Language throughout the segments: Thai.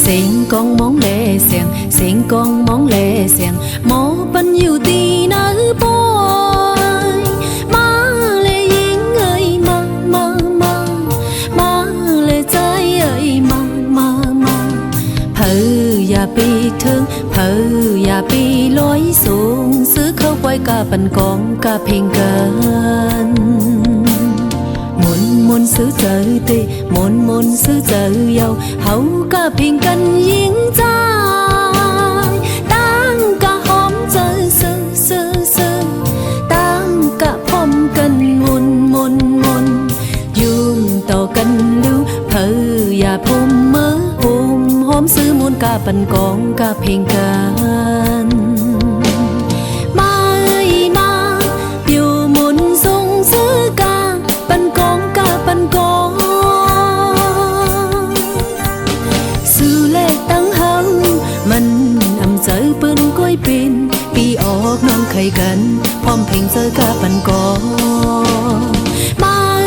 Xén con món lệ xèn, xén con món lệ xèn, mô bánh nhiều tì nở bôi. Má lệ yên ơi má lệ trái ơi má. Phừ ya pi thương, phừ ya pi lối xuống, xứ khâu quay cả bần con cả phiền cơn. Môn xứ giờ tê, môn xứ giờ yêu, hậu cả phiền cân yên trái. Đang cả hóm giờ sơ, đang cả phom cân môn. Dùng tàu cân lưu, phừ ya phum mơ hôm xứ môn cả bần con cả phiền cân. Bần con sư lệ tăng hậu mình âm giới bên quay pin bị ốc non khay gần phong平 giới cả bần con mà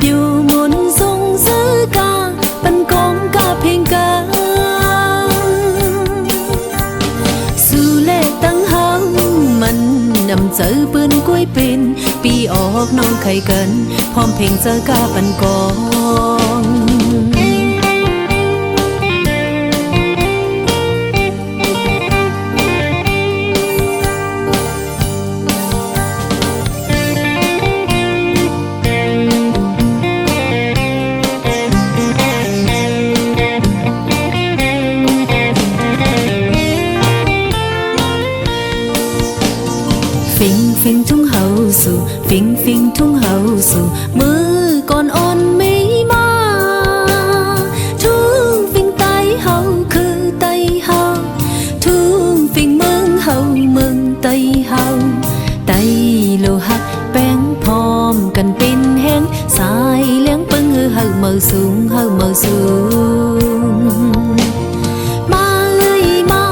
điều muốn dung giữ cả bần con cả phiền cả sư lệ tăng hậu mình âm giới bên quay pin bị ốc non khay gần พร้อมเพลงเจอกับบันกองฟิงทุ่งเฮาสู่ฟิงทุ่งเฮาสู่มือก่อนอ่อนไม่มาทุ่งฟิงไตเฮาคือไตเฮาทุ่งฟิงเมืองเฮาเมืองไตเฮาไตโลหักแป้งพร้อมกันเป็นแห้งสายเลี้ยงปึ้งเฮาเมือสูงเฮาเมือสูงมาเลยมา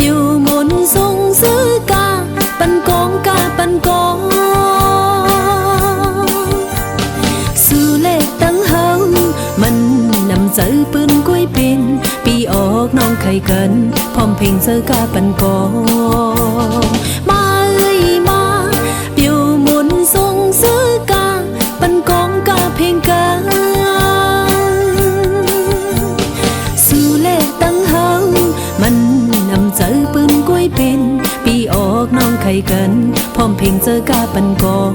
อยู่มนทรงซื้อกาปันกองกาปันกองสู่เลขตั้งเฮามันนำใจปืนกุ้ยปินปีออกน้องไข่กันพร้อมเพลงเจอกาปันกองมาเลยมาอยู่หมุนทรงซื้อกาปันกองกาเพลงกันสู่เลขตั้งเฮามันนำใจปืนกุ้ยปินปีออกน้องไข่กันพร้อมเพลงเจอกาปันกอง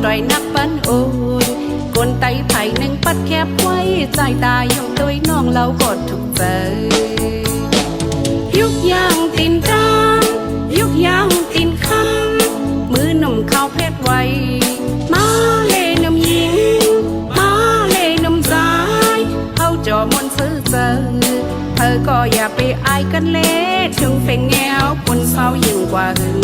ต่อยนักปันโอนกลไตไผ่หนึ่งปัดแคบไว้ใจตายยงโดยน้องเรากดถูกใจยุกย่างตินจางยุกย่างตินคำมือหนุ่มเข้าเพชรไว้มาเล่นมยิงมาเล่นมซ้ายเขาจอมนซื้อเจอเธอก็อย่าไปอายกันเล่ถึงเป็นแงวคนเศร้ายิ่งกว่าหึง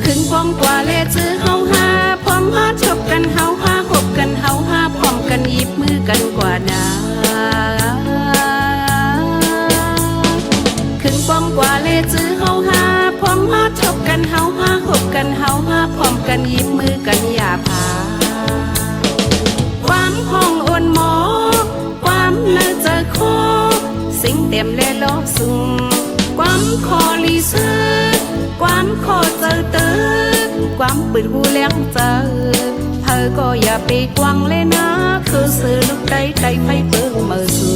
ขึ้นพร้อมกว่าเล่จื้อเฮาหาพร้อมหาชบกันเฮาหาหบกันเฮาหาพร้อมกันหยิบมือกันกว่านาขึ้นพร้อมกว่าเล่จื้อเฮาหาพร้อมหาชบกันเฮาหาหบกันเฮาหาพร้อมกันหยิบมือกันอย่าพาความห้องอ่อนหมอความน่าจะคอสิ่งเต็มเล่ลบสุ่มความคอลีซื้อความขอเจอเตอความปิดหูเลี้ยงเจอเธอก็อย่าไปกวางเลยนะคือซื้อลูกได้ใจไฟเบิ่งมือสู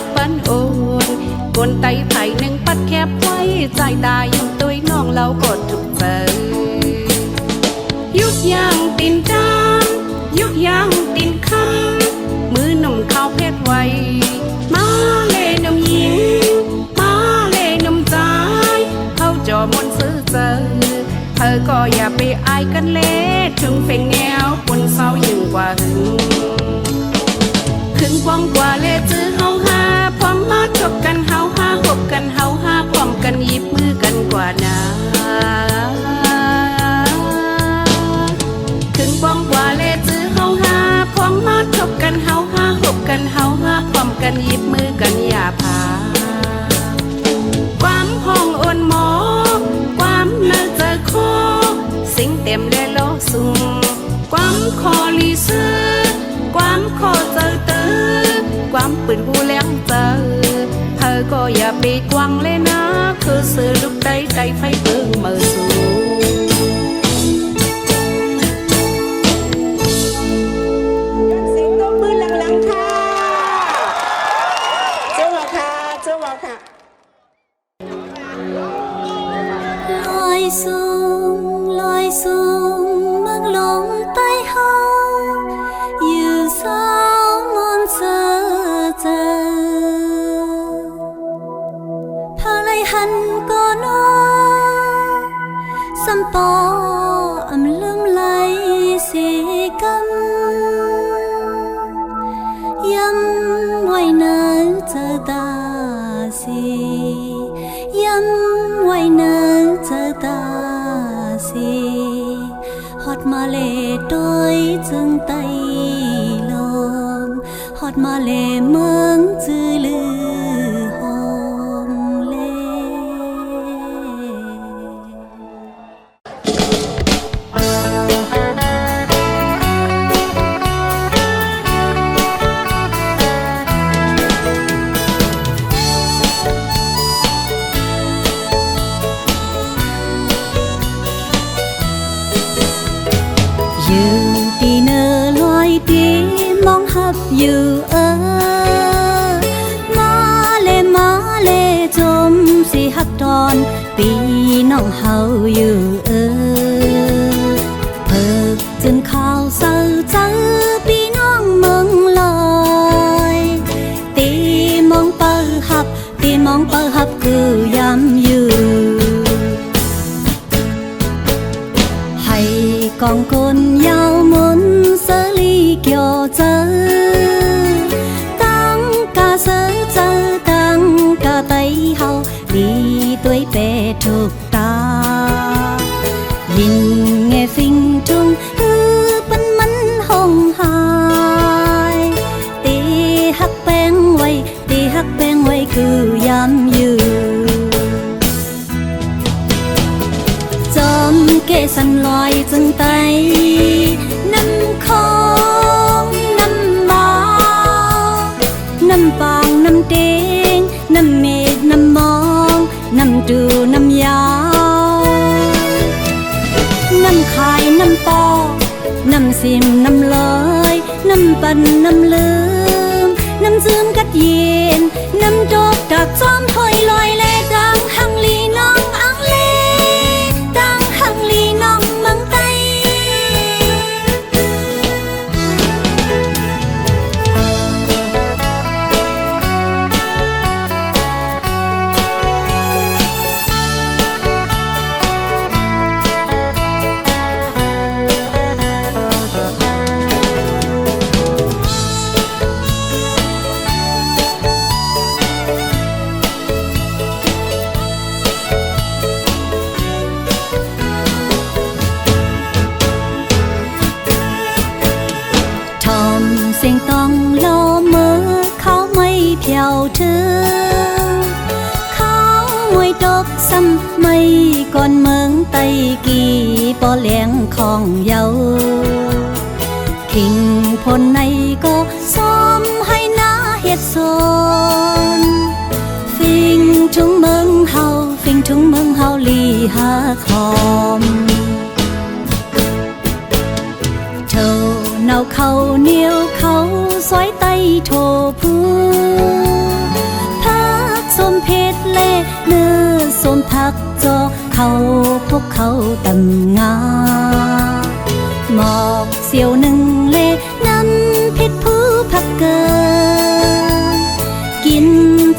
กปันโอนกนไตไผ่หนึ่งปัดแคบไว้ใจตายยังตุยน้องเรากดถูกเจอยุดย่างตินจานยุดย่างตินคำมือหนุ่มเข้าเพชรไว้มาเล่นมยิงมาเล่นมใจเขาจอมนซื้อเจอเธอก็อย่าไปอายกันเละถึงเป็นแนวคนเศร้ายิ่งกว่าหึงขึ้นกว้างกว่าเละจื้อเฮาหาพร้อมมาจบกันเฮาหาหบกันเฮาหาพร้อมกันหยิบมือกันกว่านาขึ้นกว้างกว่าเละจื้อเฮาหาพร้อมมาจบกันเฮาหาหบกันเฮาหาพร้อมกันหยิบมือกันอย่าพาความห้องอ่อนหมอความน่าจะคอสิ่งเต็มและโลสุงความคอลีซื้อความคอเจอเตอความปืนหูแหลงเจอเธอก็อย่าไปกวางเลยนะคือซื้อลูกได้ใจไฟเบิ่งมือสูสิงต้องมือหลังๆค่ะเจ้าค่ะเจ้าค่ะลอยสูงลอยสูงเมืองลงใต้เฮาอยู่สาวมนเจอเจอพาไลหันก็นอสัมปออำลืมไหลเสกำย้ำไว้นานเจอตาสีย้ำไว้นานเจอตาสีฮอดมาเลดอยจึงไตลมฮอดมาเลเมืองจือลือหอมเลอยู่ปีเนอลอยปีมองหับอยู่มาเลจมสิหักตอนปีน้องเฮาอยู่เพิกจนข้าวเศร้าเจอปีน้องเมืองลอยตีมองเปิดหับตีมองเปิดหับคือยำอยู่ให้กองคนยาวมุนเสลีเกี่ยวเจอตั้งกาเสเจอตั้งกาไตเฮาดีตัวเปถูกตายินเงฟิงจุงปันมันห้องหายตีหักแป้งไว้ตีหักแป้งไว้คือยำอยู่จอมเกสันลอยจึงไตน้ำคองน้ำบาน้ำปางน้ำเตงน้ำเมฆน้ำมองน้ำดูน้ำยาวน้ำคายน้ำปอน้ำซิมน้ำลอยน้ำปันน้ำลืมน้ำซึมกัดเย็นน้ำดอกดักจอมถอยลอยแลดังหังลีน้องอังเลดังหังลีน้องเมืองไตเสียงต้องรอเมื่อเขาไม่เพียวถึงเขามวยตกซ้ำไม่ก่อนเมืองไตกี่ปอเลี้ยงของเยาทิ้งพลในก็ซ้อมให้หน้าเฮ็ดสนฟิงทุงเมืองเฮาฟิงทุงเมืองเฮาลีหาคอมเนาเขาเหนียวเขาซอยไตโทผู้ พักโจเขาพวกเขาตำงาหมอกเสียวหนึ่งเลน้ำพิษผู้พักเกินกิน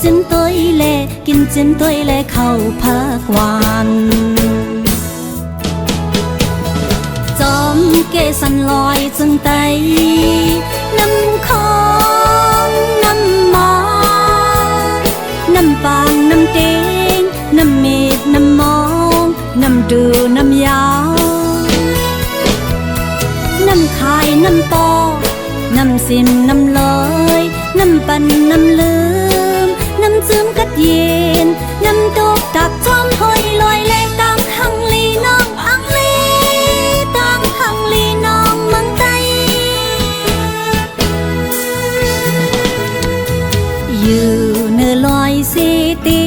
จิ้มตัวเล่กินจิ้มตัวเล่เข้าพักหวานจอมเกสันลอยจึงไตน้ำคองน้ำมอน้ำปางน้ำเต็งน้ำเม็ดน้ำมองน้ำดูน้ำยาวน้ำคายน้ำปอน้ำซิมน้ำลอยน้ำปันน้ำลืมน้ำซึมกัดเย็นน้ำตกตักจอมหอยลอยแลตังหังลีน้องอังลีตังหังลีน้องเมืองไตอยู่เนื้อลอยสีตี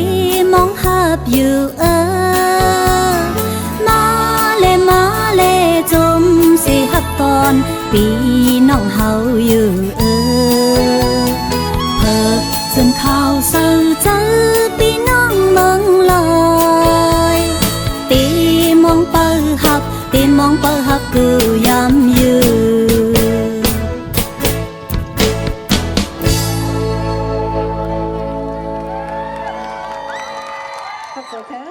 มองหาบอยู่มาเลจมสิหักตอนปีน้องเฮาอยู่เพิกจนข้าวเศร้าเจอปีน้องเมืองลอยตีมองเปิดหักตีมองเปิดหักกูย้ำอยู่ขอบคุณค่ะ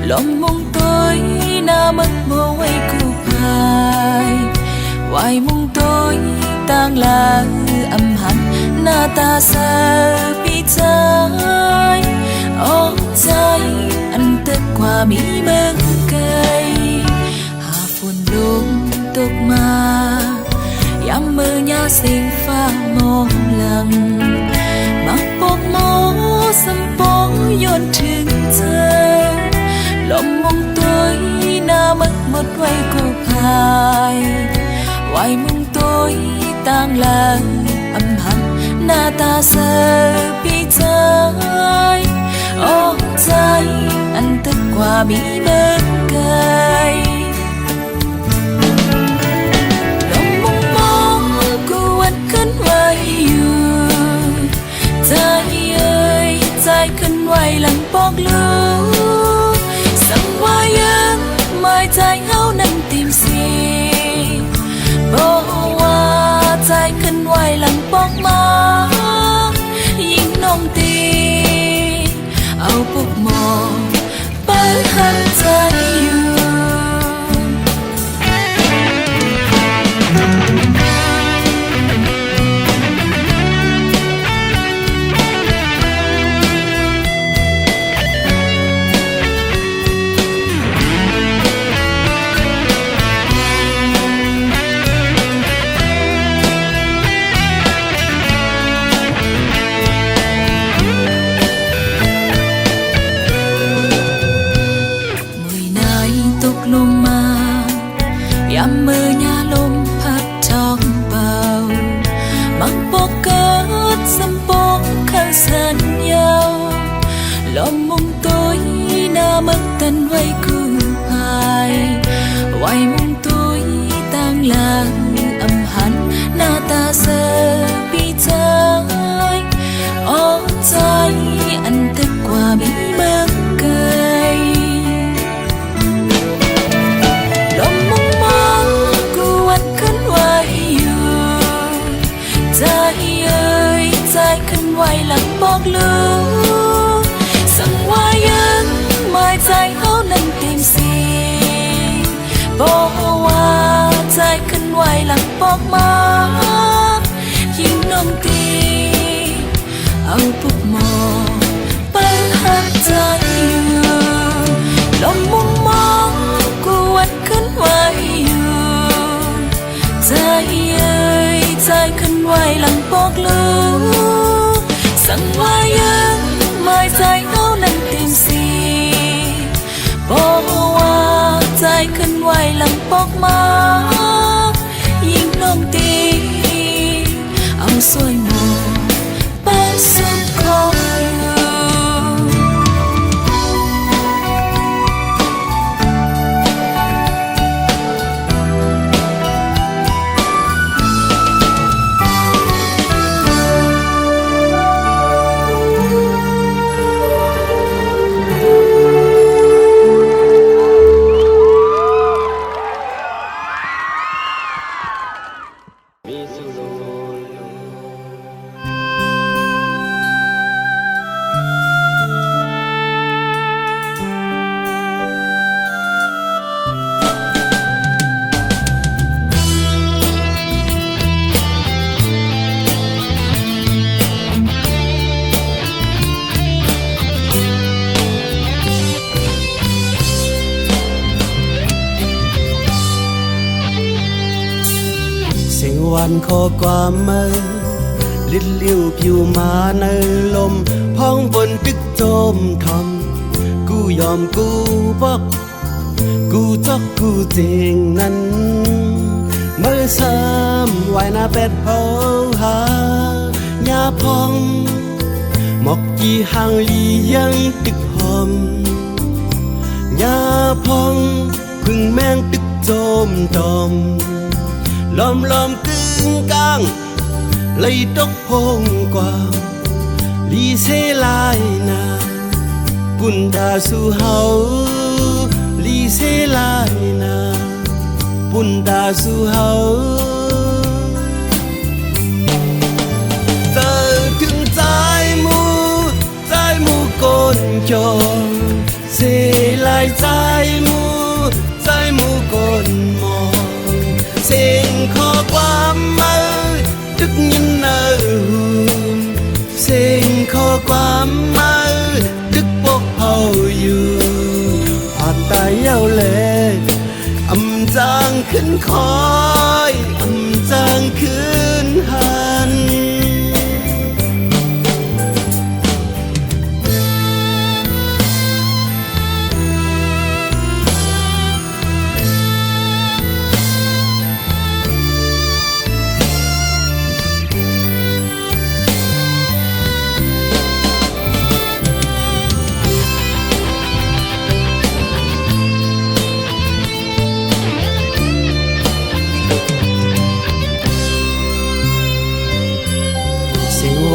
ลมมงตัวหน้ามักมัวไว้คู่พายไว้มงตัวต่างลาอำหันหน้าตาเสปีใจออกใจอันตึกกว่ามีเมืองไกลหาฝนลงตกมายามมือยาสิงฟ้ามองหลังมักปกโมสัมปองย้อนถึงเธอลมมงตัวหน้ามักหมดไว้คู่พายไว้มงตัวต่างลางอำหันหน้าตาเสปีใจออกใจอันตึกกว่ามีเมืองไกลลมมงมองกูวันขึ้นไว้อยู่ใจเอ่ยใจขึ้นไว้หลังปอกลูกสั่งว่ายังไม่ใจเฮานั้นเต็มสีบอกว่าใจขึ้นไว้หลังปอกมายิ่งน้องตีเอาพวกมองเปิดหันใจอยู่ยามมือยาลมพัดทองเบามักบอกเกิดสมปองข้างสัญญาลมมุงตัวหน้ามักตันไว้คู่หายไว้มุงตัวต่างลางอำหันหน้าตาเสปีใจออกใจอันตึกกว่ามีเมืองไกลใจเอ่ยใจขึ้นไว้หลังบอกลูกสั่งว่ายังไม่ใจเฮานั้นเต็มสีบอกว่าใจขึ้นไว้หลังบอกมายิ่งน้องตีเอาพวกมองเปิดหักใจอยู่ลมมุมมองกูวันขึ้นไว้อยู่ ขึ้นไหวลำปอกมายิ่งลงตีเอาสวยหมอไปสุดคอย วันข้อความมือลิ้นเลี้ยวผิวมาในลมพ้องบนตึกโจมทำกูยอมกูบอกกูจอกกูเจงนั้นเมื่อซ้ำไว้หน้าเป็ดเผาหายาพองหมอกกี่ห่างลียังตึกหอมยาพองพึ่งแมงตึกโจมตอมล้อมล้อมกึ่งกลางเลยตกพงกว่าลีเซลายนาปุ่นดาสู่เฮาลีเซลายนาปุ่นดาสู่เฮาเจอถึงใจมูกนจอเซลายใจมูกนมองเสียงข้อความมาดึกยินเนอเสียงข้อความมาดึกปกเฮาอยู่ผาดตายเย้าเล่อำจางขึ้นคอยอำจางขึ้นหัน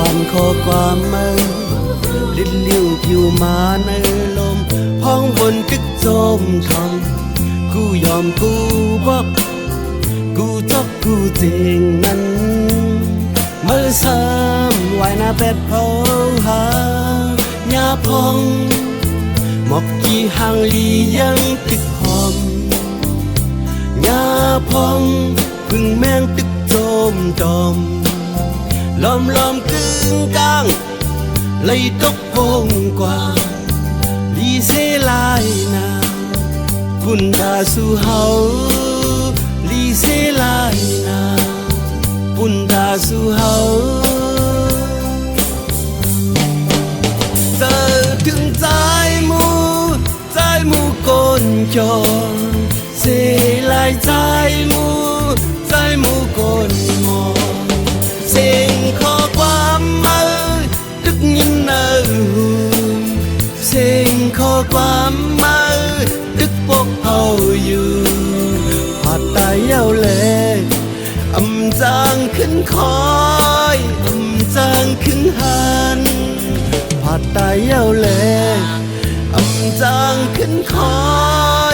วันข้อความมือลิ้นเลี้ยวผิวมาในลมพ้องบนตึกโจมทำกูยอมกูบอกกูจอกกูเจงนั้นเมื่อซ้ำไว้หน้าเป็ดเผาหายาพองหมอกกี่ห่างลียังตึกหอมยาพองพึ่งแมงตึกโจมตอมล้อมล้อมกึ่งกลางเลยตกพงกว่าลีเซลายนาปุ่นดาสู่เฮาลีเซลายนาปุ่นดาสู่เฮาเจอถึงใจมูกนจอเซลายใจมูกนมองเสียงข้อความมาดึกยินเนอเสียงข้อความมาดึกปกเฮาอยู่ผาดตายเย้าเล่อำจางขึ้นคอยอำจางขึ้นหันผาดตายเย้าเล่อำจางขึ้นคอ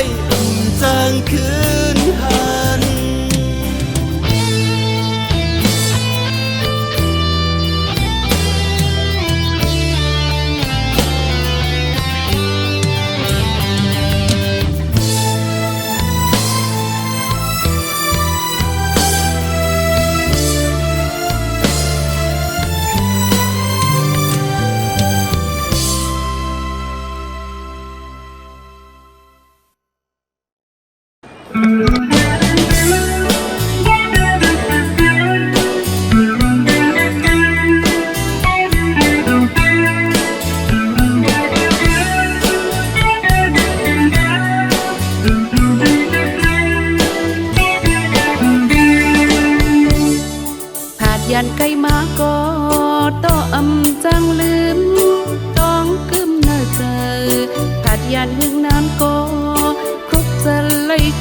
ยอำจางขึ้นหัน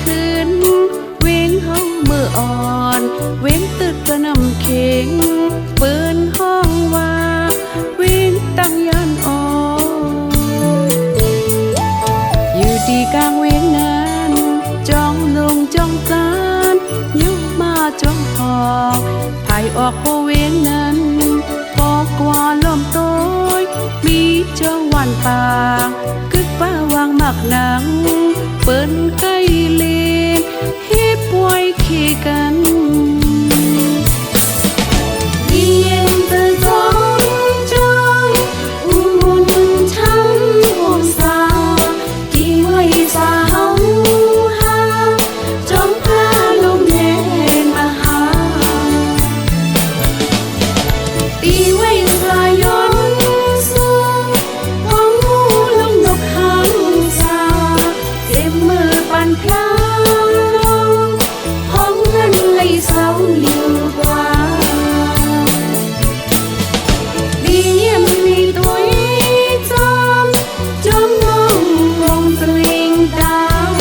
คืนเว้งเฮาเมื่ออ่อนเว้งตึกกระนำเข่งเปิ้นห้องว่าเว้งตั้งยันอ่อนอยู่ดีกลางเว้งนั้นจ้องลงจ้องจานยุบมาจ้องหอกภายออกโพเว้งนั้นปอกกว่าล้อมโต้ยมีเจ้าวันป่ากึกป้าวางหมักหนังเปิ้นใกล้เลนเฮ็บไว้ขี่กันดีเย็นเตอจ้องจ้องอุ่นอุ่นช้ำห่วงสากี่ไว้สาเฮาหาจ้องพาลมแน่มาหาตีไว้สายนสูงของหูลงนกหางสาเจ็บมือปั่นพลาห้องนั้นเลยเศร้าเลี้ยวกว่าดีเยี่ยมมีตัวจอมจอมน้องมองสลิงดาว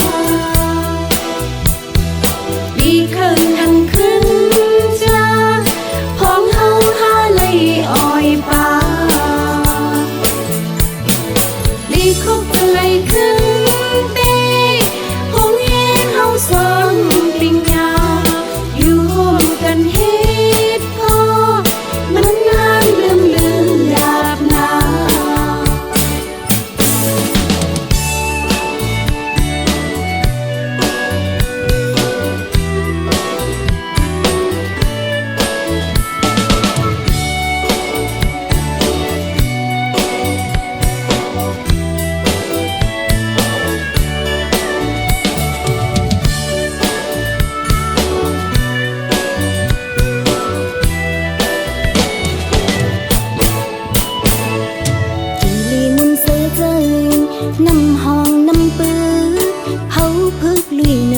ดีขึ้นทันขึ้นจ้าพ้องเฮาหาเลยอ้อยป่าดีคุกเลยขึ้นเต้พงเย่เฮาสองปิงยาอยู่ห่วมกันเฮ็ดพอมันนานลืมดาบนา ที่ลีมุนเสือเจอน้ำห้องน้ำปื้อเฮาพึกลุยน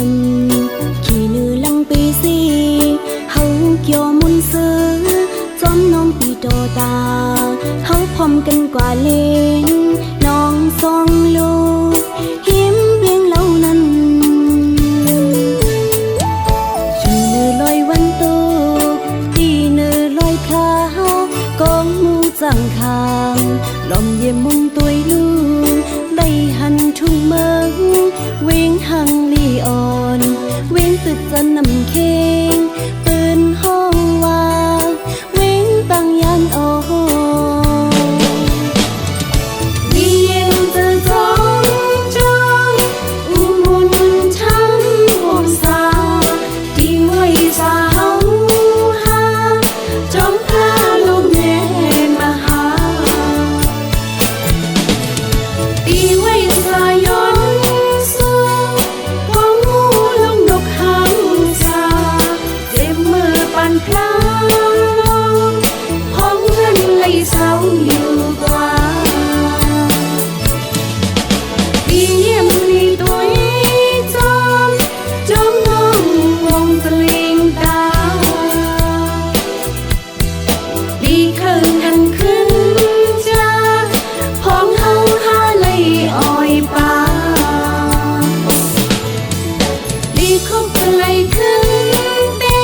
ำขี่นือลังปีสีเฮาเกี่ยวมุนเสือจอมน้องปีโตตาเฮาพร้อมกันกว่าเลนน้องสองลูกหิมเพียงเหล่านั้นชื่อเนื้อลอยวันตกตีเนื้อลอยคลากองหมูจังคางลมเยี่ยมมุงตัวลูกได้หันทุ่งเมืองเวงหังลีอ่อนเวงตึกจะนำเข่งเปิ้นห้องว่าเวงตั้งยันอ่อนดีเย็นเจอจ้องจ้องอุ่นอุ่นช้ำห่วงสาที่ไว้สาเฮาหาจ้องพาลมแน่มาหาตีไว้สายนสูงของหูลงนกหางสาเจ็บมือปั่นพลาห้องนั้นเลยเศร้าอยู่กว่าดีเยี่ยมมีตัวจอมจอมน้องมองสลิงดาวดีขึ้นทันขึ้นจ้าพ้องเฮาหาเลยอ้อยป่าดีคุกเลยขึ้นเต้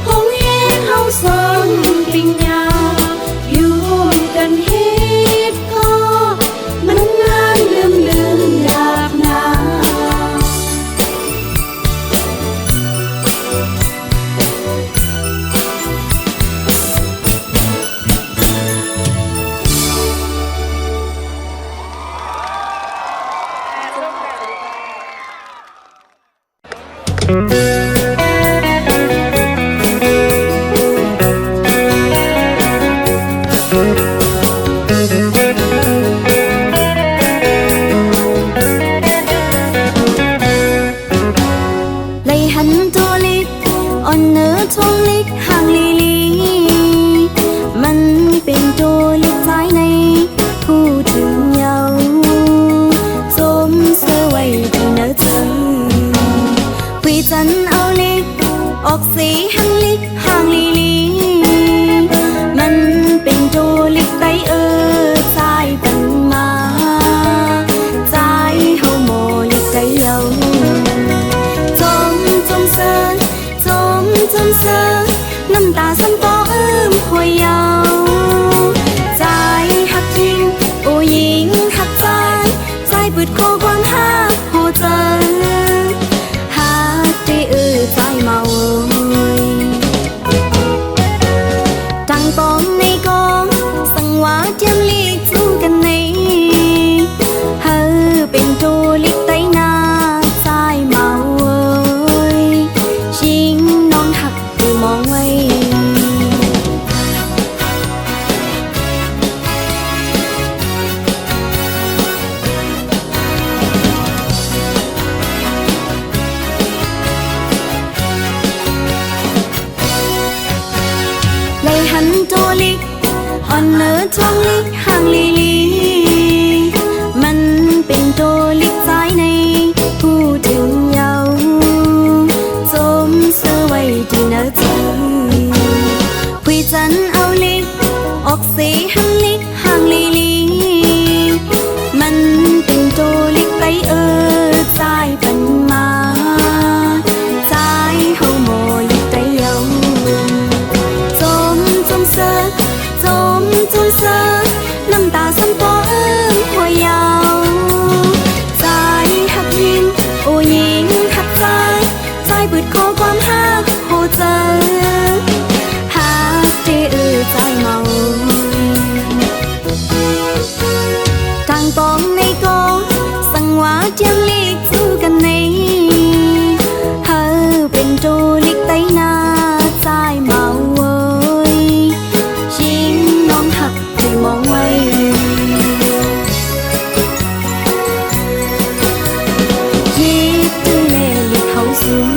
พงเย่เฮาสองปิงยาอยู่ห่วมกันเฮ็ดพอมันนานลืมดาบนา เลยหันตัวลิดอ่อนเนื้อทงลิดห่างลีลีมันเป็นตัวลิดสายในพูดถึงเยาสมเสื้อไว้ที่เนื้อถึงคุยจันเอาลิดออกสีหันลิดห่างลีลีมันเป็นตัวลิดไตสายตันมาใจเฮาโมลิดใจเยา เสือน้ำตาซ้ำต่อหวยยาวใจหักยิงโอ้ยิงหักใจใจปืดโคความหักโหเจอหักได้ใจเมาจังปอมในกองสังวาเทียมลีกสู้กันในเฮอเป็นโจลิกไตนาใจเมาชิงน้องหักดูมองไว้เลยหันโจลิกอ่อนเนื้อช่องลิกห่างลีลีมันเป็นโจลิกใจในผู้ถึงเยาสมเสื้อไว้ที่เนื้อเธอคุยจันเอาลิกออกสีหันลิกห่างลีลีมันเป็นโจลิกไปใจปันมาใจเฮาโมลิกไตเยาจมเสือจมเสือน้ำตาซ้ำต่อหวยยาวใจหักยิงโอ้ยิงหักใจใจปืดโคความหักโหเจอหักได้ใจเมาทางปองในกองสังวาเทียมลีกสู้กันในเฮอเป็นโจลิกไตนาใจเมาชิงน้องหักใจมองไว้ยิบถึงแม่ลิกเขาสูง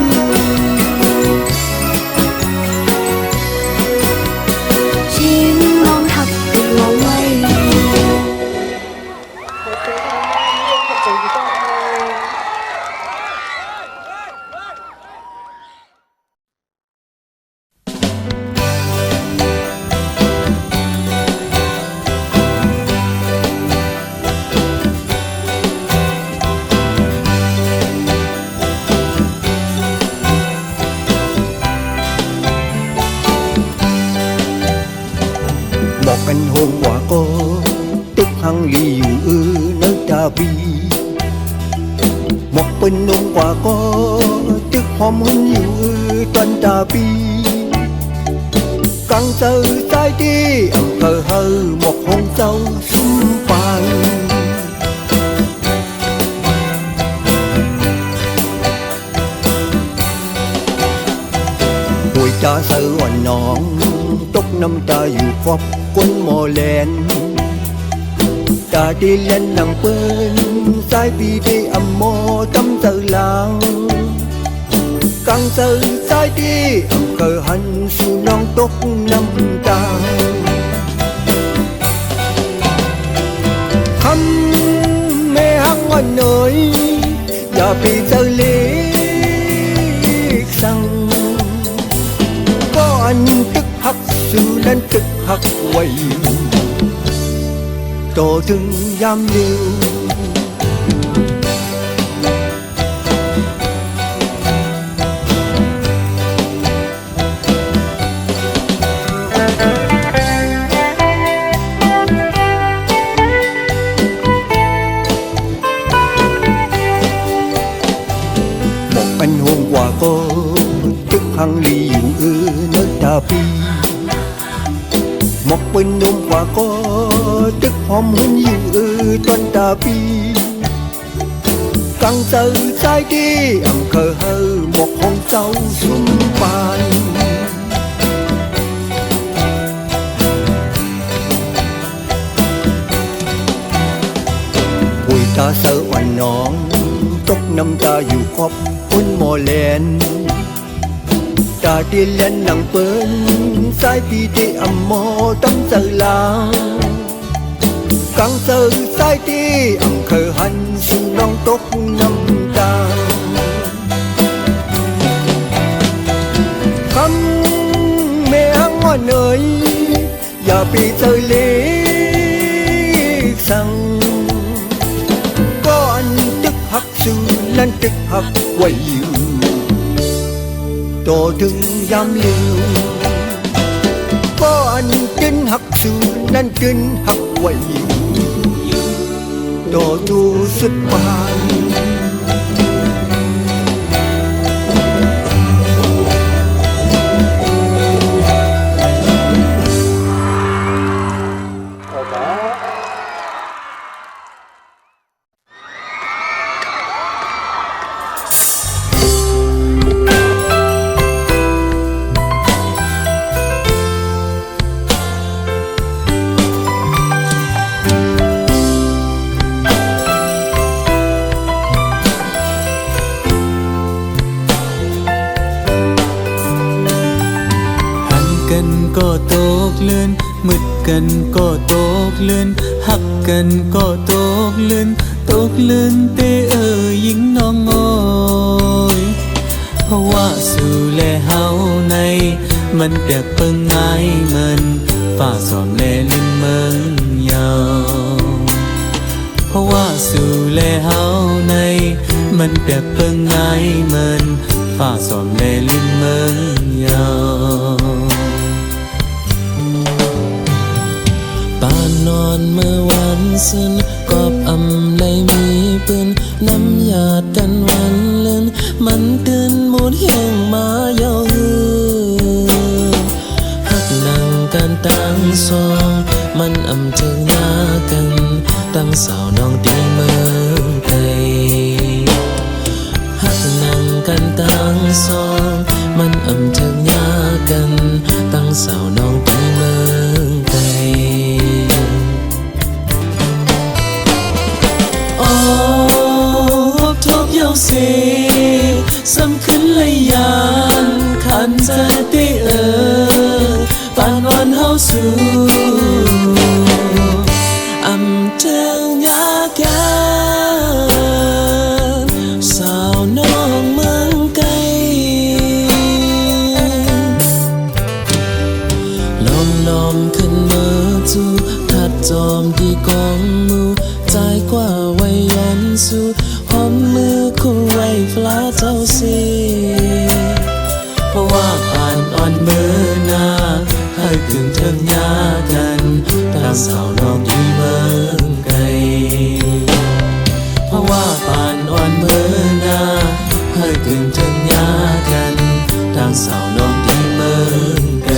ชิงน้องหักใจมองไว้บอกกันโฮงว่าก็ตึกหังลีอยู่นักดาบีบอกเป็นนงกว่าก็ตึกหอมหุ่นอยู่ตันดาบีกังเจอใจดีอำเภอเฮอหมอกหงเจ้าซุ้มปานหวยตาเสือวันน้องตกน้ำตาอยู่ขอบก้นหมอแลนตาดีเล่นนังเปิ้นสายปีได้อำมอตำเจอลางกังเจอสายดีอำเภอหันสู่น้องตกน้ำตาคำแม่หังวันเนยอย่าไปเจอเล็กสั่งก็อันตึกหักสู่นั้นตึกหักไว้โตถึงยามเร็วบอกอันห่วงกว่าก็ตึกหังลีอยู่เนื้อตาปีหมอกเป็นนมกว่าก็ตึกหอมหุ่นอยู่ต้นตาปีกังเจอใจดีอำเภอเฮอหมอกของเจ้าซุ้มปานหุยตาเสือวันน้องตกน้ำตาอยู่ขอบก้นหมอแลนตาดีเล่นนังเปิ้นสายปีได้อำมอตำเจอลางกังเจอสายดีอำเภอหันสู่น้องตกน้ำตาคำแม่หังว่าเนยอย่าไปเจอเล็กสั่งก็อันตึกหักสู่นั้นตึกหักไว้อยู่ โตถึงยามเลืวป้อนกินหักสูนั่นกินหักไว้โตดูสุดปานก็ตกเลือนมืดกันก็ตกเลือนหักกันก็ตกเลือนตกเลือนเตยิงน้องอ้อยเพราะว่าสู่แลเฮาในมันแดบเปิงไงมันฝ่าสอมแลลิมเมืองยาวเพราะว่าสู่แลเฮาในมันแดบเปิงไงมันฝ่าสอมแลลิมเมืองยาวปานนอนเมื่อวันซึนกอบอำเลยมีปืนน้ำยาดกันวันเลื่อนมันตื่นหมดเฮียงมาเยาหือหักนั่งกันตั้งสองมันอำถึงหน้ากันตั้งสาวน้องตีเมืองไกลหักนั่งกันตั้งสองมันอำถึงหน้ากันตั้งสาวน้องตีเมืองไกลทบเยาเสสำคัญเลยยานขันใจเตปานวันเฮาสู่อำเทิงยาแกสาวน้องเมืองไกลลมขึ้นมือจูทัดจอมที่กองมือใจกว่าไว้ยันสู่หอมมือคู่ไว้ฟลาเจ้าเสีเพราะว่าผ่านอ่อนมือหน้าให้ถึงเทิงยากันตาสาวน้องที่เมืองไกลเพราะว่าผ่านอ่อนมือหน้าให้ถึงเทิงยากันตาสาวน้องที่เมืองไกล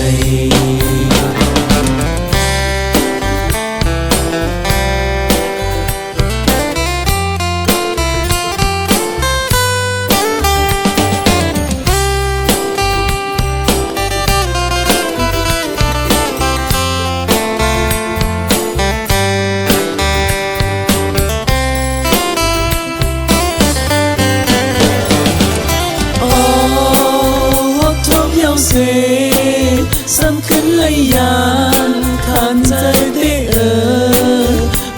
สำคัญเลยยานขันใจเต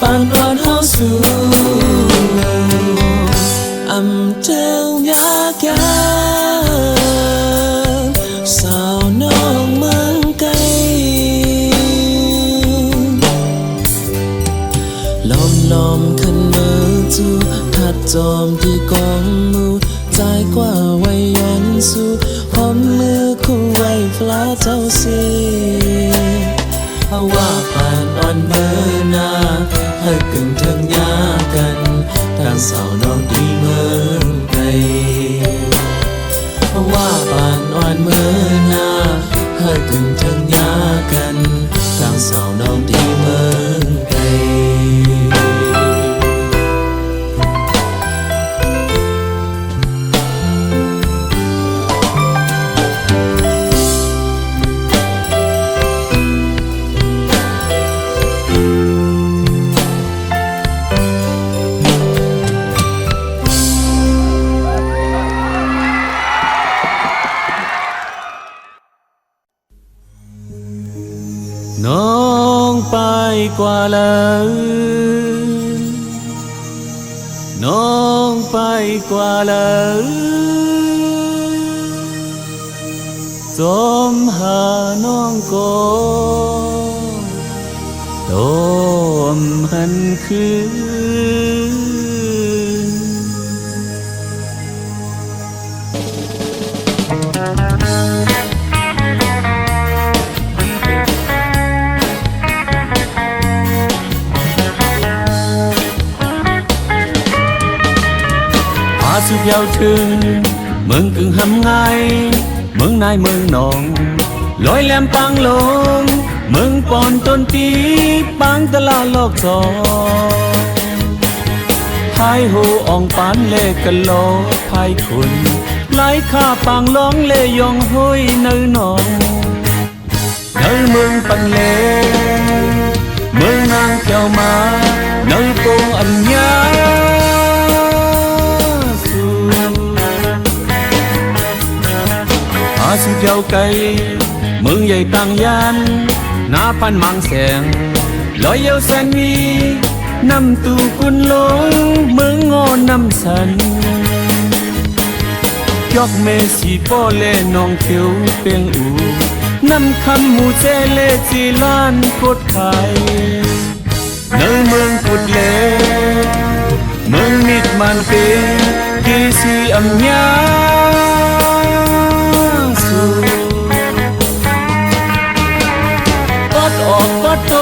ปานวานเฮาสู่อำเทิงยาแกสาวน้องเมืองไกลลมขึ้นมือจูทัดจอมที่กองมือใจกว่าไว้ยันสู่หอมมือคู่ไว้ฟลาเจ้าเสีเพราะว่าผ่านอ่อนเมื่อหน้าให้กึ่งถึงยากันทางสาวน้องดีเมืองไกลเพราะว่าผ่านอ่อนเมื่อหน้าให้กึ่งถึงยากันทางสาวน้องดีเมืองไกลน้องไปกว่าเลยน้องไปกว่าเลยจมหาน้องก็ต้มหันคืน ยาวถึงเมืองกึ่งหำไงเมืองนายเมืองนองลอยแหลมปางลงเมืองปอนต้นตีปางตลาดโลกสองพายหูอ่องปานเล่กันโลพายคุณไหลข้าปางร้องเล่ยองห้อยเนื้อนองเนื้อเมืองปันเล่เมืองนางแก้วมาเนื้อโปงอัญญาสิเดียวไกลเมืองใหญ่ต่างยันหน้าพันมังแสงลอยเยาวแสนวีน้ำตูกุนหลงเมืองงอน้ำสันยอกเมสีป้อเล่นองเขียวเปียงอูน้ำคำหมูเจเล่จีลานโคตรไข่เนื้อเมืองกุดเล่เมืองมิดมันเปกีสีอัมยาปอดออกปอดโต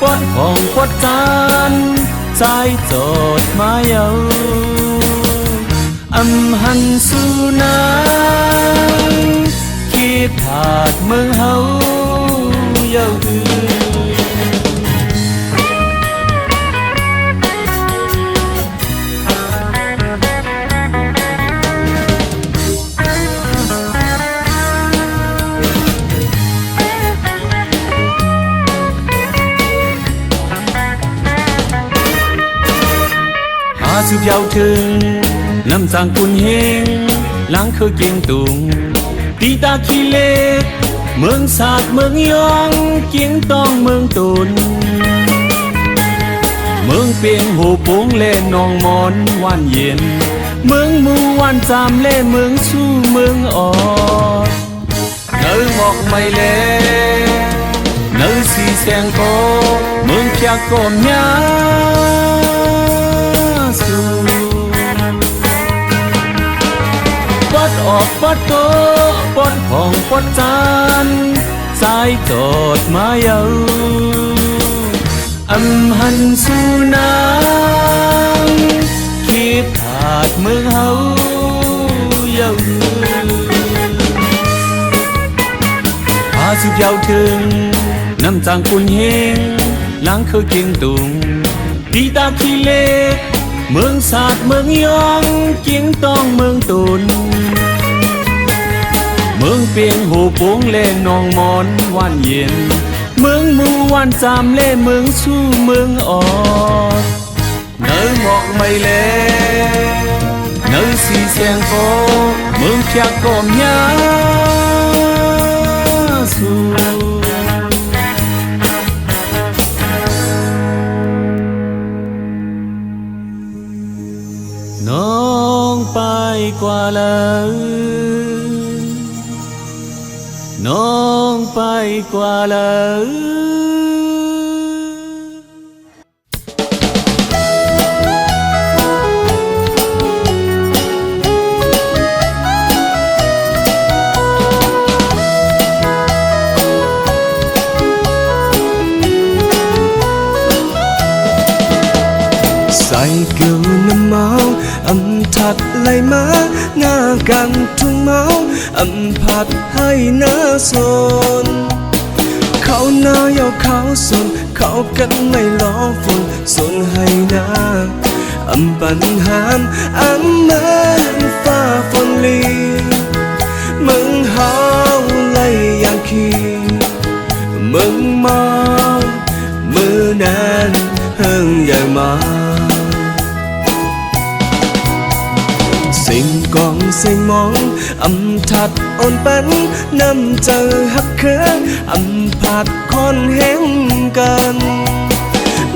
ปอดของปอดจานใจจดมาเยาอำหันสูนาคิดผาดเมืองเฮาเยาสุดยาวถึงน้ำจางกุนเฮงล้างคือเกียงตุงตีตาขี้เล็กเมืองศาสตร์เมืองยองเกียงตองเมืองตุนเมืองเปียงหูปุงเล่นองมอนวันเย็นเมืองมูวันจามเล่เมืองสู้เมืองออดเนื้อหมอกไม่เล่เนื้อสีแสงโกเมืองเพียกกอมยาปอดออกปอดโตปอดของปอดจานสายจดมาเยาอำหันสู่นางคิดผาดเมืองเฮาเยาพาสุดยาวถึงน้ำจางกุนเฮงล้างคือเกียงตุงตีตาขี้เล็กเมืองศาสตร์เมืองยองเกียงตองเมืองตุนเมืองเปียงหูปุงเล่นองมอนวันเย็นเมืองมูวันจามเล่เมืองสู้เมืองออดเนื้อหมอกไม่เล่เนื้อสีแสงโกเมืองเพียกกอมยาสูน้องไปกว่าเลยน้องไปกว่าเลยใส่เกี่ยวน้ำเมาอำถัดไหลมาหน้ากันทุ่งเมาอำผัดให้หน้าสนเขาหน้ายาวเขาสนเขากันไม่ล้อฝนสนให้หน้าอำปัญหามอำมันฟ้าฝนลีมึงเฮาไล่อย่างขี้มึงมามือนั้นเฮิงใหญ่มาสิ่งกองสิ่งมองอำถัดอ่อนปันนำเจอหักเคืออำผัดคอนแห้งกัน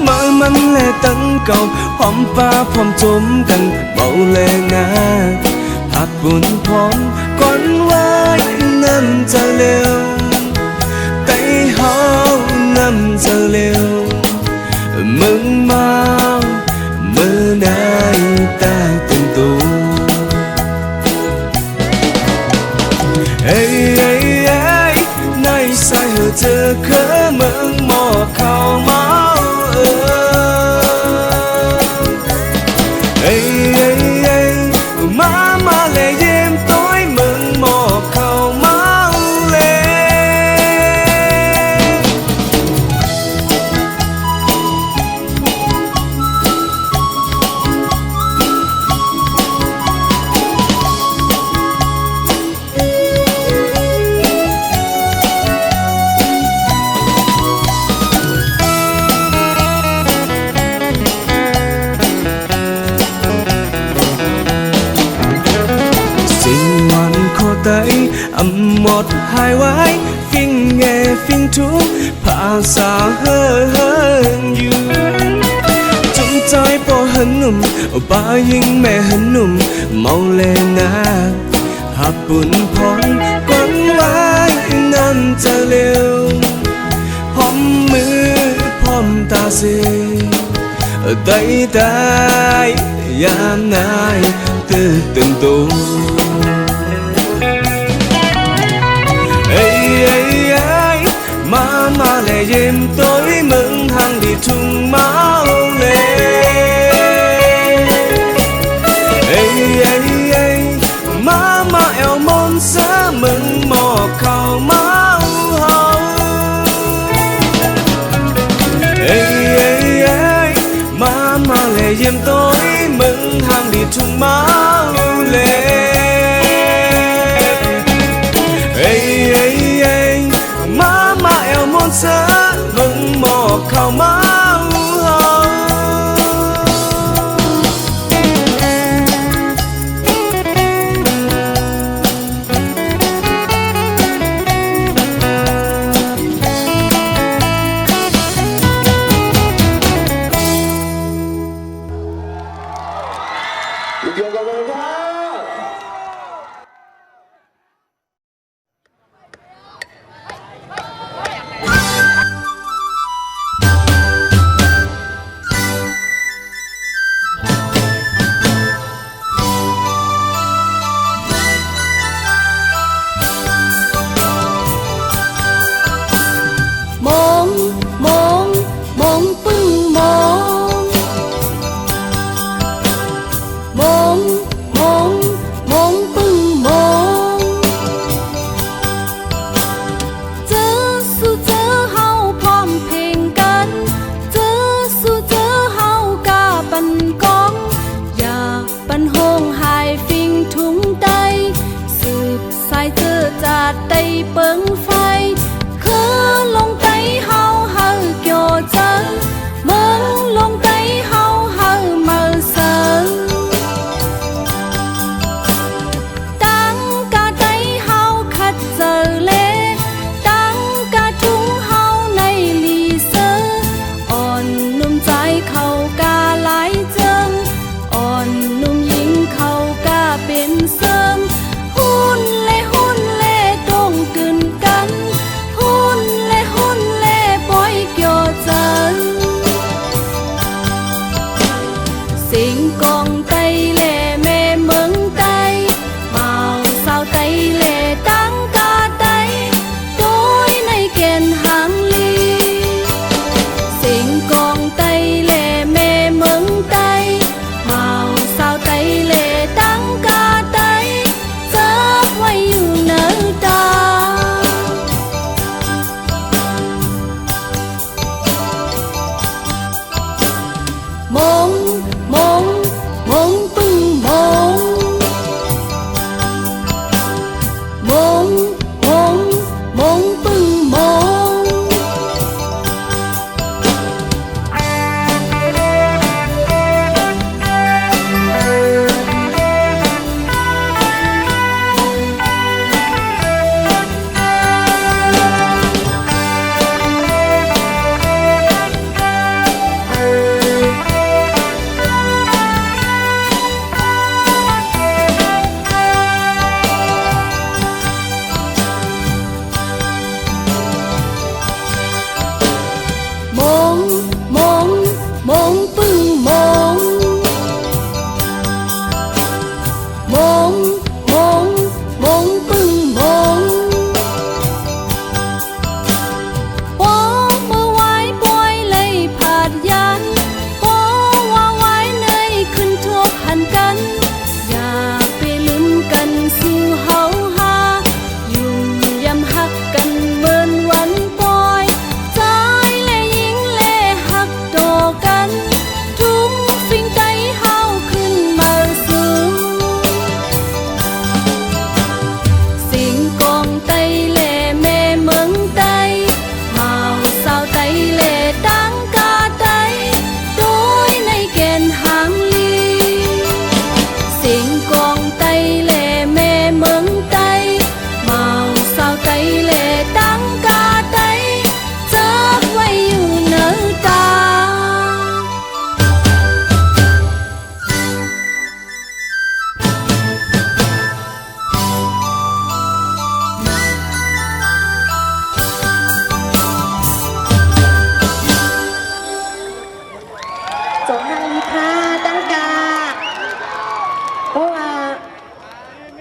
มามันแลตั้งเก่าหอมปลาพร้อมจมกันเบาแลงาผัดบุญพร้อมก่อนไว้นำเจอเร็วไต่เฮานำเจอเร็วมึงมามือไหนตาตึงตัว เจอเคยเมืองหมอกเข้ามาเอ้ยเอ้ยเอ้ยมา tay một hai quái phinh nghe phinh thú phá xa hơn you chúng tôi bỏ hân nụm baยิ่งแม่hân nụm mong lên naหักบุญพรกวนไว้นั่นจะเร็วพร้อมมือพร้อมตาเสียได้ยามนายตื่นตัวเอ้ยมาเลยยิ้มตัวมึงทางที่ทุ่งเมาเลยเอ้ยมาเอวมนเสือมึงหมอกเข้าเมาเฮาเอ้ยมาเลยยิ้มตัวมึงทางที่ทุ่งเมาเลยเอ้ยมาเอวมนเสือมึงหมอกเข้าเมาเฮามองปึ้งมองปึ้งมองเจอสู่เจอเฮาพร้อมเพลงกันเจอสู่เจอเฮากาปันกองอย่าปันโฮงหายฟิงทุงใดสืบสายเจอจาดใดเปิงไฟคือลงไตเฮาเกี่ยวเจอเมืองลงไตเฮามาเสริงตั้งกาไตเฮาคัดเจอเลตั้งกาทุงเฮาในลีเซออ่อนนุ่มใจเขากาหลายเจิงอ่อนนุ่มหญิงเขากาเป็นเสริมหุ่นเล่ตรงกึนกันหุ่นเล่ปล่อยเกี่ยวเจินสิงกองไตเล่แม่เมืองไตเมาสาวไตเล่ตั้งกาไตโดยในแก่นหางลีสิงกองไตเล่แม่เมืองไตเมาสาวไตเล่ตั้งกาไตจับไว้อยู่เนื้อตามองปึ้งมองปึ้งมองมองปึ้งมองปึ้งมองปอมือไว้ปล่อยเลยผาดยันปอว่าไว้ในขึ้นทบหันกันอย่าไปลืมกันสู่เฮาหาอยู่ยำหักกันเหมือนวันปล่อยใจและยิงและหักโตกันทุ่มฟิงไตเฮาขึ้นมาสู่สิงกองไตเล่แม่เมืองไตเมาสาวไตเล่ตั้งกาไตโดยในแก่นหางลีสิงกองไตเล่แม่เมือง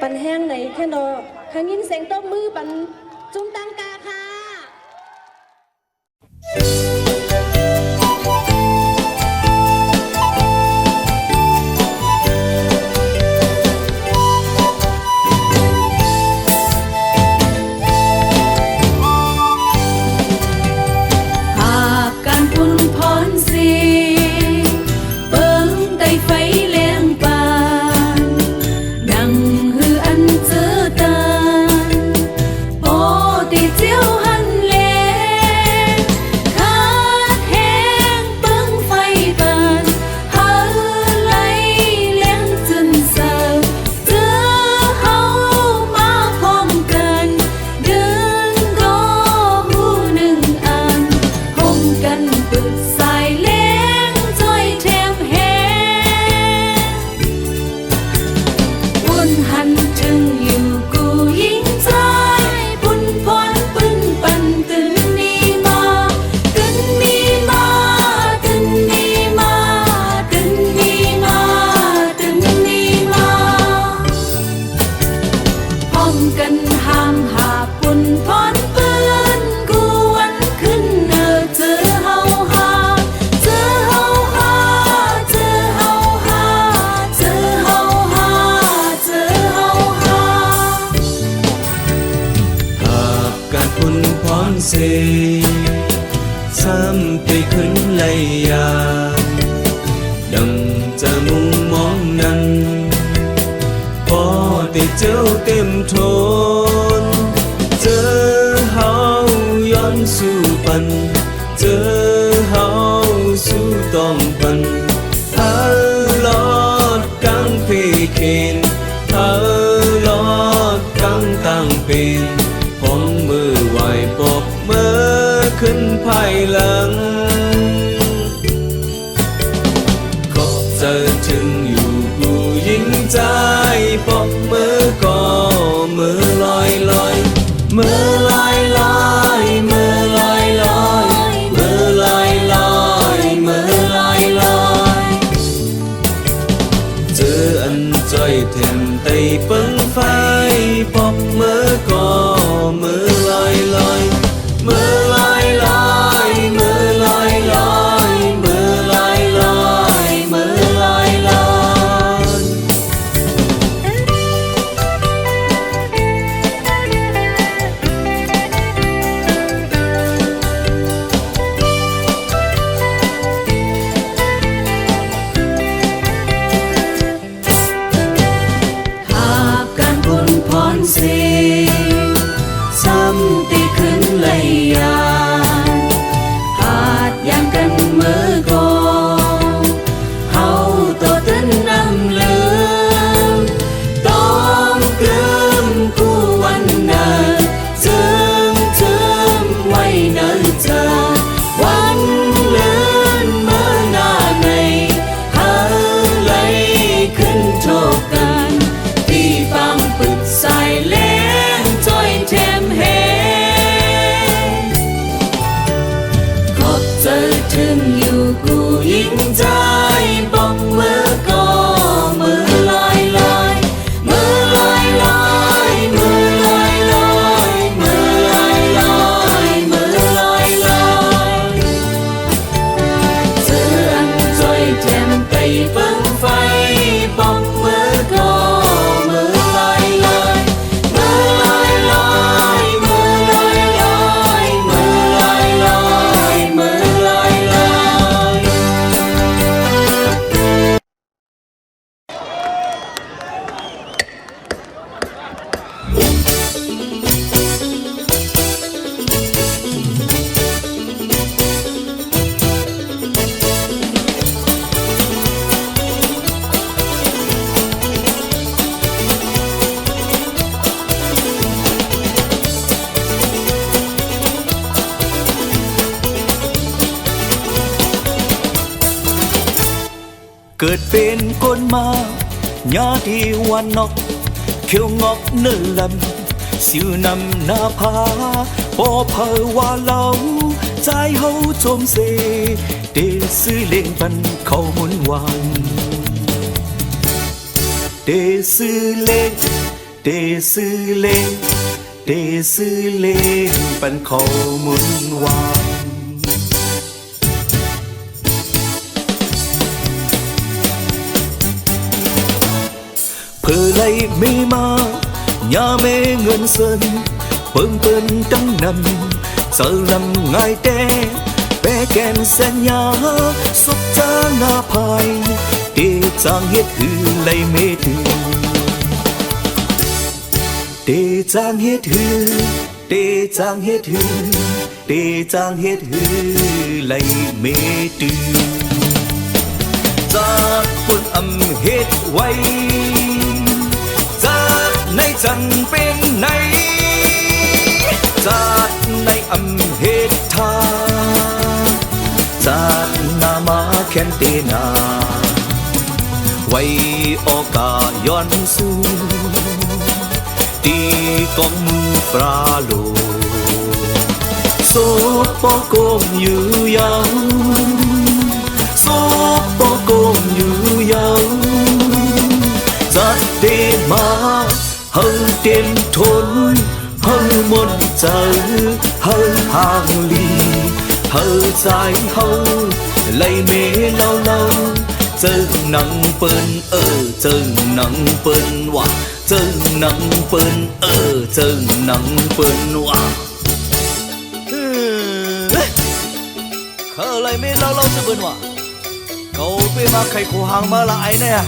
ปันแห้งในแค่นอข้างยินเสียงตบมือปันจุงตังกาค่ะ หากการพุ่นพรสีเปิ้งได้ไฟแรงปานดังฮืออันเจอตานโอติเจียวหันเลขาดแห้งเปิ้งไฟปานหาไหลเลี้ยงจนเศร้าเจอเฮามาพร้อมกันเดินก็หูหนึ่งอัน ห้องกันปึกสายเล้งจ้อยแถมแหบุญหันถึงอยู่กูยิ่งใจบุญพรปึ้นปันตึนนี้มาตึนนี้มาตึนนี้มาตึนนี้มาตึนนี้มาพร้อมกันห้ามหาบุญพรปืนกูวันขึ้นเนอเจอเฮาหาเจอเฮาหาเจอเฮาหาเจอเฮาหาเจอเฮาหา หากการพุ่นพรเสซ้ำไปขึ้นไหลยาดังจะมุงมองนั้นพอได้เจ้าเต็มทนเจอเฮาย้อนสู่ปันเจอเฮาสู่ต้องปันหาลอดกังเพเคนหาลอดกังตั้งเป็นของมือไหวปกเมื่อขึ้นภายหลังขอบเจอถึงอยู่กูยิ่งใจปกมือก็มือลอยลอยมือลอยลอยมือลอยลอยมือลอยลอยมือลอยลอยเจออันจ้อยเต็มไตเปิ้งไฟปกมือก็มือลอยลอยมือลอยลอยมือลอยลอยมือลอยลอยมือลอยลอย หากการบุญพรเสซ้ำตีขึ้นไหลยานหาดยางกันเมื่อก่อนเฮาตัวตึนนำลืมต้องกลืมกูวันนั้นจึงไว้เนินเจอวันเลื่อนเมื่อหน้าในหาไหลขึ้นโชกกันที่ฟังปึกสายเล้งจ้อยแถมแหขอบเจอถึงอยู่กูยิ่งใจบอกมือก็มือลอยลอยมือลอยลอยมือลอยลอยมือลอยลอยมือลอยลอยเจออันจ้อยแถมไปเบิ่งไฟบอกมือก็มือลอยลอยมือลอยลอยมือลอยลอยมือลอยลอยมือลอยลอย เกิดเป็นคนมาญาติวันนอกเขียวงอกเนื้อลำสิวนำหน้าผาปอเพอว่าเราใจเฮาโจมเซเดซื้อเล่งปันเขาหมุนวานเดซื้อเล่ง เตซื้อเลเตซื้อเลปันเขาหมุนวานเพื่อไล่ไม่มาอย่าเมเงินเสินเปิ้งเปิ้นตั้งนำเสิลำง่ายแต่แปแกนแสนยาสุขจาหน้าภายเตจางเฮ็ดหือไล่เมตือเตจางเฮ็ดหือเตจางเฮ็ดหือเตจางเฮ็ดหือไล่เมตือจากปุ่นอำเฮ็ดไว้จากในจังเป็นในจากในอำเฮ็ดทาจากนามาแคนเตนาไว้โอกาย้อนสู่ตีกองมือปลาโลโซปอกงอยู่ยาวโซปอกงอยู่ยาวจัดเตมาเฮาเต็มทนเฮาหมดใจเฮาห่างลีเฮาใจเฮาไล่เมเล่าเล่าเจิงหนังเปิ้นเจิงหนังเปิ้นว่าเจิงหนังเปิ้นเจิงหนังเปิ้นว่าเขาไล่เมเล่าเล่าจะเปิ้นว่าเขาไปมาไข่ขู่หางมาละไอเนี่ย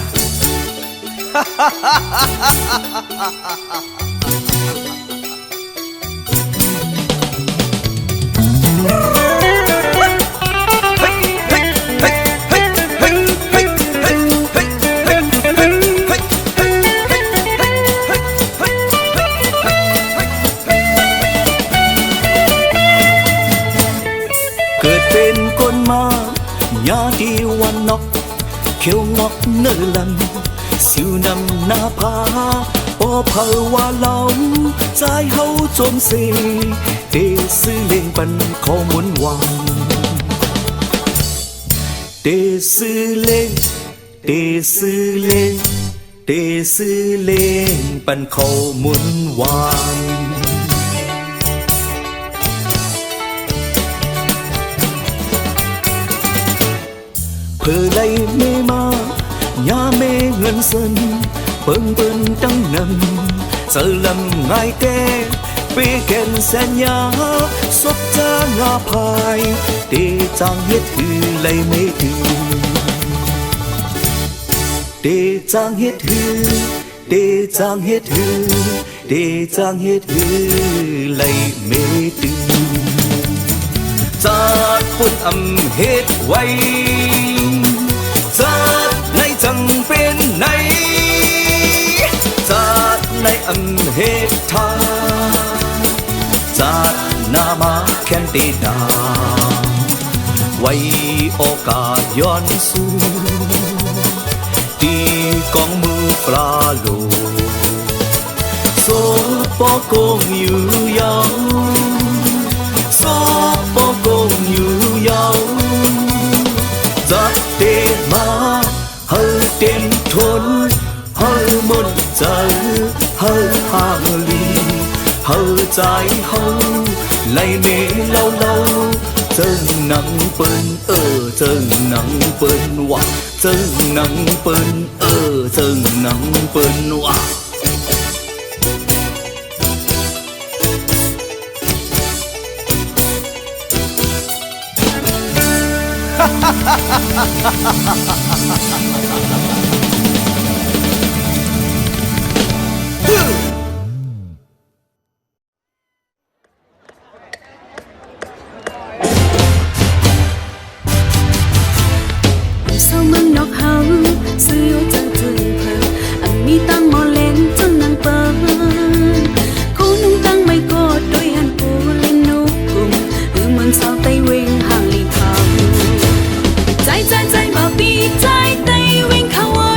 เกิดเป็นคนมาญาติวันนกเขียวงอกเนื้อลันสิวนำหน้าผาปอเผาว่าเหล่าใจเฮาจมเสเตซื้อเล่งปันข้อมุนวานเตซื้อเล่งเตซื้อเล่งเตซื้อเล่งปันข้อมุนวานเพื่อไล่ไม่มาอย่าเมเงินเสินเปิ้งเปิ้นตั้งนำเจอลำง่ายแต่เปแกนแสนยาสบจางาภายเตจางเฮ็ดหือไล่เมตือเตจางเฮ็ดหือเตจางเฮ็ดหือเตจางเฮ็ดหือไล่เมตือจากปุ่นอำเฮ็ดไว้จากในจังเป็นในจากในอำเฮ็ดทาจากนามาแคนเตดาไว้โอกาสย้อนสู่ตีกองมือปลาโลโซปอกงอยู่ยาวโซปอกงอยู่ยาวจัดเตมาเฮาเต็มทนเฮาหมดใจเฮาห่างลีเฮาใจเฮาไล่เมเล่าเล่าเจิงหนังเปิ้นเจิงหนังเปิ้นว่าเจิงหนังเปิ้นเจิงหนังเปิ้นว่า sao măng nọc hao xưa chẳng thường phờ anh mi tăng mò lên chân nàng bờ cô nung tăng mây cô đôi hàn cô lên nụ cùng mừng sao tay quên hàng lì thao trái trái trái mà bi trái tay quên khao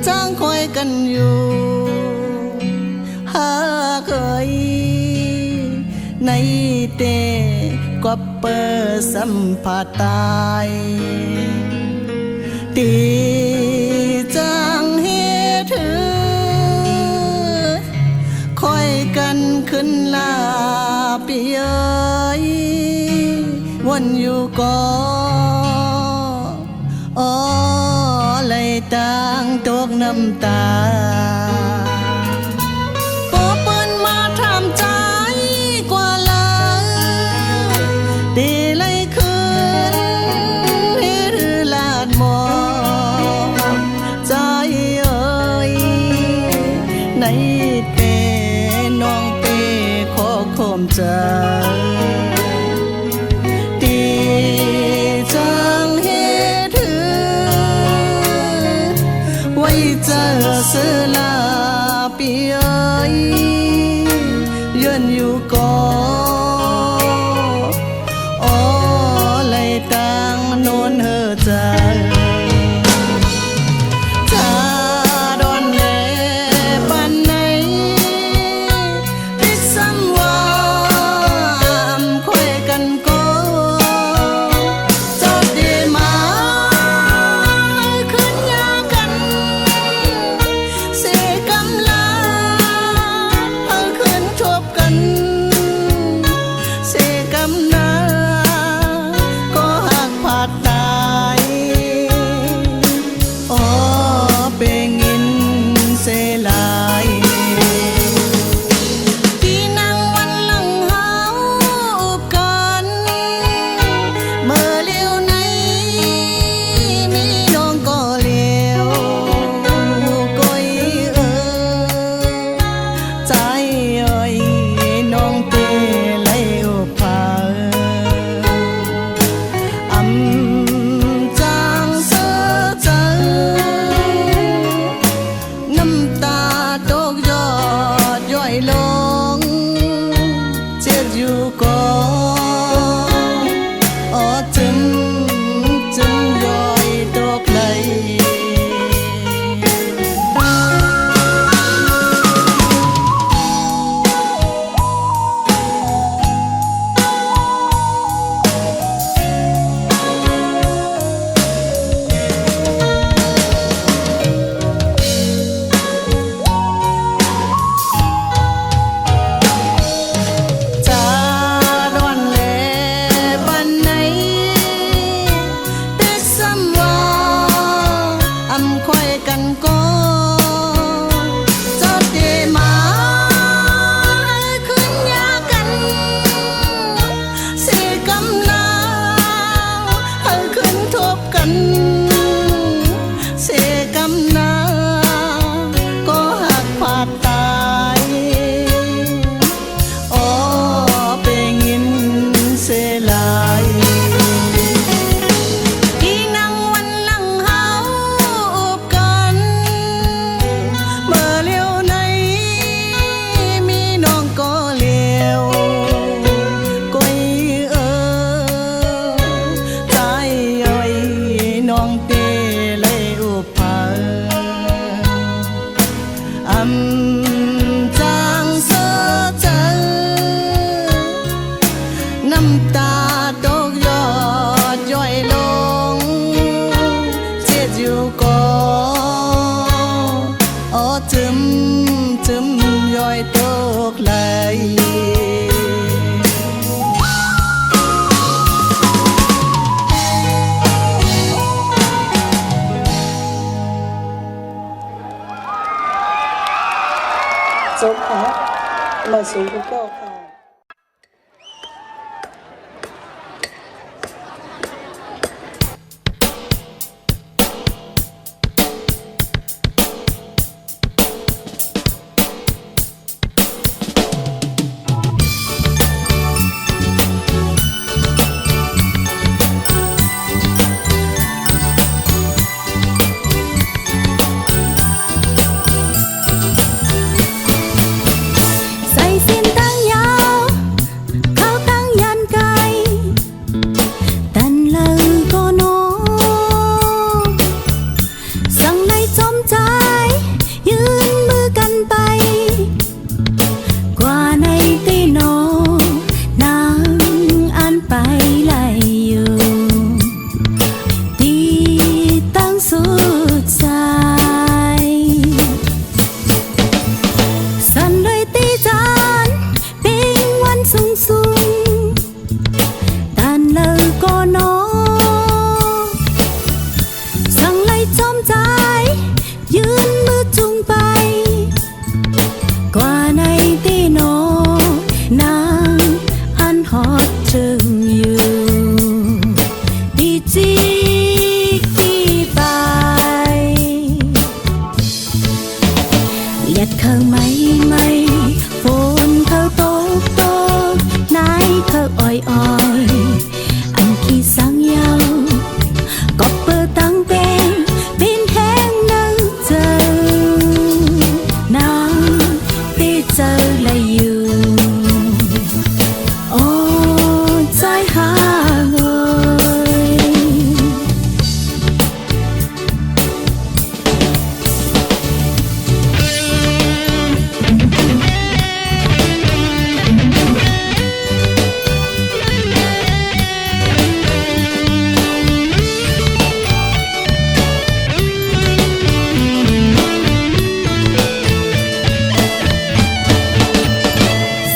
จ้างคอยกันอยู่หาเคยในเตกว่าเปิดสัมผัสตายตีจังเฮถือคอยกันขึ้นลาปีเอ้ยวนอยู่ก่ออ๋อเลยต่างตกน้ำตาปอเปิ้นมาทำใจกว่าเลยตีเลยคืนให้หรือลาดมองใจเอ้ยในเตน้องเปขอคมใจตีจังเฮถือไว้เจอเสือลาปีเอ้ยยืนอยู่ก่ออ๋อเลยตั้งโน่นเฮอใจถ้าดอนแลปันไหนติดซ้ำว่าคุยกันก็จอดดีมาขึ้นยากันเสกำลาขึ้นชบกันเสกำนาก็หักผาดตายอ๋อเปงินเสลายที่นั่งวันหลังเฮาอุบกันเมื่อเลี้ยวไหนมีน้องก็เลี้ยวก้อยใจเอ้ยน้องเตเลยอุบผาอำจางเสือใจน้ำตาตกยอดย่อยลงเจ็บอยู่ก่ออ๋อจึงย่อยตกไหลจาดอนแลบันไหนติดซ้ำว่าอำคอยกันก็จอดดีมาขึ้นยากันเสียกำลาให้ขึ้นทบกันเสียกำนาก็หักผาดตายอ๋อเปงินเสลายที่นั่งวันหลังเฮาอุบกันเมื่อเลี้ยวไหนมีน้องก็เลี้ยวก้อยใจเอ้ยน้องเตเลยอุบผาอำจางเสือใจน้ำตาตกยอดย่อยลงเจ็บอยู่ก่ออ๋อจึมย่อยตกไหลจบค่ะมาสู่ทุกโลกค่ะ สั่งในจอมใจ liệt khờ mây mây phồn thơ tốt tốt nái thơ oi oi anh khi sang nhau có bơ tăng bên bên hẹn nâng chờ nàng đi chờ lại yêu ô trái hà ơi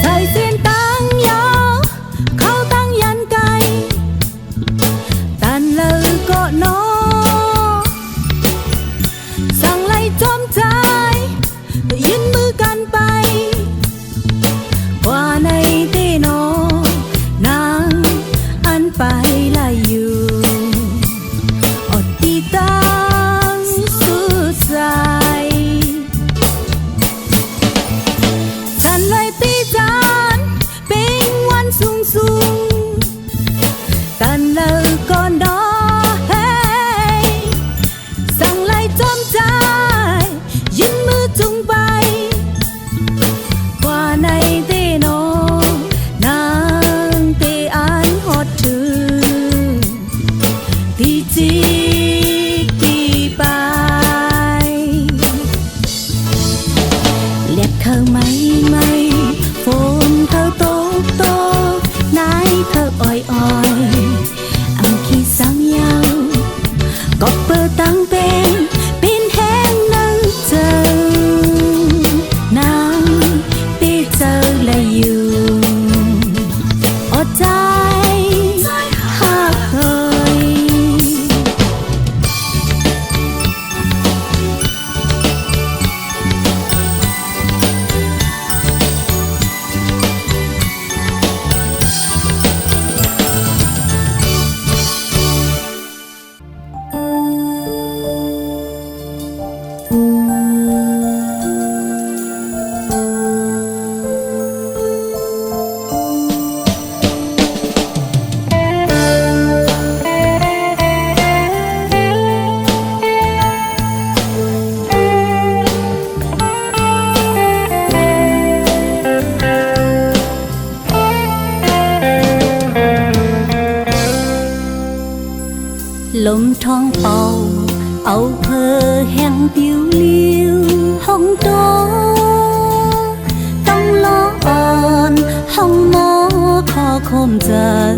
sợi duyên tăng nhau khâu tăng yan cay tàn lời có nó sang lại chóm trái yên mưa can bay qua này tê nó nàng ăn bay là yêu ở ti tăng suốt dài tàn lời pi chán bên ngoan sung sung tàn lời con đó hey sang lại chóm trái yên mưa tung bay qua này tê nó nàng tê án hót trừ thì chỉ kỳ bài liệt khờ mây mây phồn thơ tốt tốt nái thơ oi oi anh khi sang nhau có bơ tăng bên bên hẹn nâng chờ nàng đi chờ lại yêu ở trái hát hơi lùm thong ầu ầu phơ hẹn tiêu liêu hong tố tăng lo on hong mò khó khom giờ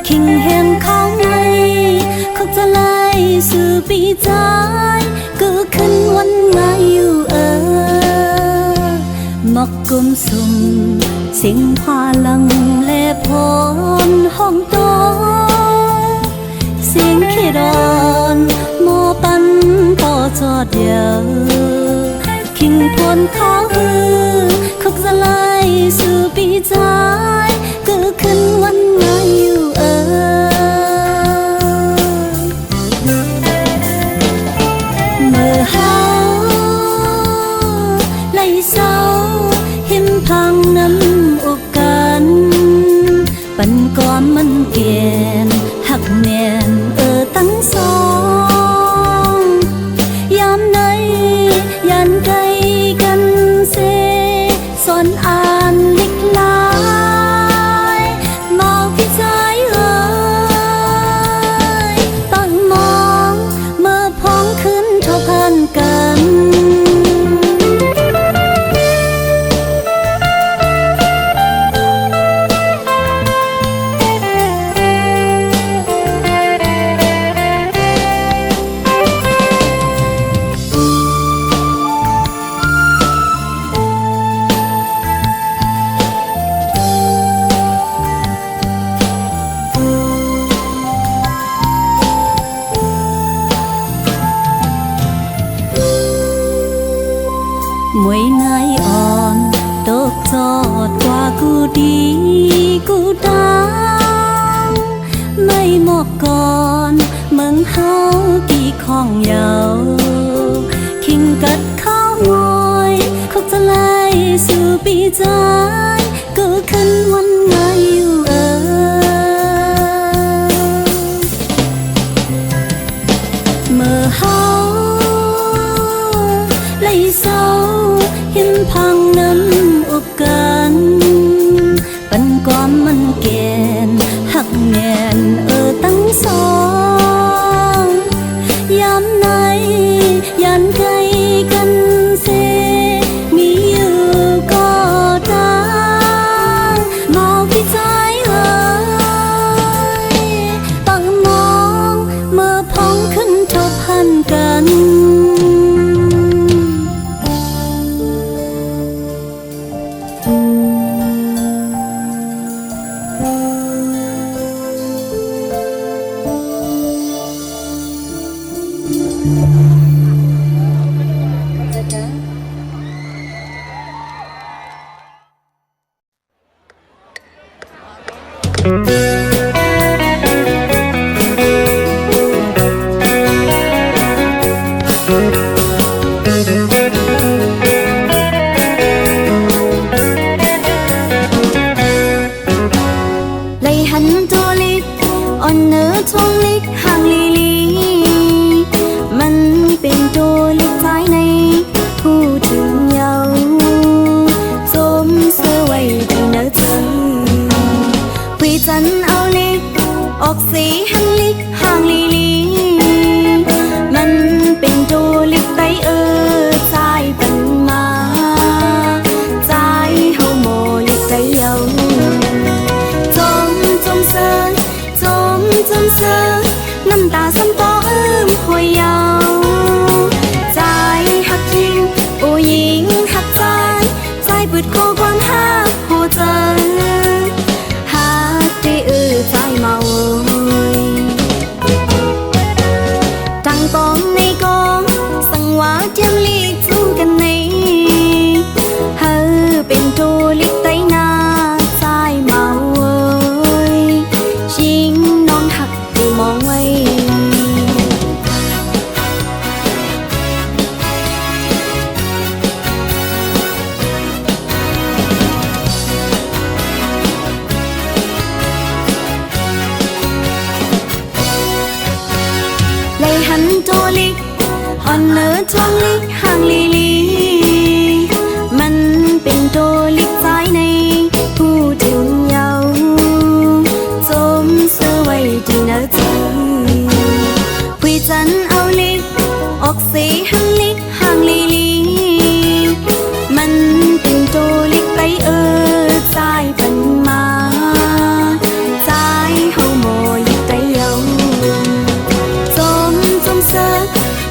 kinh hẹn không hay khóc ra lại sự bị trái cứ khinhวันมาอยู่mọc cung sum sinh hoa lăng lệ phồn hong tố xiên khi đòn mò bắn to cho điều kinh buồn khó hư khóc ra lại sự bị trái cứ khinhวันมาอยู่mơ hao lấy sao hiếm thang năm ục can bắn con mình kiền hạc nền tăng song yam nay yan cây căn xe son an lịch lai màu phía trái ơi tận mong mơ phongขึ้นเท่าพันกัน mỗi ngày on tốt giọt qua cu đi cu đang mây một con mừng hao kỳ khong nhau kinh cất khao ngồi ใจก็ขึ้นวันไงอยู่เมื่อเฮาไล่เศร้าเห็นพังน้ำอกกันปันความมันแกนหักแงนตั้งสองยามไหนยันไกลกันเสมีอยู่ก็ตามมองที่ใจเอ่ยตั้งมองเมื่อพ้องขึ้นทบหันกัน lấy hắn tô lít on nỡ trong lít hàng lì lìมันเป็นตัวลิท้ายในพูดถึงเยาสมเสื้อไว้ที่เนื้อถึงคุยจันเอาลิกออกสีหันลิกห่างลีลีมันเป็นตัวลิกไตใจปันมาใจเฮาโมลิกไตเยาจมเสิร์จมเสิร์น้ำตาซ้ำต่อหอยยาวใจหักทิ้งโอ้ยิงหักใจปืดโคความหักหัวใจหักได้ใจเมาจังปองในกองสังวาเทียมลีกสู้กันในเฮอเป็นตัวลิกไตหน้าใจเมาชิงน้องหักที่มองไว้เลยหันโจลิกอ่อนเนื้อท้องลิกห่างลีลีมันเป็นโจลิกใจในผู้ถึงเยาสมเสื้อไว้ที่เนื้อถึงคุยจันเอาลิกออกสีหันลิกห่างลีลีมันเป็นโจลิกไปใจปันมาใจเฮาโมลิกไตเยาจมเสิร์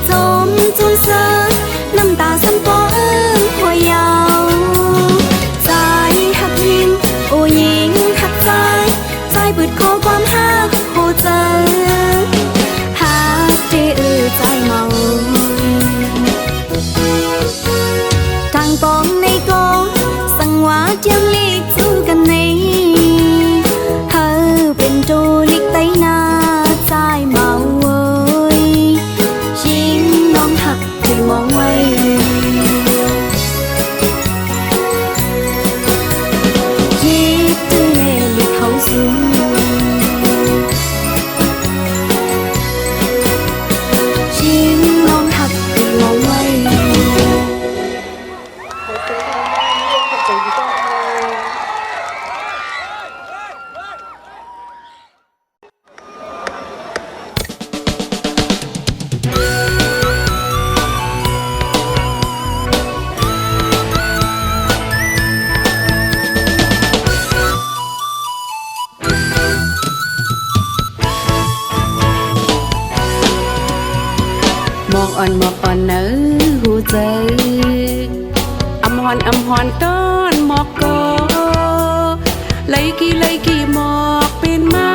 จมเสิร์น้ำตาซ้ำต่อหอยยาวใจหักทิ้งโอ้ยิงหักใจปืดโคความหักหัวใจหักได้ใจเมาทางปองในกองสังวาเทียมลีกสู้กันในเฮอเป็นโจลิกไตหน้าใจเมาชิงน้องหักที่มองไว้คิดถึงแม่ลิกเขาสูงชิงน้องหักที่มองไว้ มอกอ่อนเนื้อหูใจอำหอนต้อนหมอกก็ไลกี่หมอกเป็นมา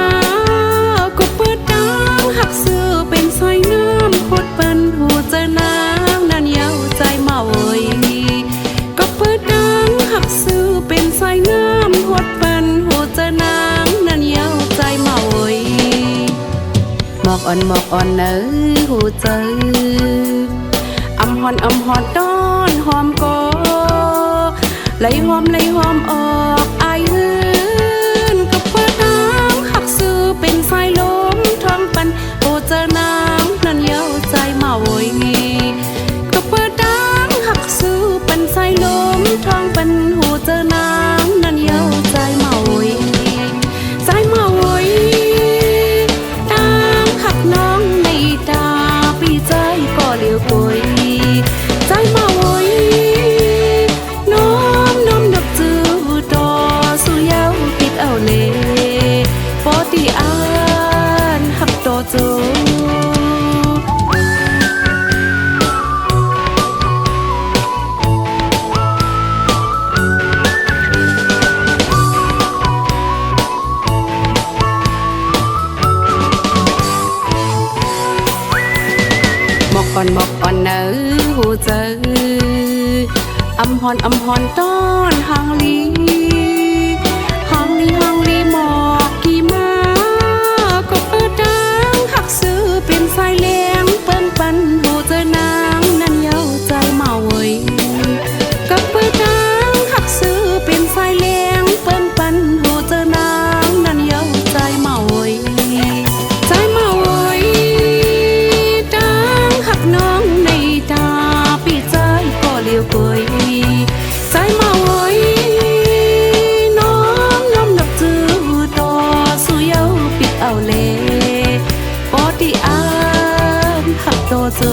ก็เปิดดังหักซื้อเป็นซอยน้ำโคตรเป็นหูเจอนางนั่นเย้าใจเมาเอ้ยก็เปิดดังหักซื้อเป็นซอยน้ำโคตรเป็นหูเจอนางนั่นเย้าใจเมาเอ้ยหมอกอ่อนเนื้อหูใจอำหอนต้อนหอมก็ ไหลหอมออกอายเฮือนกับเพื่อนน้ำหักซื้อเป็นสายลมท้องปันโอเจอน้ำนั่นเย้าใจมาโวยกับเพื่อนน้ำหักซื้อเป็นสายลมท้องปันโอเจอน้ำนั่นเย้าใจมาโวยใจมาโวยน้ำหักน้องในตาพี่ใจก็เลี้ยวกวยใจมาโวยน้อมดับจือต่อสู่เย้าปิดเอาเลปอตีอ่านหักต่อจูบอกก่อนเนอหูเจออำพรต้อนหางลีหมอกกี่มาก็เปิดดังหักซื้อเป็นสายเลี้ยงเปิ้นปันหูเจอนางนั่นเย้าใจมาเว้ยก็เปิดดังหักซื้อเป็นสายเลี้ยงเปิ้นปันหูเจอนางนั่นเย้าใจมาเว้ยใจมาเว้ยดังหักน้องในตาพี่ใจก็เลี้ยวกวยใจมาเว้ยน้อมดับจือต่อสู่เย้าปิดเอาเลปอตีอ่านหักต่อจู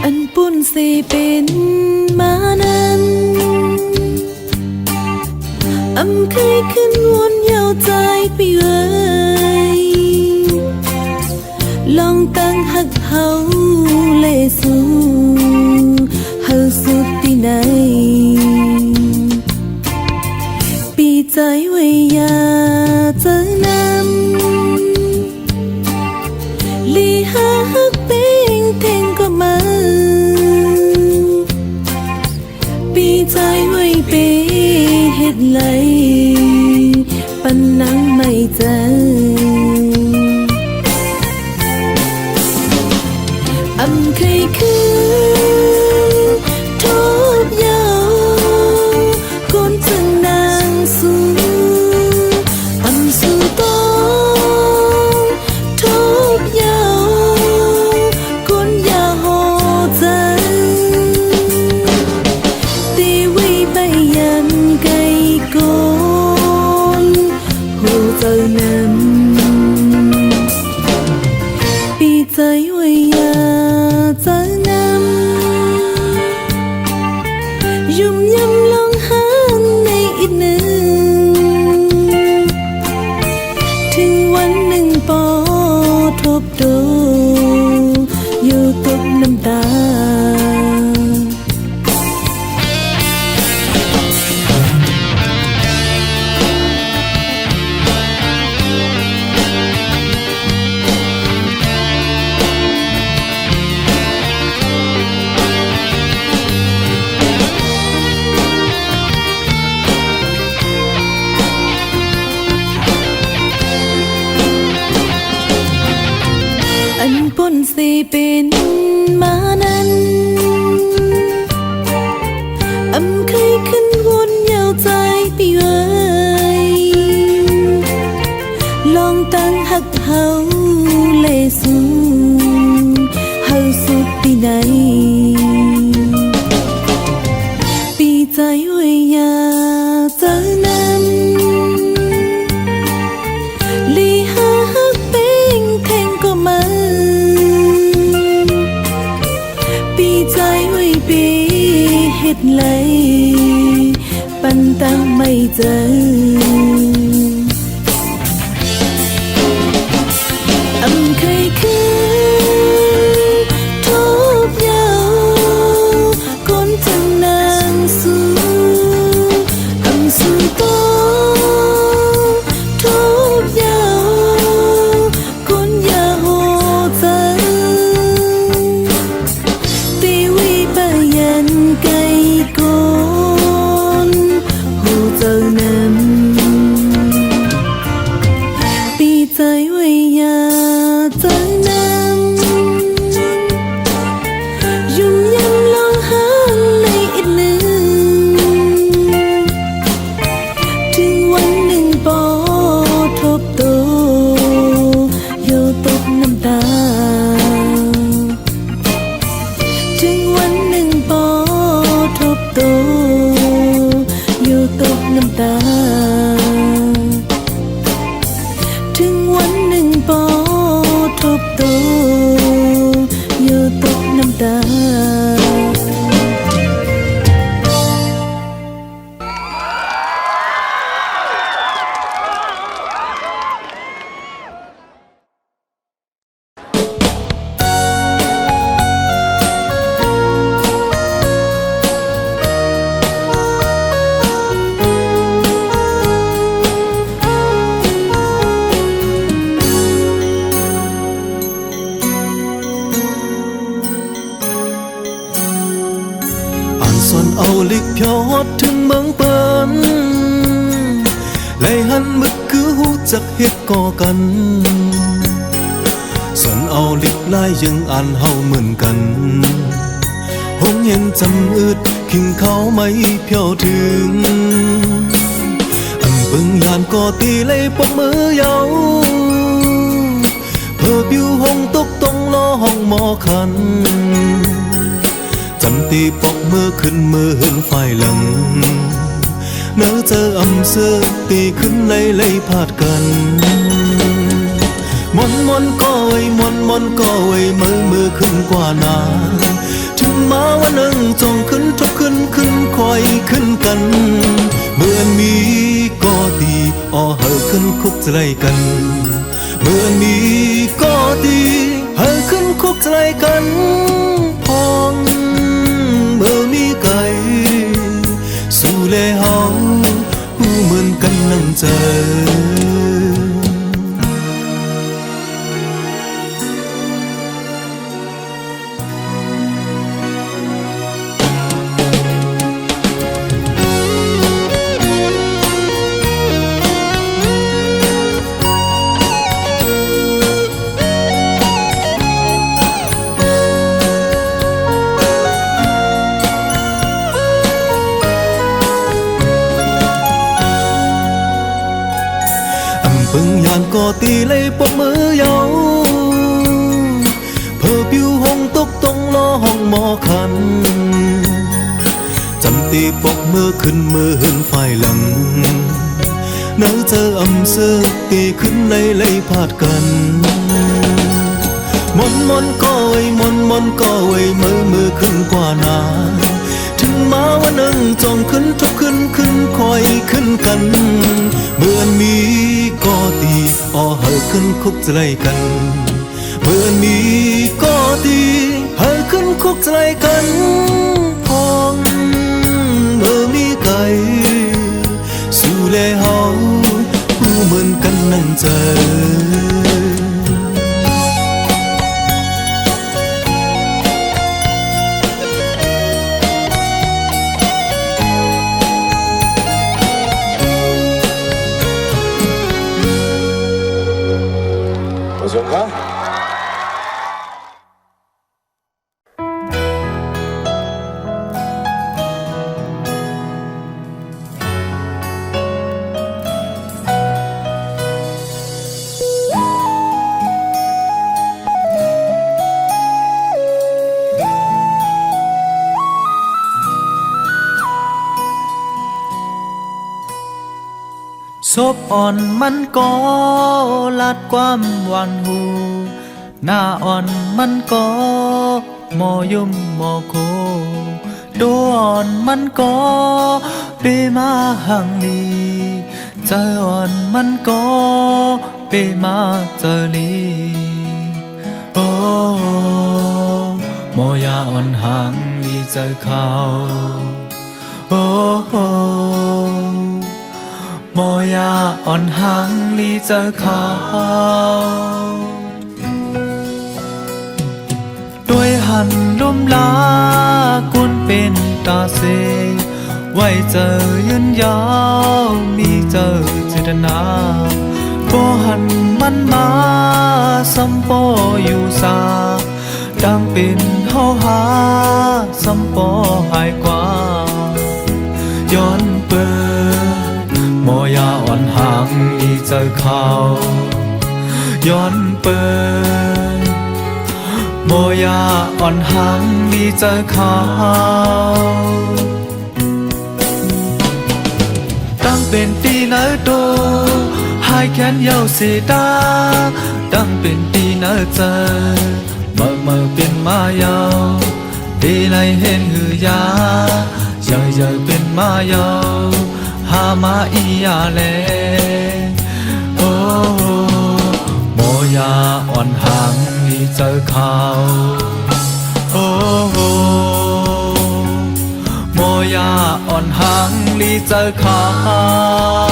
อันปุ่นสิเป็นมานั้นอำเคยขึ้นวนเยาวใจไปเอ่ยลองตั้งหักเฮาเลสู่เฮาสุดที่ไหนปีใจไว้ยาเจอนำลีหาฮักเป็นแทงก็มาปีใจไว้เปเฮ็ดไหลปันนังไม่เจออำเคยคือทุบเยาวคนจึงนางสู้อำสู้ต้องทุบเยาวคนอย่าโหใจตีวิไปยันไกลโกนหูเจอนำปีใจไว้ยาเจอนำยุ่มยำลองหางในอีกหนึ่งถึงวันหนึ่งปอทบดูอยู่ตกน้ำตาอันปุ่นสิเป็นมานั้นอำเคยขึ้นวนเยาวใจไปเอ่ยลองตั้งหักเฮาเลสู่เฮาสุดที่ไหนปีใจไว้ยาเจอนำลีหาฮักเป็นแทงก็มา ถึงวันหนึ่งปอทบโตอยู่ตกน้ำตาส่วนเอาลิกเพียวฮอดถึงเมืองเปิ้นไล่หันมึกคือหูจักเฮ็ดก่อกันส่วนเอาลิกลายยังอ่านเฮาเหมือนกันหงเห็นจำอึดขิงเขาไม่เพียวถึงอันเบิ่งยานก็ตีเลยปกมือเยาเพิ่อบิวหงตกตรงล้อห้องหมอคันจำตีปอกมือขึ้นมือหึงไฟหลังเนื้อเจออำเสื้อตีขึ้นเลยพาดกันมอนก็ไว้มอนก็ไว้มือขึ้นกว่านาถึงมาวันหนึ่งจงขึ้นทุกขึ้นคอยขึ้นกันเหมือนมีก็ตีอ้อเฮอขึ้นคุกใจกันเหมือนมีก็ตีเฮอขึ้นคุกใจกันพองเมื่อมีไก่สู่เลเฮาหูเหมือนกันนั่งเจอเบิ่งยานก็ตีเลยปกมือเยาเพิ่อผิวหงตกตรงล้อห้องหมอคันจำตีปกมือขึ้นมือหึงไฟหลังเนื้อเจออำเสื้อตีขึ้นเลยพาดกันมอนก็ไว้มอนก็ไว้มือขึ้นกว่านาถึงมาวันหนึ่งจงขึ้นทุกขึ้นคอยขึ้นกันเหมือนมีก็ตีอ้อเฮอขึ้นคุกใจกันเหมือนมีก็ตีเฮอขึ้นคุกใจกันพองเมื่อมีไก่สู่เลเฮาหูเหมือนกันนั่งเจอศพอ่อนมันก็ลัดความหวานหูหน้าอ่อนมันก็มอยุ่มมอโคตัวอ่อนมันก็เปมาห่างลีใจอ่อนมันก็เปมาเจอลีโอ้มอยาอ่อนห่างลีใจเขาโอ้มอยาอ่อนห่างลีเจอเขาด้วยหันลุ่มลากุนเป็นตาเซไว้เจอยืนยาวมีเจอเจตนาบ่หันมันมาสัมปออยู่สาดังเป็นเฮาหาสัมปอหายกว่าย้อนเปิดมอยาอ่อนห่างอีเจอเขาย้อนเปิดมอยาอ่อนห่างอีเจอเขาตั้งเป็นตีเนื้อตัวให้ hai khen yêu xì ta đang bên đi nở chờ mờ mờ bên ma yêu đi lại hên hư ya giờ giờ bên ma yêu ha ma ia le mô ya on hàng đi chơi khao mô ya on hàng đi chơi khao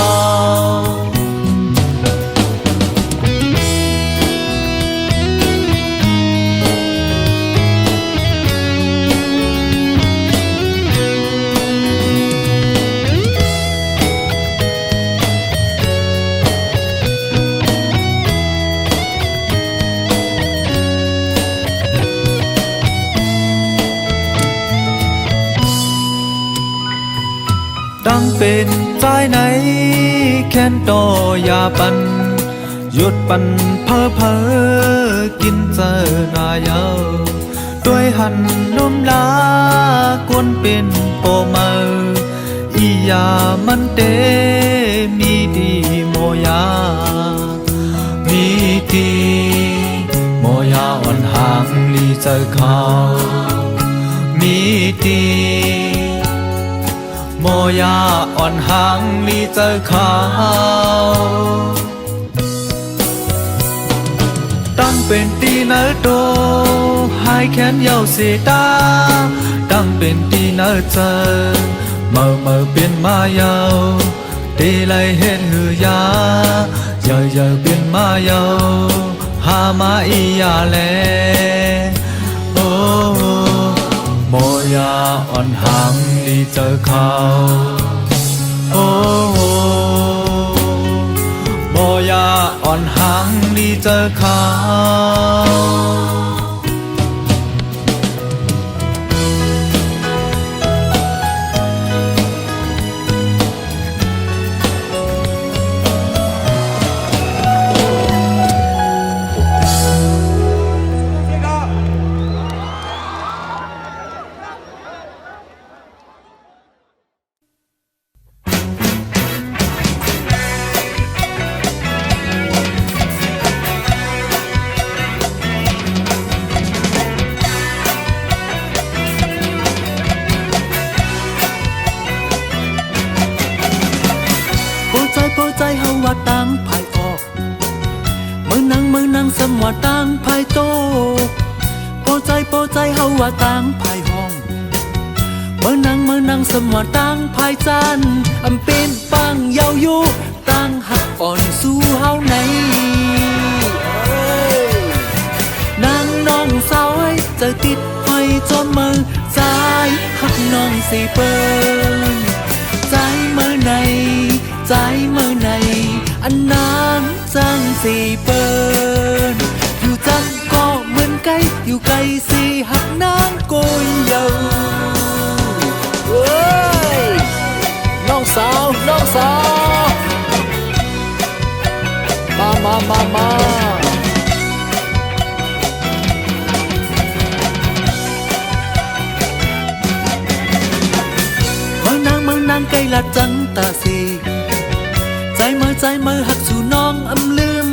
ตั้งเป็นใจไหนแค้นต่อยาปันหยุดปันเพอเพอกินเจอนายาด้วยหันนุ่มลากวนเป็นโปเมออียามันเตมีดีโมยามีดีโมยาอ่อนห่างลีเจอเขามีดีโมยาอ่อนห่างลีเจอเขาตั้งเป็นตีเนอโตให้แค้นเยาเสียตาตั้งเป็นตีเนอเจอเมื่อเป็นมายาวตีไลเห็นหือยาเยอะเป็นมายาวหามาอียาแลโมยาอ่อนห่างลีเจอเขาโมยาอ่อนห่างลีเจอเขาโปใจเฮาว่าตั้งภายออกมือนังสมว่าตั้งภายโตโปใจเฮาว่าตั้งภายห้องมือนังสมว่าตั้งภายจันอำเป็นปังเยาวยุตั้งหักอ่อนสู้เฮาไหนนางน้องสาวเอ้ยจะติดไฟจนมือใจหักน้องสิเปิ้นใจมือไหนใจมือในอันน้ำจังสีเปินอยู่จังก็เหมือนไก่อยู่ไกลสีหักนางโกยเยาเว้ยน้องสาวมาเมืองนางไกลละจันตาสีใจมือหักสู่น้องอำลืม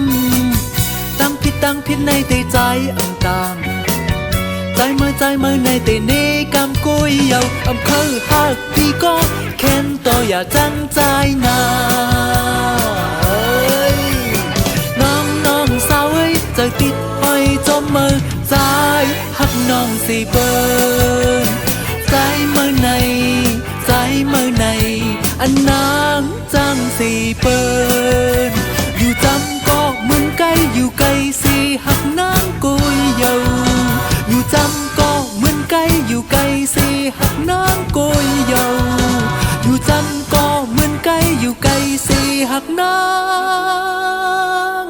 ตั้งผิดในเตใจอำตามใจมือในเตเนกำกุยเยาอำคือหักพี่ก็แค้นต่ออย่าจังใจนาน้องสาวเอ้ยจะติดห้อยจมมือใจหักน้องสิเบิ้นใจมือในอันน้ำจังสีเปินอยู่จำก็เหมือนไก่อยู่ไกลสีหักนางกุยเยาอยู่จำก็เหมือนไก่อยู่ไกลสีหักนางกุยเยาอยู่จำก็เหมือนไก่อยู่ไกลสีหักนาง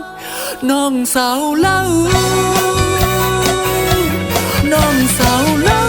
น้องสาวเล่าน้องสาวเล่า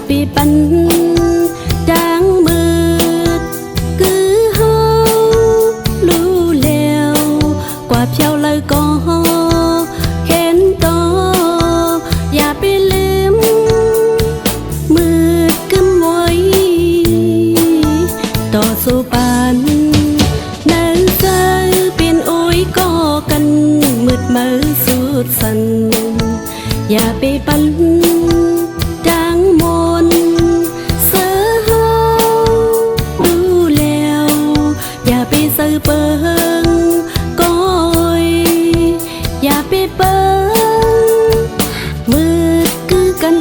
ไปปันจางมืดคือเฮารู้แล้วกว่าเพียวเลยก็เห็นต่ออย่าไปลืมมืดกำไว้ต่อสู้ปานนั่นเจอเป็นโอ้ยก็กันมืดมือสุดสันอย่าไปปันจางมนเสือเฮาดูแล้วอย่าไปซื้อเปิงก้อยอย่าไปเปิงมืดคือกัน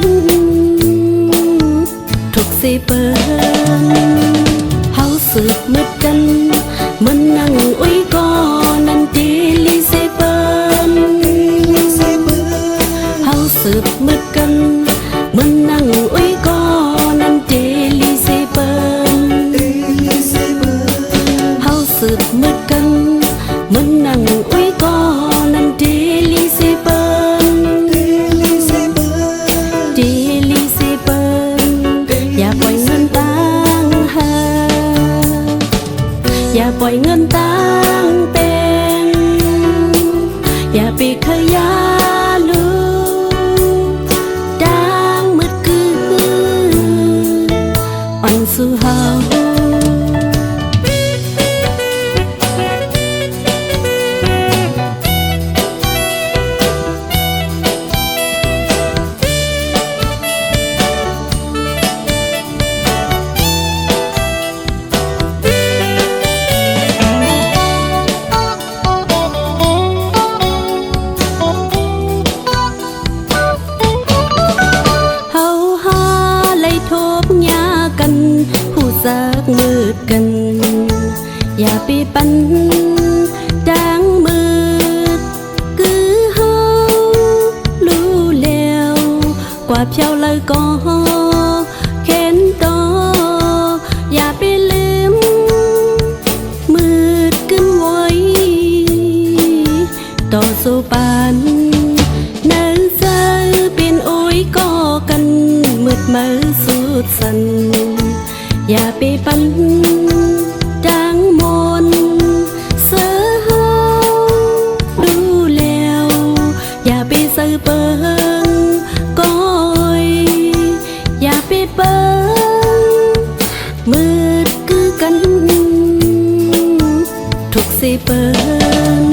ทุกสิเปิงเฮาสืบมืดกันมันนั่งอุ้ยก็นั่นดีลิเซเปิงเฮาสืบมืดกันมันนั่งอุ้ยก็นั่นเดลิเซเปิงเฮาสืบมืดกันมันนั่งอุ้ยก็นั่นเดลิเซเปิงเดลิเซเปิงอย่าปล่อยเงินต่างหาอย่าปล่อยเงินต่างเป็นอย่าไปขยาลูดังมืดคืออ่อนสู่เฮาสักมืดกันอย่าไปปันจางมืดคือเฮารู้แล้วกว่าเพียวเลยก็เข็นต่ออย่าไปลืมมืดกึมไว้ต่อสู้ปานนั่นเจอเป็นโอ้ยก็กันมืดมือสุดสันอย่าไปปันจางมนเสือเฮาดูแล้วอย่าไปซื้อเปิงก้อยอย่าไปเปิงมืดคือกันทุกสิเปิง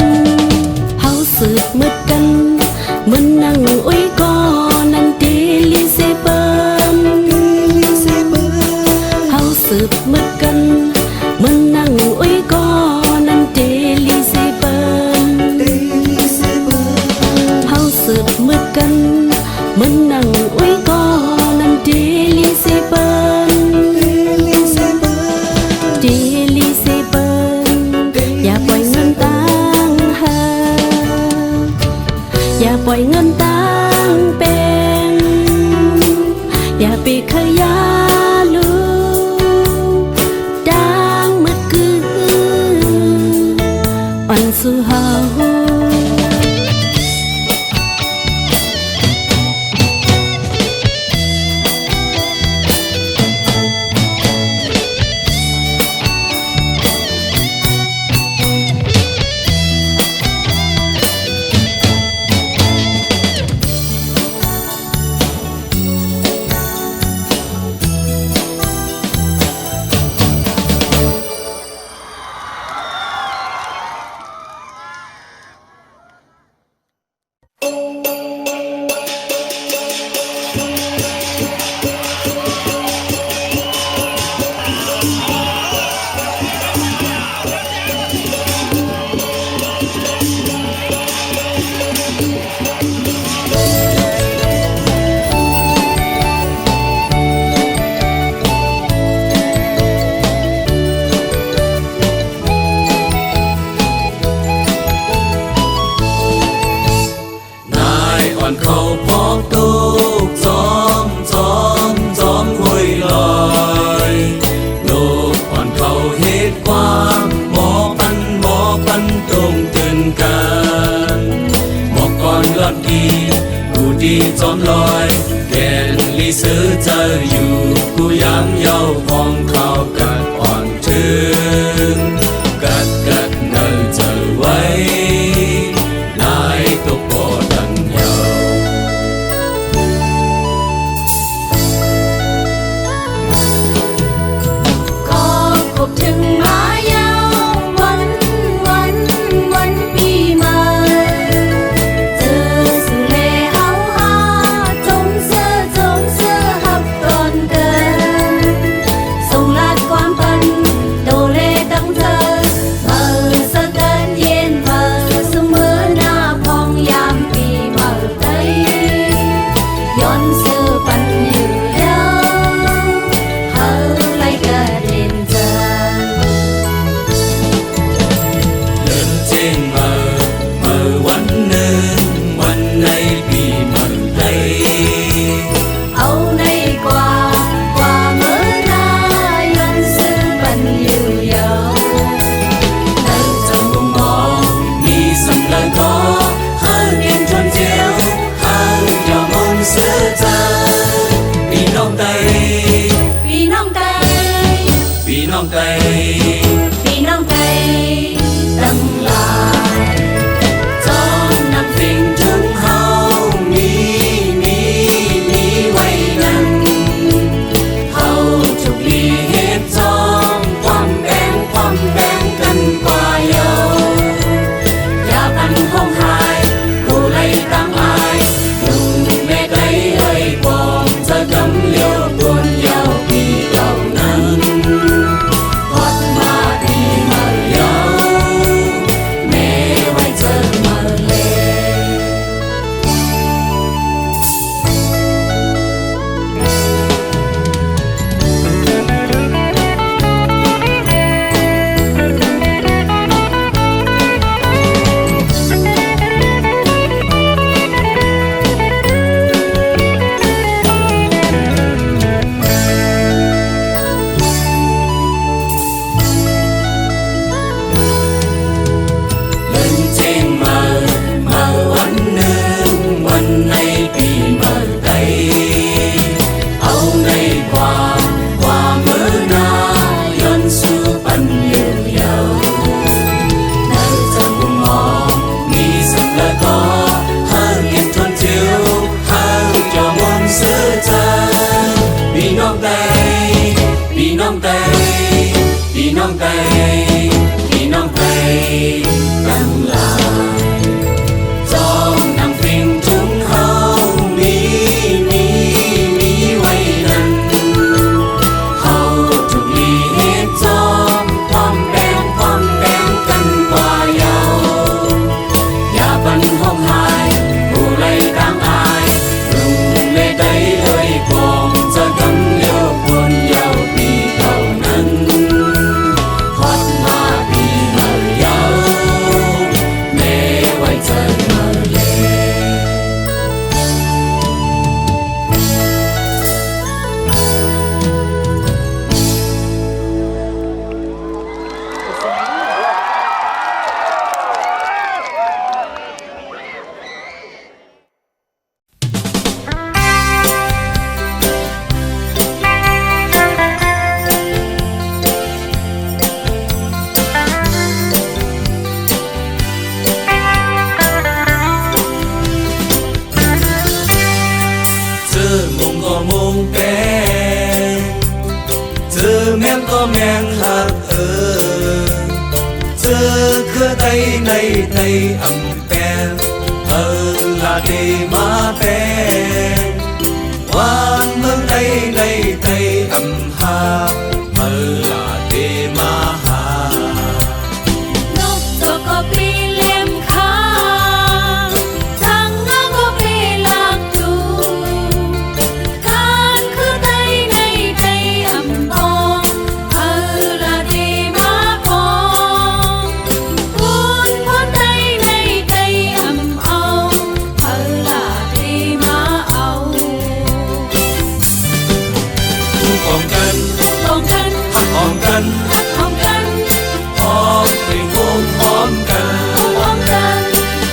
เฮาสืบมืดกันมันนั่งอุ้ยก็นั่นดีลิเซเปิงสืบมืดกันมันนั่งอุ้ยก็นั่นเดลิเซเปิงเฮาสืบมืดกันมันนั่งอุ้ยก็นั่นเดลิเซเปิงเดลิเซเปิงอย่าปล่อยเงินต่างหาอย่าปล่อยเงินต่างเป็นอย่าไปขยาอ่อนสู่เฮาดีจอมลอยแกนลีซื้อ เจออยู่กูย้ำเย้าพองเขากัดอ่อนถึงกัดเนอเจอไว้นายตัวปอดังเยาก็คบถึงมายาววันปีใหม่เจอสุเลเฮาฮาจงเสื้อหับก่อนเกินส่งลาดความปันโดเลตั้งเธอเมื่อสะเกินเย็นเมื่อเสมอหน้าพองยามปีเมื่อไตย้อนเสื้อปันอยู่ยาวเฮาไล่กระเด็นเจอ เดินเจงเมื่อวันหนึ่งวันในปีเมื่อใด เอาในกว่าเมื่อนาย้อนซื้อปันอยู่ยาวในจงมอง มีสำลักก็หาเรียนชนเจียวหาเจ้ามนต์เสือใจพี่น้องไต พี่น้องไก่ พี่น้องไต พี่น้องไก่ตั้งหลายจอมนำสิ่งถึงเฮามีไว้นั้นเฮาทุกลีเหตุจอมความแบ่งกันกว่าเยาอย่าพันห้องหายผู้ไล่ตามอายลุงแม่ไกลเอ้ยปองจะกำเลี้ยวบนเยาปีเหล่านั้นฮอดมาปีเมื่อเยาแม่ไว้เจอเมื่อเล เล่นเจงเมื่อวันหนึ่งวันในปีเมื่อใดเอาในกว่าเมื่อนาย้อนสู่ปันอยู่เยาในจงมองมีสำลักก็หาเก็บทนเจียวหาเจ้ามนต์เสือใจพี่น้องไตพี่น้องไตพี่น้องไตพี่น้องไตตั้งหลายจอมนำสิ่งถึงเฮามีไว้นั้นเฮาทุกลีเหตุจอมความแบ่งกันกว่าเยาอย่าปันห้องหายผู้ไล่ตามอายลุงเล่ใดเอ่ยปองจะกำเลี้ยวบนเยาปีเหล่านั้นฮอดมาปีเมื่อเยาแม่ไว้เจอเมื่อเล เจอมงก็มงแปงเจอแมงก็แมงหักเจอคือไตในไตอำแปงลาเดมาแปงวานเมืองไตในไตอำหาลาเดมาหา นกจอกก็ปลีเลี่ยมคางจังงาก็ปลีลากจูการคือไตในไตอำพองเฮาละดีมาพองคุณพอไตในไตอำเอาเฮาละดีมาเอา ป้องกัน ป้องกัน หักป้องกัน หักป้องกัน พร้อมเป็นวงพร้อมกัน ป้องกัน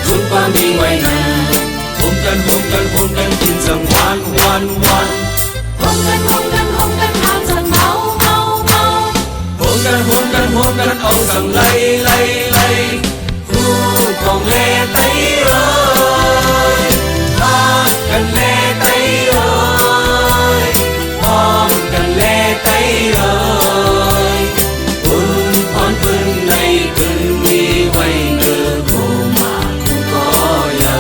ทุกความมีไว้นานผมกันกินสังวัน ป้อง มกันเอาสั่งไล่ไล่ไล่คู่ของเล่ไตเอ้ยฮักกันเล่ไตเอ้ยพร้อมกันเล่ไตเอ้ยอุ่นพรปืนในคืนมีไว้เนื้อโคมาคู่ก็เยา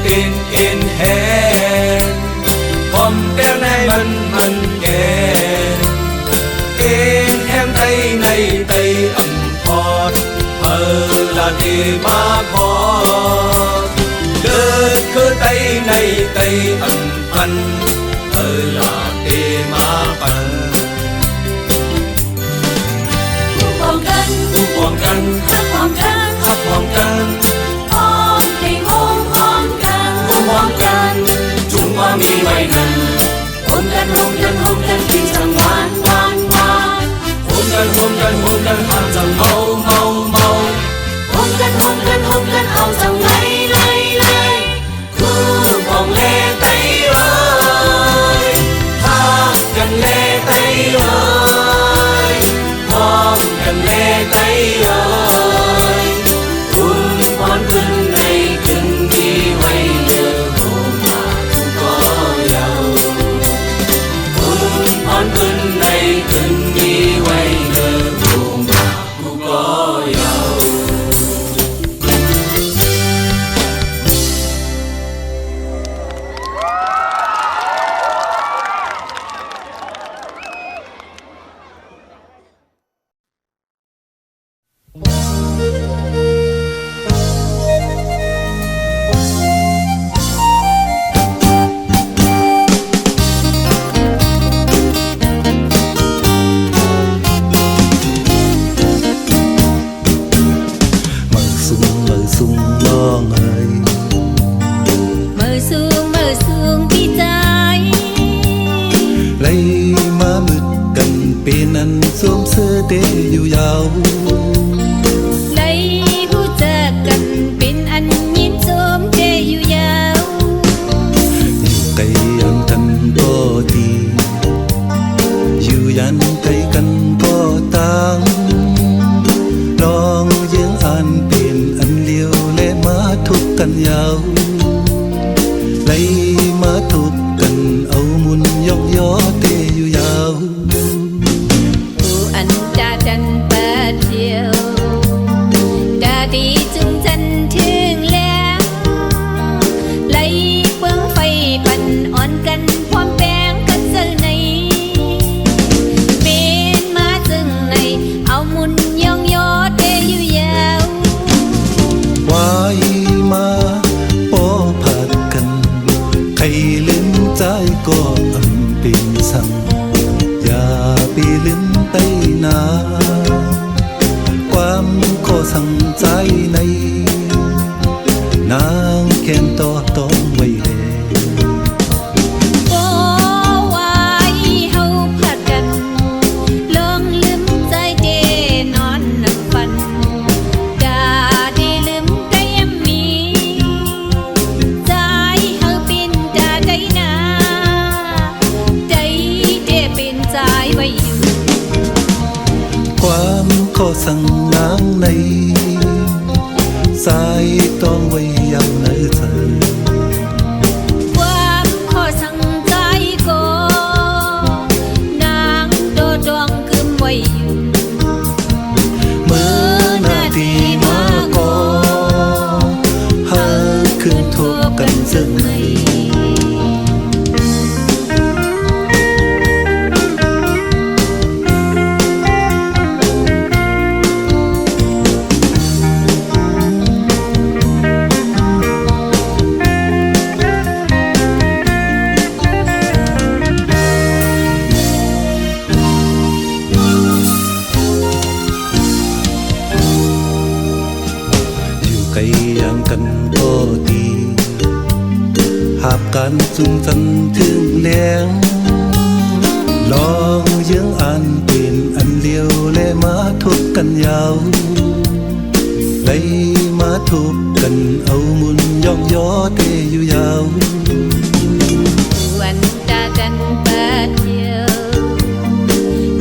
เป็นเอ็นแฮนผมแก้วในมันแกเอ็นแฮมไตในไตอ่ำพอดลาดีมาพอเดินคือไตในไตอ่ำพันลาดีมาปันผู้ป้องกัน ผู้ป้องกัน ทักป้องกัน ทับป้องกัน พร้อมให้โฮมพร้อมกัน ผู้ป้องกันจุงว่ามีไว้นั้น โฮมกันโฮมกันโฮมกันที่จังหวานหวานหวาน โฮมกันโฮมกันโฮมกันอาจจะเมาเมาเมา โฮมกันโฮมกันโฮมกันเอาจังไล่ไล่ไล่ คือป้องเล่ไตเอ้ยฮักกันเล่ไตเอ้ยพร้อมกันเล่ไตเอ้ยคุณพรขึ้นในคืนนี้ไว้เนื้อโฮมาทุกก็เยาคุณพรขึ้นในคืนนี้ไว้เนื้อโฮมาทุกก็เยาmở sung lo ngời mở sungที่ใจ lấy má mực cần bên ăn xôm sơ tế yêu giàu ได้รู้จักกันเป็นอันยินสมเทอยู่ยาว อยู่ไกลอันกันก็ดีอยู่ยันไกลกันก็ต่างลองยังอ่านเป็นอันเลี้ยวและมาทุกกันยาวไล่มาทุกกันเอามุนยอกย่อเตอยู่ยาว ผู้อันดาดันเปิดเดียวดาดีจุงจันถึงแล้วไล่เปิ้งไฟปันอ่อนกันความแปลงกันเสื้อในเป็นมาจึงในเอามุนยองยอเตอยู่ยาว ไว้มาปอผัดกันใครเล่นใจก็อำเป็นสั่งอย่าไปลืมไต้นาความขอสั่งใจในนางแค้นต่อต้องไว้แล บ่ไหวเฮาพลาดกันลองลืมใจเดนอนนับฝันดาดีลืมได้ยามมีใจเฮาเป็นดาใจนาใจเดเป็นใจไว้อยู่ ความขอสั่งนางในสายต้องไว้ยังเนื้อเธอ ความขอสั่งใจก็นางโดดวงคืมไว้อยู่ เมื่อนาทีมาก็หาคืนทบกันซึ่งใน อย่างกันก็ดีหากกันจุงจันถึงแรงลองยังอันเป็นอันเดียวและมาทบกันยาวได้มาทบกันเอามุนย่องย่อเตอยู่ยาววันตากันเปิดเดียว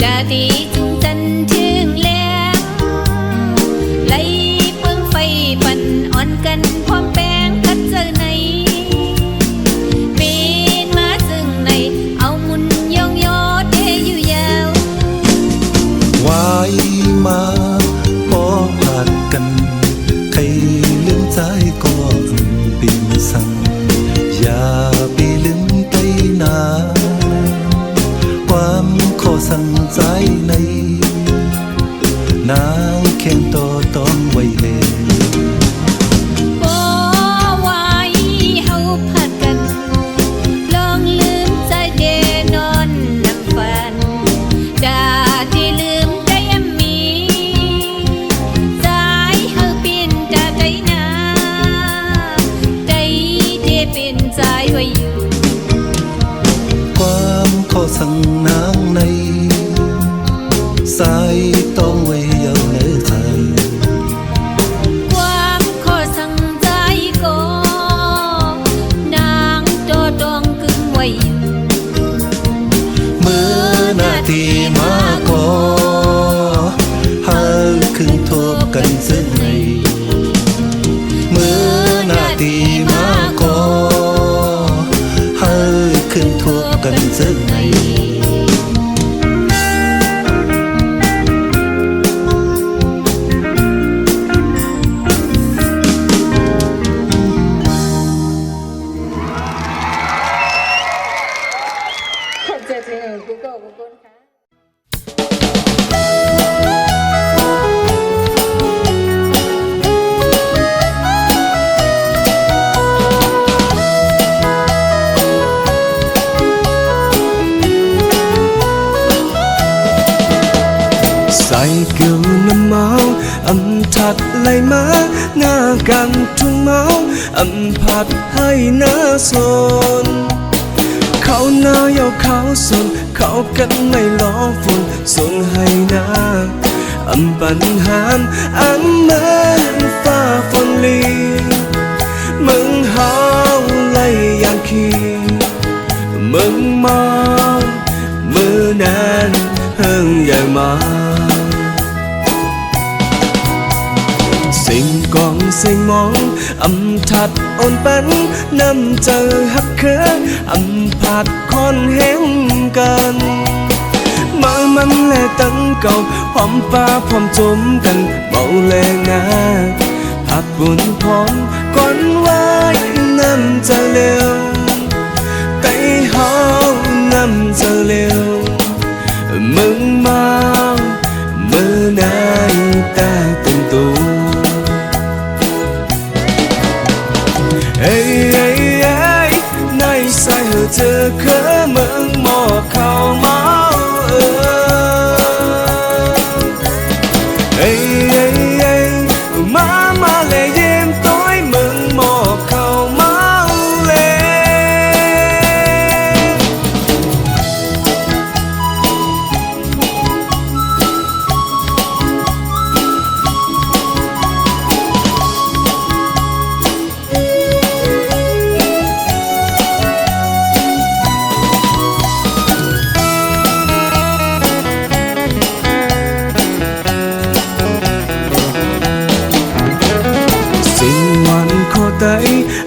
ดาดีจุงจันถึงแรงไล่เพิ่งไฟปันอ่อนกันพร้อมแป้งคัดเจอในเป็นมาซึ่งในเอามุนย่องย่อเตอยู่ยาววายมาพอหัดกันใครลืมใจก็เป็นสั่งอย่าไปลืมไปนาความขอสั่งใจในนางแข่งต่อต้องไว้เลยบ่ไหวเฮาผัดกันลองลืมใจเดนอนนำฝันดาที่ลืมได้มีใจเฮาเป็นดาใจนาใจเดเป็นใจไว้อยู่ความขอสั่งนางในสายต้องไว้ยาวในใจความขอสั่งใจก็นางโดดองกึ่งไว้อยู่เมื่อนาทีมาก็หาขึ้นทบกันซึ่งในเมื่อนาทีมาก็หาขึ้นทบกันซึ่งในขอบใจถึงกูก็ขอบคุณค่ะใส่เกี่ยวน้ำเมาอำทัดไหลมาหน้ากันทุ่งเมาอำพัดให้หน้าสนเขาหน้าเยาเขาสนเขากันไม่ล้อฝุ่นสนให้หน้าอำปัญหามอำเหมือนฟ้าฝนลีมึงเฮาไล่อย่างขี้มึงมองมือนั้นเฮิงใหญ่มาสิ่งกองสิ่งมองอำทัดอ่อนปันนำเจอหักเคินอำพัดคอนแห้งกันมามันแลตั้งเก่าพร้อมฟ้าพร้อมจมกันเบาแรงนาพักบุญพร้อมก่อนไว้นำเจอเร็วไต่เฮานำเจอเร็วมึงมาเมื่อนายตาตึงตูเอ้ยเอ้ยเอ้ยในสายเหอเจอเคยมึงหมอเข้าเมาเอ้ยเอ้ยเอ้ยมาเลยยิ้มต้อยมึงหมอเข้าเมาเลย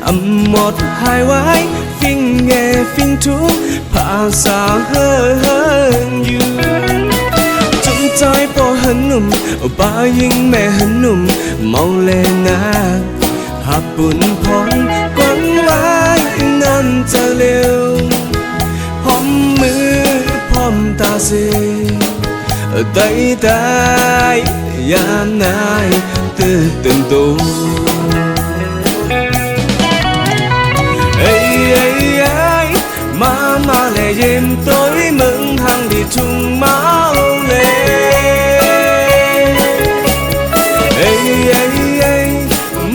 อำหมดหายไว้ฟิงแงฟิงทุกภาษาเฮิงอยู่จนใจพอหันหนุ่มบ่ายิงแม่หันหนุ่มเมาแลนาหักบุญพรกวนไว้นั่นจะเร็วพร้อมมือพร้อมตาเสียได้ยามนายตื่นตัวเอ้ยเอ้ยเอ้ยมาเลยยิ้มต้อยมึงทางที่ทุ่งเมาเลยเอ้ยเอ้ยเอ้ย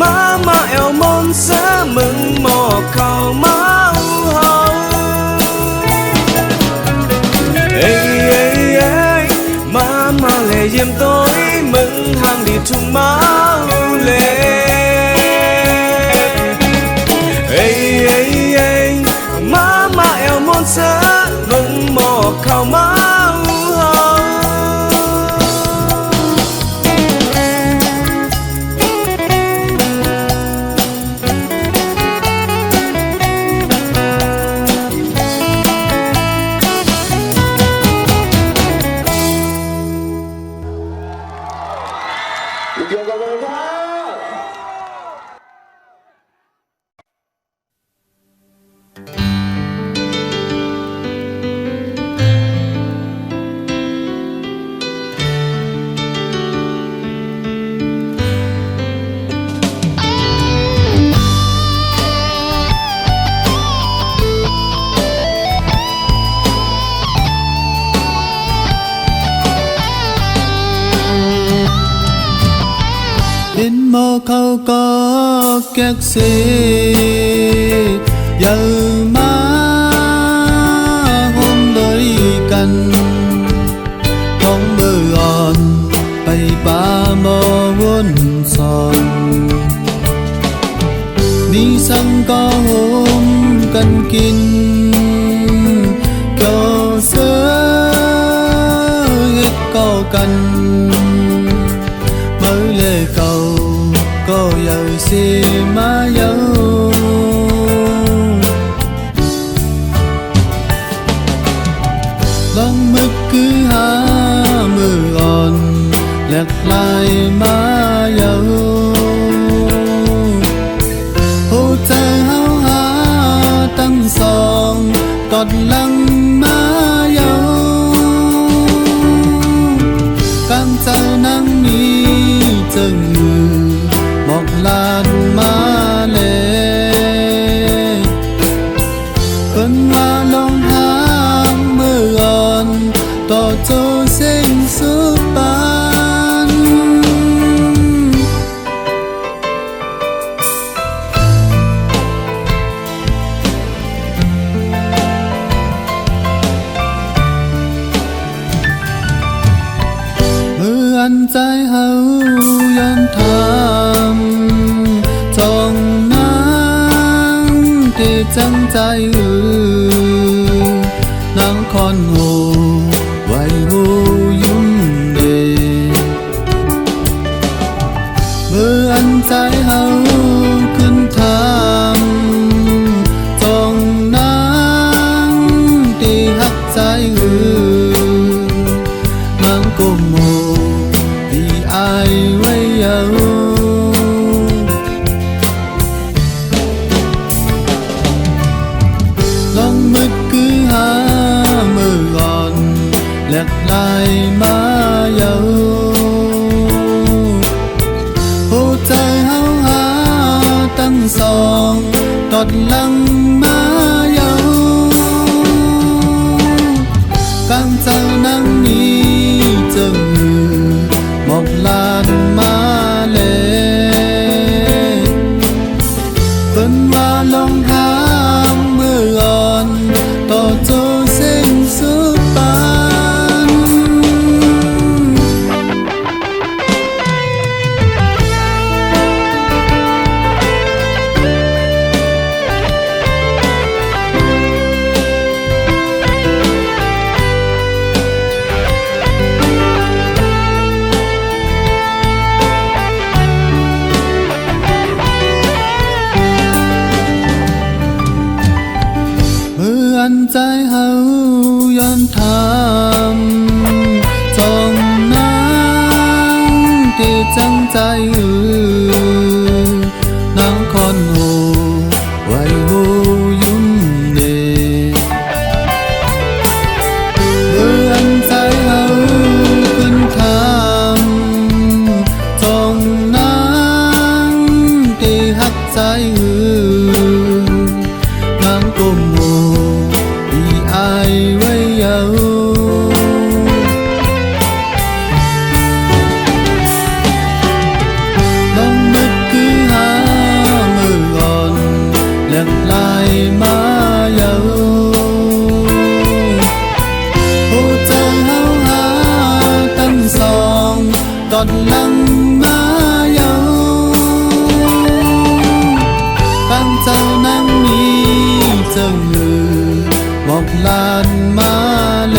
มาแอว ôi mừng hàng đi chung máu lệ ê ê ê má má eo môn sớ mừng mò khao máu đến mơ khâu có các sĩ giờ má hôm đôi cành con mưa on bay ba mơ vốn son đi sang có hôm cần kín cho sơ hết có cần mới lệ cầu có giờ xì má dấu lòng mực cứ há mưa on lẹt lại má dấu hồ trai háo há tăng song cọt lăng má dấu càng sao nắng mi chân người một làn má lệ cơn hoa long hang mưa on tỏ cho sinh sức ban mưa ăn trái hấu yon tham trong nắng thì chẳng trái nắng con hồ vài hồ dung đề mưa ăn trái hấuขึ้นtham trong nắng thì hắt trái nắng cùng hồ thì ai quay dấu lòng mực cứ há mưa on lẹt lại má dấu hồ trai háo há tăng song tọt lăng má dấu càng sao nắng mi chân người một làn má lệ cơn hoa long hang mưa on tỏ cho sinh sức ban mưa ăn trái hấu yon tham trong nắng thì chẳng trái nắng con hồ vài hồ dung đề mưa ăn trái hấuขึ้นtham trong nắng thì hắt trái nắng cùng hồ thì ai quay dấu lòng mực ตอนหลังมาเยาตั้งเจ้านั่งมีเจ้ามือบอกลานมาเล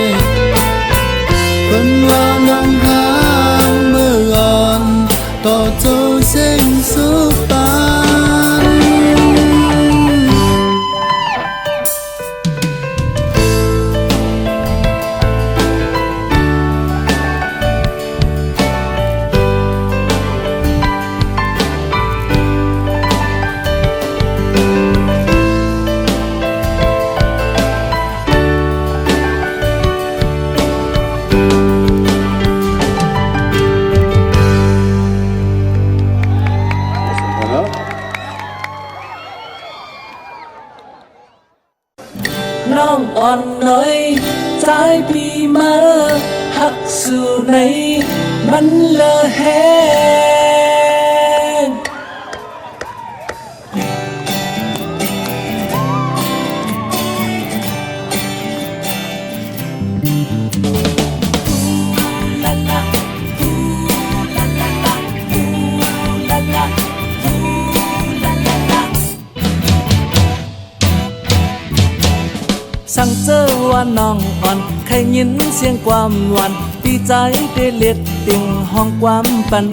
ยคนว่าน้องหางเมื่อก่อนต่อโจเส้นสุปาน น้องอ่อนน้อยใจปีมาหักสู่ในมันเลอแหงสั่งเจอว่าน้องอ่อนใครยินเสียงความหวานตีใจได้เล็ดติ่งห้องความปัน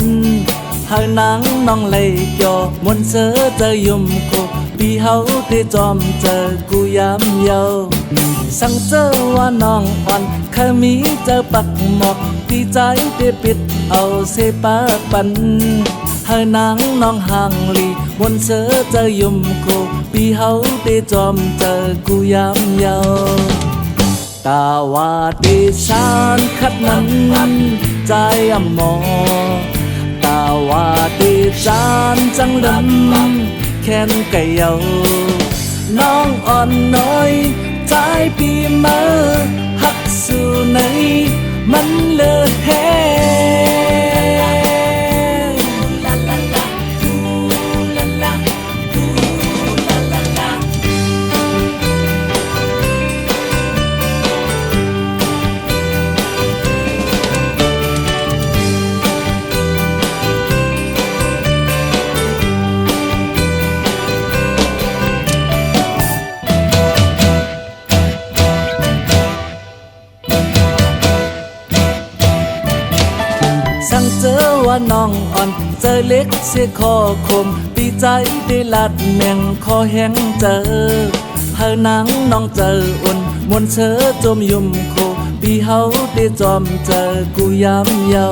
หายนางน้องเลยเกี่ยวมนเสือเจอยุ่มโคปีเฮาได้จอมเจอกูยามเยาสั่งเจอว่าน้องอ่อนเคยมีเจอปักหมอกตีใจได้ปิดเอาเสปาปันหายนางน้องห่างลีมนเสือเจอยุ่มโคปีเฮาได้จอมเจอกูยามเยาตาว่าดิฉันคัดนั้นใจอ่ำมอตาว่าดิฉันจังลำแค้นไก่เยาน้องอ่อนน้อยใจปีมาหักสู่ในมันเลอแหสั่งเจอว่าน้องอ่อนเจอเล็กเสียคอคมปีใจได้ลัดแมงคอแห้งเจอเฮานางน้องเจออุ่นมวนเชอจมยุ่มโคปีเฮาได้จอมเจอกูยามเยา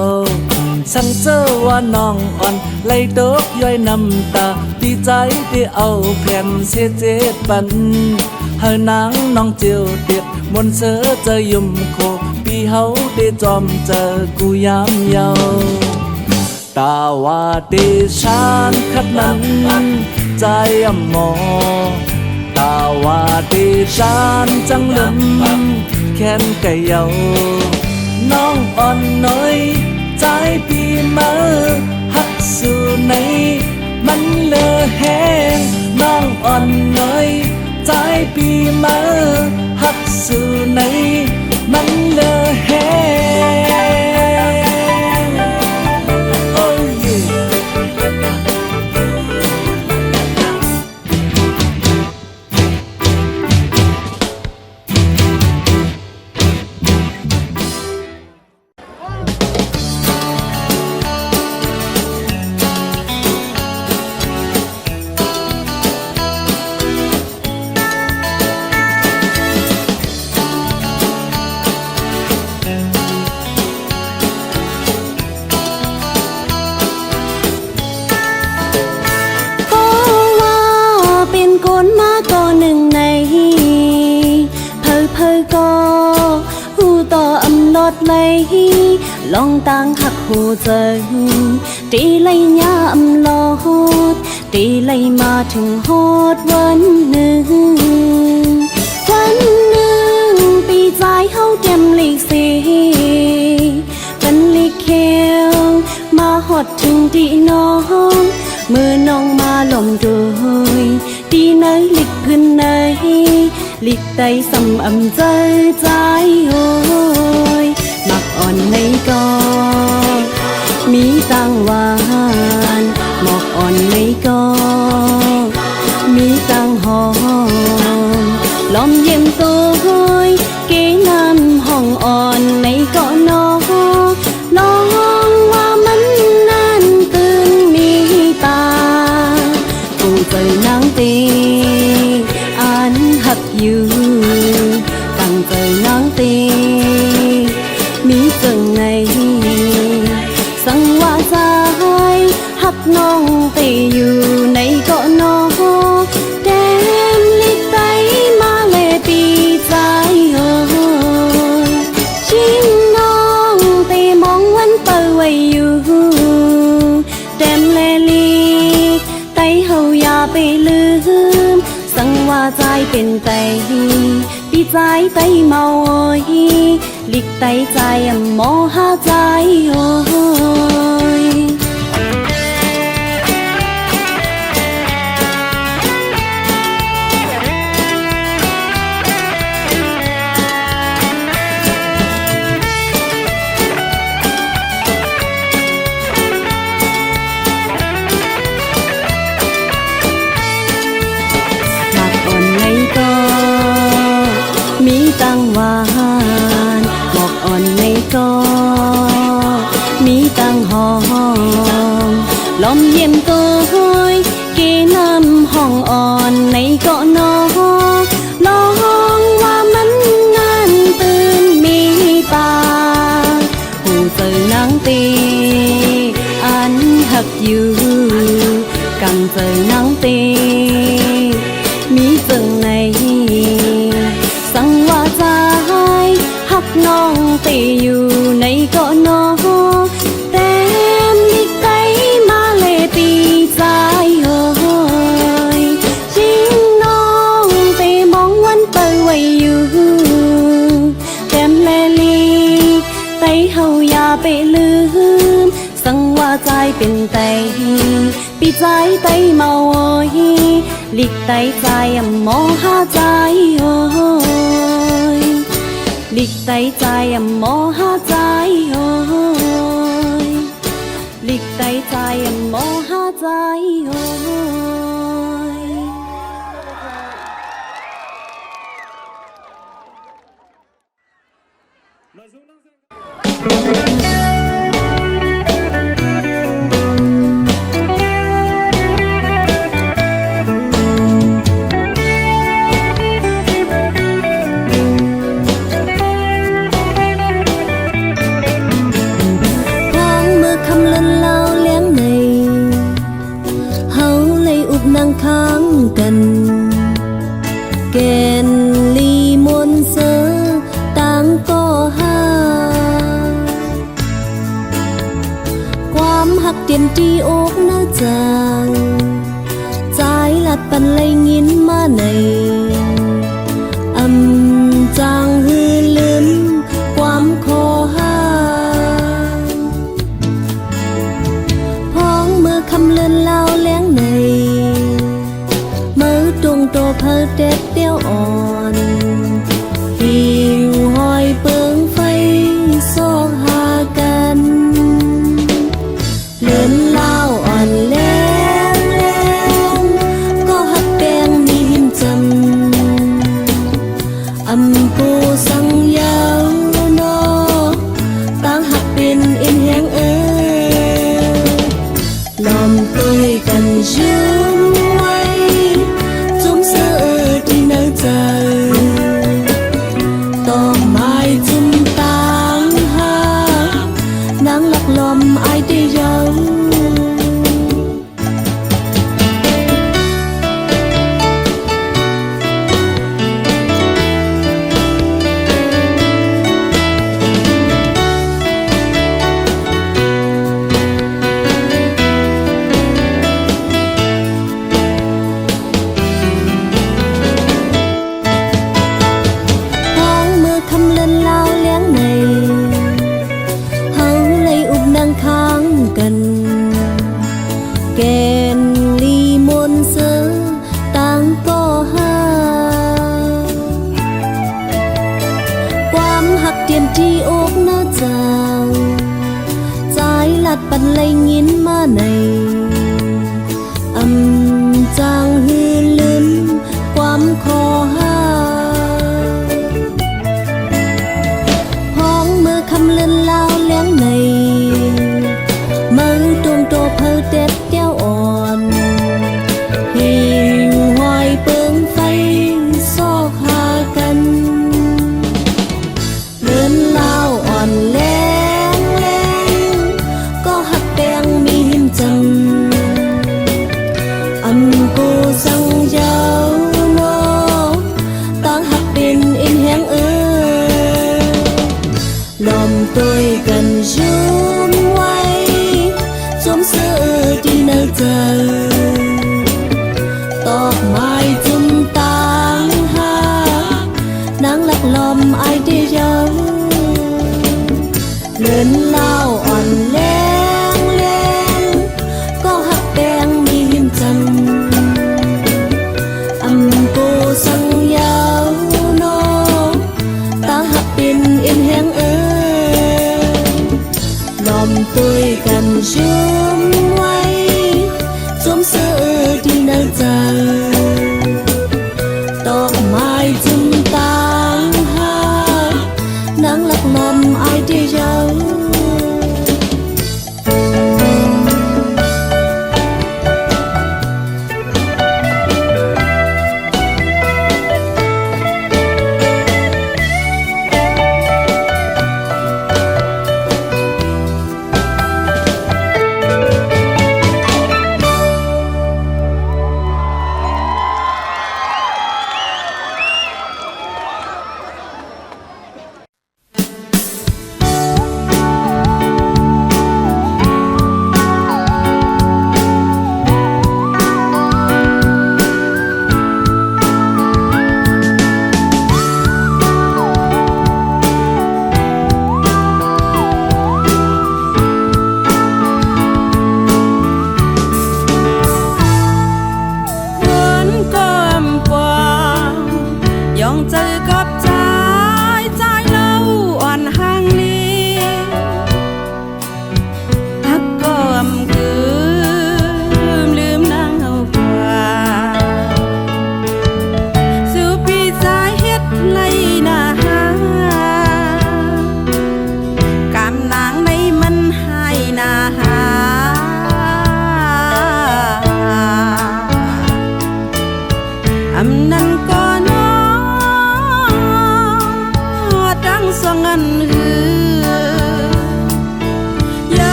สั่งเจอว่าน้องอ่อนไล่ดอกย้อยน้ำตาปีใจได้เอาแผ่นเสียเจ็ดปันเฮานางน้องเจียวเด็ดมวนเชอเจอยุ่มโคปีเฮาได้จอมเจอกูยามเยาตาว่าดิฉันคัดนั้นใจอ่ำมอตาว่าดิฉันจังลืมแค้นไก่เยาน้องอ่อนน้อยใจปีมาหักสู่ในมันเลอแหงน้องอ่อนน้อยใจปีมาหักสู่ในมันเลอแหงโอ้ยคนมาก็หนึ่งในเพอก็หูต่ออำลอดเลยลองต่างหักหูเจอตีเลยยาอำลอดตีเลยมาถึงฮอดวันหนึ่งปีใจเฮาเต็มลีกสีเป็นลีกเขียวมาฮอดถึงตีน้องเมื่อน้องมาลมโดยตีไหนลิกพื้นไหนลิกใดสำอำใจโอ้ยมัก อ่อนในก็มีตังหวานหมอกอ่อนในก็มีตังหอมลมเย็นตัวห้อยเก๋น้ำห้องอ่อนในก็น้องน้องว่ามันนั่นตื่นมีตากูเจอนางตีอันหักอยู่ตั้งเจอนางตีมีจังในสังว่าใจหักน้องตีอยู่ในเกาะน้องแดมลิกไตมาเลปีใจเฮ้ยชิงน้องตีมองวันเปิดไว้อยู่แดมเลลีไตเฮาอย่าไปลืมสังว่าใจเป็นไตปีใจไตเมาลิกไตใจหมอหาใจโอ้ยหลักอ่อนในก็มีตังหวานหมอกอ่อนในก็มีตังหอมลมเย็นตัวห้อยเก๋น้ำห้องอ่อนในเกาะน้องน้องว่ามันงานตื่นมีตาหูเจอนางตีอันหักอยู่กังเจอนางตีมีจังในสังว่าใจหักน้องตีอยู่ในเกาะน้องแต่มิกไตมาเลปีใจเฮ้ยชิงน้องตีมองวันเปิดไว้อยู่แก้มแลลีไตเฮาอย่าไปลืมสังว่าใจเป็นไตปีใจไตเมาลิกไตใจหมอหาใจโอ้ยลิกไตใจหมอหาใจโอ้ยลิกไตใจหมอหาใจโอ้ย tháng mưa khăm lần lao lén này hấu lấy ụp nàng kháng cần kèn ly muôn sơ tang có haความหักเตียนที่อกน่าจางใจลัดปันเลยงินมาในจางฮือลืมความคอหาพ้องเมื่อคำเลือนเล่าแล้งในเมื่อตรงโตเพอเด็ดเดียวอ่อนหิวหอยเปิงไฟซอกหากันเลือนเล่าอ่อนแรงแรงก็หักแดงมีหิมจำปูสังยาวนอต่างหักเป็นเอ็นแหงลอมตุยกันยืมไว้จุ่มเสื้อที่น่าใจต่อไม้จุ่มต่างหานางหลักลมไอได้เยากัน หัดปันเลยยินมาในจางฮือลืมความคอหาพ้องมือคำเลือนลาวเลี้ยงในมือตวงโตเพอเด็ดเดียวอ่อนหิงหอยเปิงไฟซอกหากันเลือนลาวอ่อนแรงก็หักแดงมีหิมจังcô sang giàu nó tăng hạt bên in hẹn lòng tôi cần zoom quay zoom sơ đi nơi chờ tóc mai zoom tăng ha nắng lắc lom ai đi đâu lên lao on lên lên có hạt đen mi hiểm trần cô sang giàu nó ta hạt bên in hẹn lòng tôi cần zoom quay zoom sơ đi nơi chờ tóc mai zoom tăng ha nắng lắc lom ai đi đâu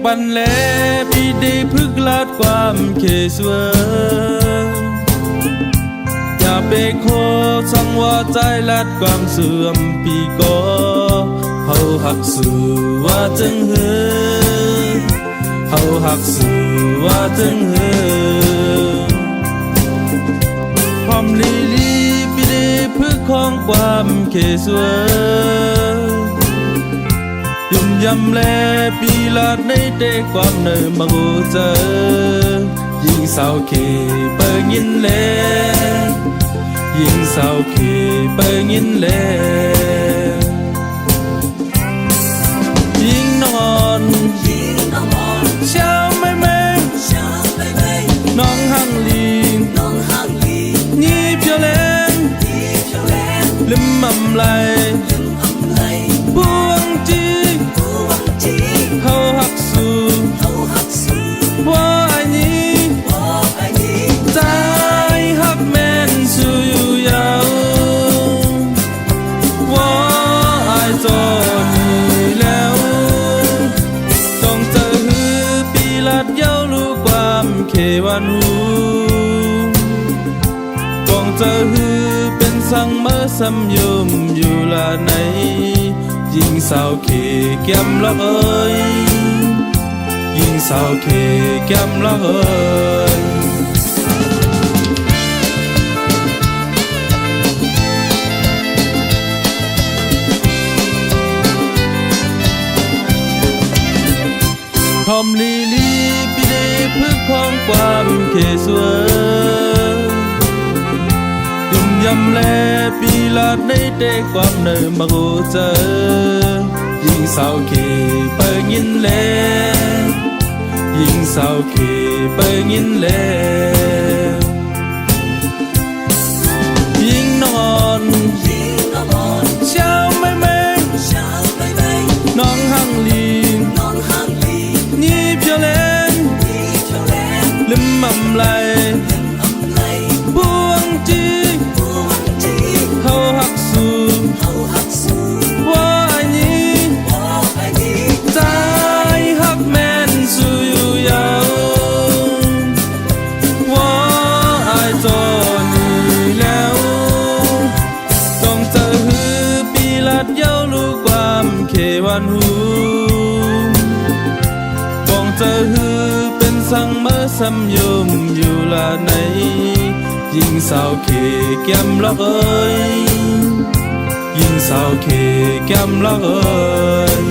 ปันแลพี่ได้พึกลาดความเคสเวอย่าไปโคสังว่าใจลาดความเสื่อมปีก็เฮาหักสื่อว่าจึงเฮเฮาหักสื่อว่าจึงเฮพร้อมลีลีพี่ได้พึกของความเคสเวยุ่มยำแลปีลาดในเด็กความเนิมบังโอเจอยิ่งสาวเคเปิงยินแลยิ่งสาวเคเปิงยินแลยิ่งนอนเช้าไม่แม่น้องหังลีนี่เพียวแลนลืมอำไลบวงจีเฮาหักสู่ว่าอันนี้ใจหักแม่นสู่อยู่ยาวว่าอายจอนี่แล้วต้องเจอหือปีลาดเย้ารู้ความเขวันหูต้องเจอหือเป็นสังเมื่อซ้ำยมอยู่ละไหนยิ่งสาวเคแก้มละเอ้ยยิ่งสาวเคแก้มละเอ้ยพร้อมลีลีพี่ได้พึกของความเคสเวยุ่มยำแลปีลาดในเด็กความเนิมบังโอเจอยิ่งสาวเคเปิงยินแลยิ่งสาวเคเปิงยินแลยิ่งนอนเช้าไม่แม่น้องหังลีนี่เพียวแลนลืมอำไลบวงจีเฮาหักสู่ว่าอันนี้ใจหักแม่นสู่อยู่ยาวว่าอายจอนี่แล้วต้องเจอหือปีลาดเย้ารู้ความเขวันหูต้องเจอหือเป็นสังเมื่อซ้ำยมอยู่ละไหนยิ่งสาวเคแก้มละเอ้ยยิ่งสาวเคแก้มละเอ้ย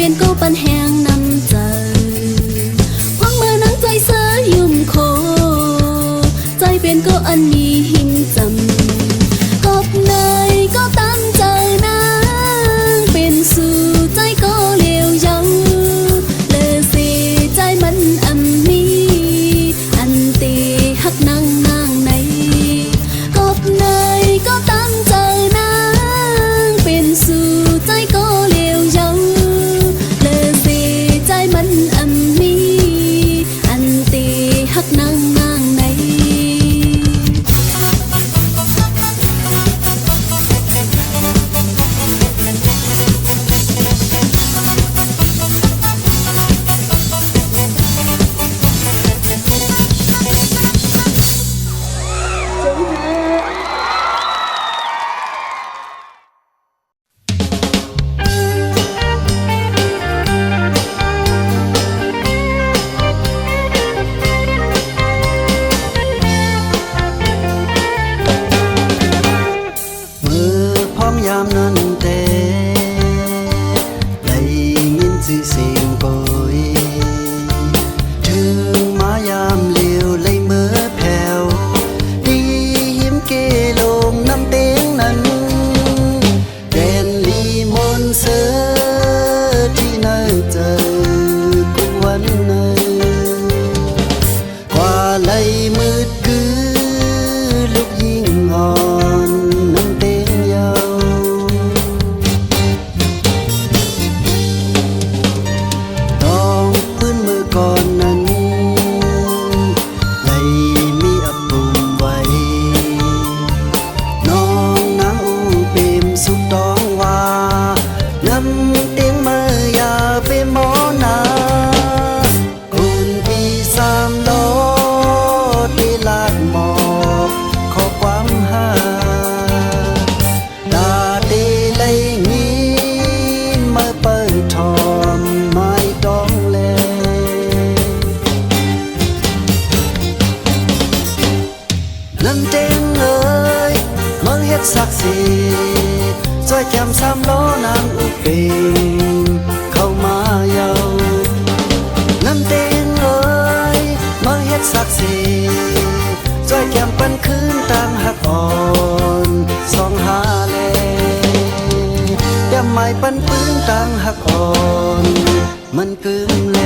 เป็นก็ปันแหงนำใจพังเมื่อนังใจเสือยุ่มโคใจเป็นก็อันมีหินจำกบเนยก็ตั้งใจนางเป็นสู่ใจก็เลี้ยวเย้าเลอเสียใจมันอำมีอันตีหักนางนางในกบเนยก็ตั้งใจนางเป็นสู่ใจก็เลี้ยวเย้าเลอเสียใจมันอำมีอันตีหักนางนางในมือพร้อมยามนั้นแต่ได้ยินชื่อเสียงโกยถึงมายามเลี้ยวเลยเมื่อแผ่วดีหิมเกลงน้ำเต็งนั้นแดนลีมนเสือที่น่าเจอกุวันนั้นกว่าไหลมืดคือลูกยิ่งอ่อนน้ำเต็งยาวต้องปืนมือก่อนนั้นไหลมีอับปุ่มไว้น้องนางอูเปมสุดต้องว่าน้ำเต็งมือยาไปหมอนาคุณพี่สามล้อที่ลาดหมอกขอความหาดาเตเลยงี้มาเปิดทอมไม่ต้องแลน้ำเต็งเอ้ยเมืองเฮ็ดศักดิ์สิทธิ์ช่วยแจมสามล้อนางอุเปงเข้ามาเยาน้ำเต็งเอ้ยเมืองเฮ็ดศักดิ์สิทธิ์ช่วยแจมปันคืนต่างหักอ่อนสองหาแลแก้มไม้ปันปืนต่างหักอ่อนมันกึ่มแล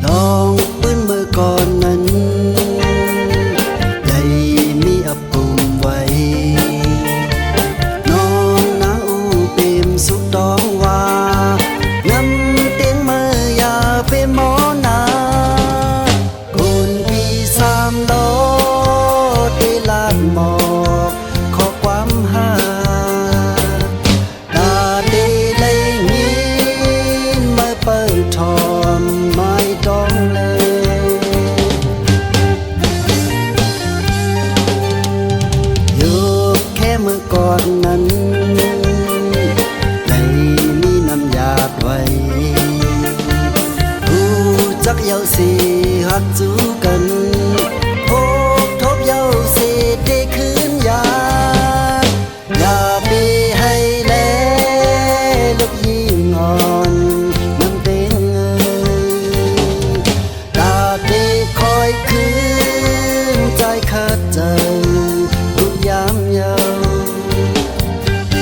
ลองปืนมือก่อนนั้นได้มีอับปุ่มไว้น้องนางอูเปมสุดต้องว่าน้ำเตียงมือยาไปหมอนาคนพี่สามล้อที่ลาดหมอกขอความหาดาเดเลยงี้มาเปิดทอมไม่ต้องเลยอยู่แค่มือก่อนนั้นได้มีน้ำยาดไว้รู้จักเยาสีหักจูกันพบทบเยาสีได้คืนยาอย่าไปให้แลลูกยิ่งอ่อนน้ำเต็งเอ้ยตาได้คอยคืนใจขาดใจทุกยามเยาด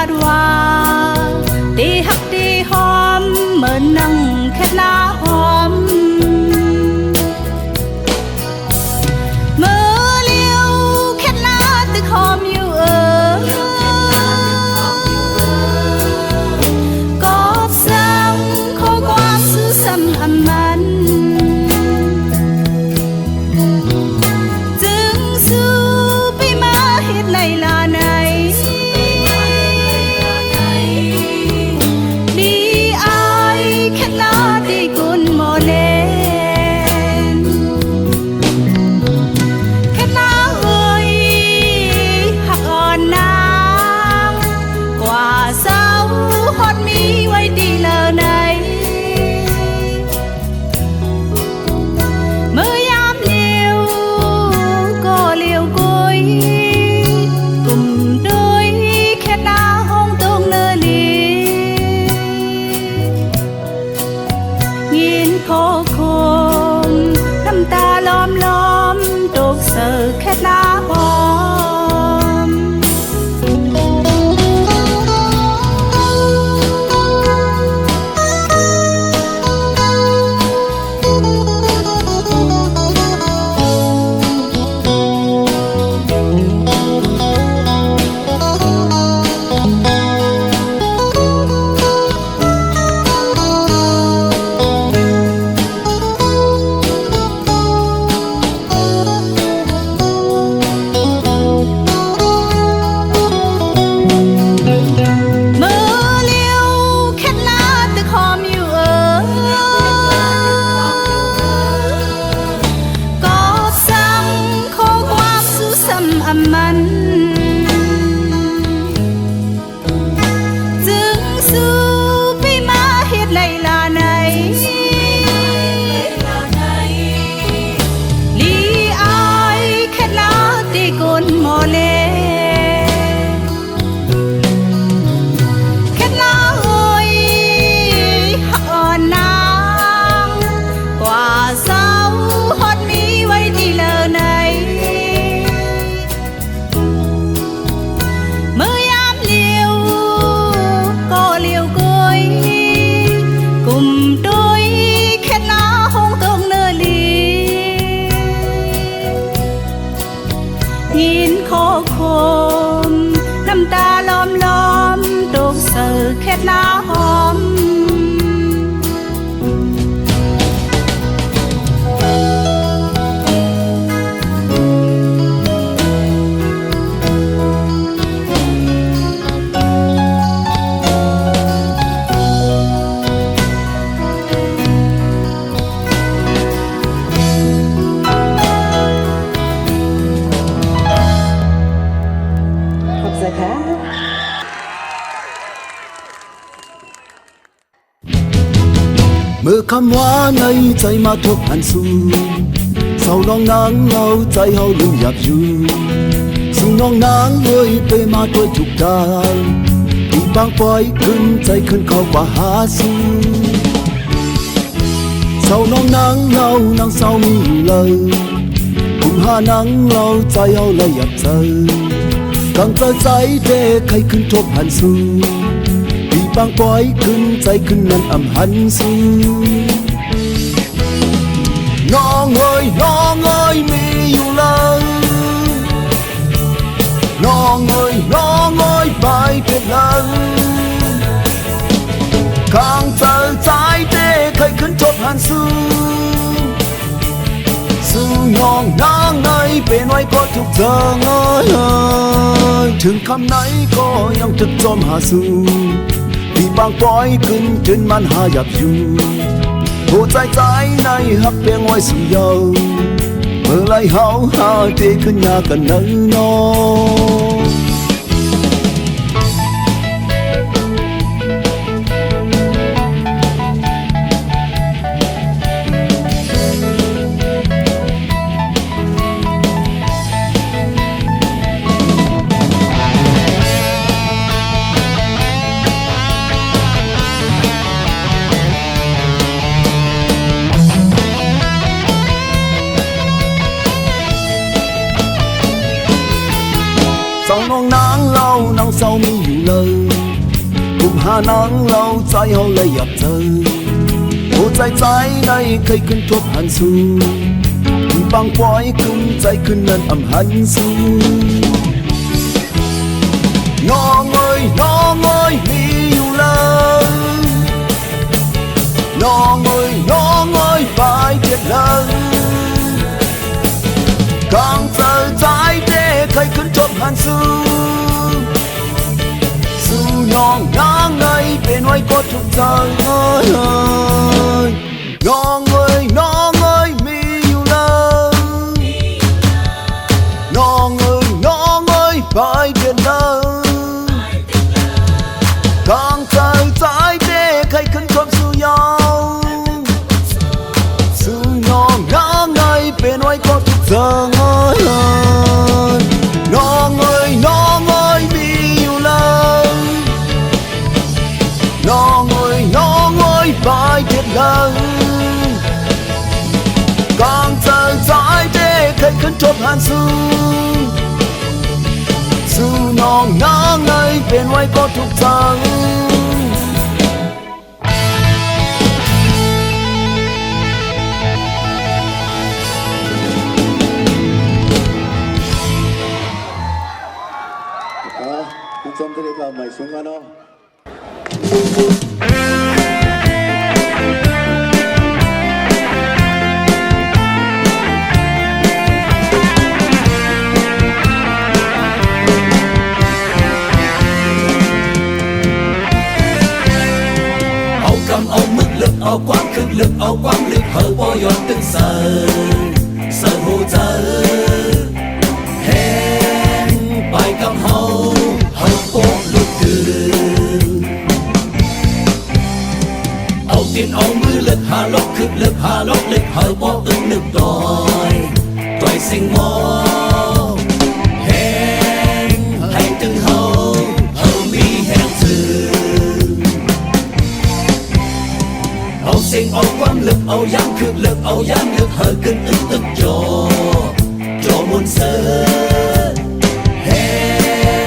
ดว่าตีหักตีหอมเหมือนนั่งแค่ลาหอมเมื่อเลี้ยวแค่ลาตึกหอมอยู่ก็สั่งข้อความซื่อซ้ำอันมันจึงสู้ไปมาเฮ็ดในลาในดีอายแค่ลาดีกุนโมเลนแค่ลาเอ้ยหักอ่อนนางกว่าเศร้าฮอดมีไว้ดีเลอในเมื่อยามเลี้ยวก็เลี้ยวกุยกลุ่มโดยแค่ตาห้องตรงเนลียินโคคมน้ำตาล้อมล้อมตกเสือแค่ตาหอมเมื่อเลี้ยวแค่ลาตึกหอมอยู่ก็สั่งข้อความสู้ซ้ำอันมันจึงสู้ไปมาเฮ็ดในลาในลีอายแค่ลาตีกุนโมเลแค่ลาเอ้ยหักอ่อนนางกว่าเศร้าฮอดมีไว้ดีเลอในเมื่อยามเลี้ยวก็เลี้ยวกุยกลุ่มโดยแค่ลาห้องตรงเนลียินโคคมน้ำตาล้อมล้อมตกเสือแค่ลาหอมขอบใจค่ะ เมื่อคำว่าในใจมาทบหันสู่เศร้าน้องนางเราใจเฮาลืมอยากอยู่สู่น้องนางเอ้ยไปมาด้วยทุกทางที่บางปล่อยขึ้นใจขึ้นเข้ากว่าหาสู่เศร้าน้องนางเรานางเศร้ามีอยู่เลยผมหานางเราใจเฮาเลยอยากเจอกังใจเด้ใครขึ้นทบหันสู่ที่บางปล่อยขึ้นใจขึ้นนั้นอำหันสู่น้องเอ้ยมีอยู่เลยน้องเอ้ยไปเถิดเลยข้างเจอใจเด้ใครขึ้นทบหันสู่สู่น้องนางเอ้ยเป็นไว้ก็ทุกเธอเอ้ยถึงคำไหนก็ยังถึกจอมหาสู่ที่บางปล่อยขึ้นจนมันหาอยากอยู่หัวใจในหักเพียงไว้สู่เยาเมื่อไรเฮาหาเทขึ้นยากันเนินนอ สองน้องนางเล่าน้องเศร้ามีอยู่เลย หานังเราใจเฮาเลยอยากเจอโอ้ใจในเคยขึ้นทบหันสู่บางปล่อยคุ้มใจขึ้นเนินอำหันสู่น้องเอ้ยมีอยู่เลยน้องเอ้ยไปเด็ดเลยกางเจอใจเด้เคยขึ้นทบหันสู่น้องนางเอ้ยเป็นไว้ก็ทุกทางเอ้ยน้องเอ้ยมีอยู่เลยน้องเอ้ยไปเดือนเลยกางใจใจเด้ใครขึ้นความสู่ยาวสู่น้องนางเอ้ยเป็นไว้ก็ทุกทางเอ้ยน้องเอ้ยมีอยู่เลยน้องเอ้ยไปเด็ดเลยกางใจใจเด้เคยขึ้นทบหันสู่น้องนางเอ้ยเป็นไว้ก็ทุกทางคุณชมที่ได้ข่าวใหม่สูงกันเนาะเอามึกลึกเอาความคึกลึกเอาความลึกเฮอบ่ยอมตึงเสอหูเจอแหงไปกับเฮาโป๊กลุกตื่นเอาตีนเอามือลึกหาลกคึกลึกหาลกลึกเฮอบ่อึ้งนึกดอยสิ่งมอแหงให้ตึงเฮามีแหงตื่นเอาเสียงเอาความลึกเอาย้ำคือลึกเอาย้ำลึกเฮอขึ้นตึกจอมุนเสือแห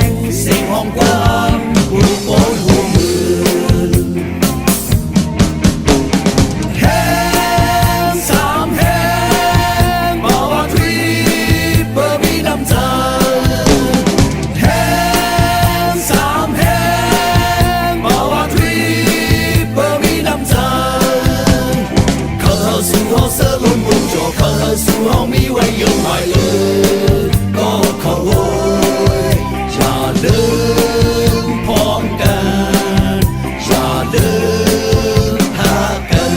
งเสียงห้องความหูโกนหูมือแหงสามแหงบอกว่าทรีเบอร์มีน้ำใจแหงสามแหงบอกว่าทรีเบอร์มีน้ำใจสู่เฮาเสือล้นบุญจอเข้าสู่เฮามีไว้ยังไม่ก็ขอโวยอย่าลืมพร้อมกันอย่าลืมหากัน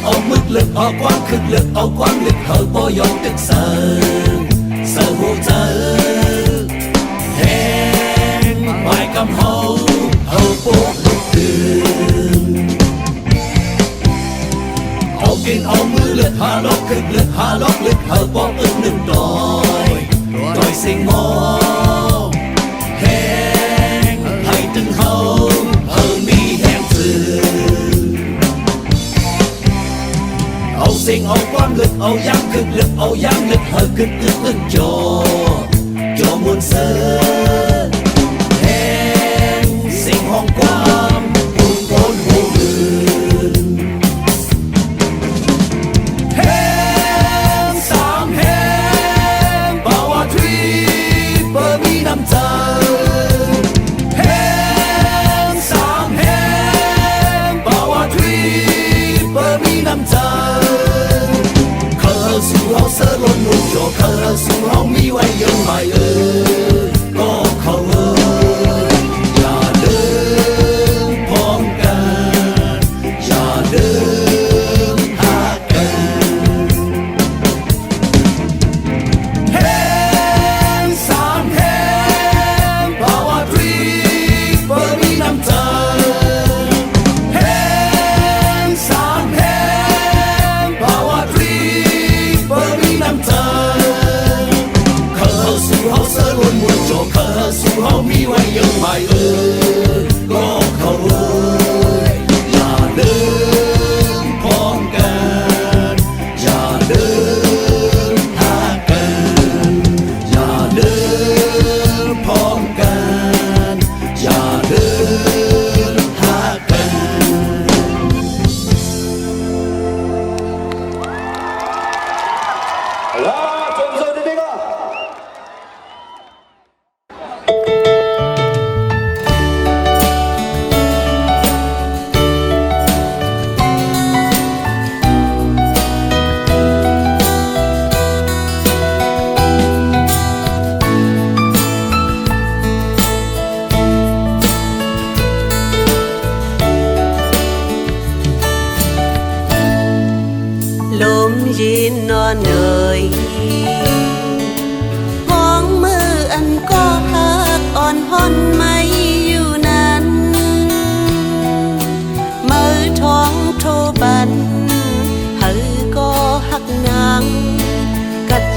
เอามึกลึกเอาความคึกลึกเอาความลึกเฮอบ่ยอมตึกเสอหูเจอแหงไปกับเฮาโป๊กลุกตื่นเอากินเอามือลึกหาลกคึกลึกหาลกลึกเฮอบ่อึ้งนึกดอยสิ่งมอแหงให้ตึงเฮามีแหงตื่นเอาเสียงเอาความลึกเอาย้ำคึกลึกเอาย้ำลึกเฮอขึ้นตึกจอมุนเสือแหงเสียงห้องความหูโกนหูมือแหงสามแหงบอกว่าทรีเบอร์มีน้ำใจแหงสามแหงบอกว่าทรีเบอร์มีน้ำใจสู่เฮาเสือล้นบุญจอเข้าสู่เฮามีไว้ยังไม่ก็ขอ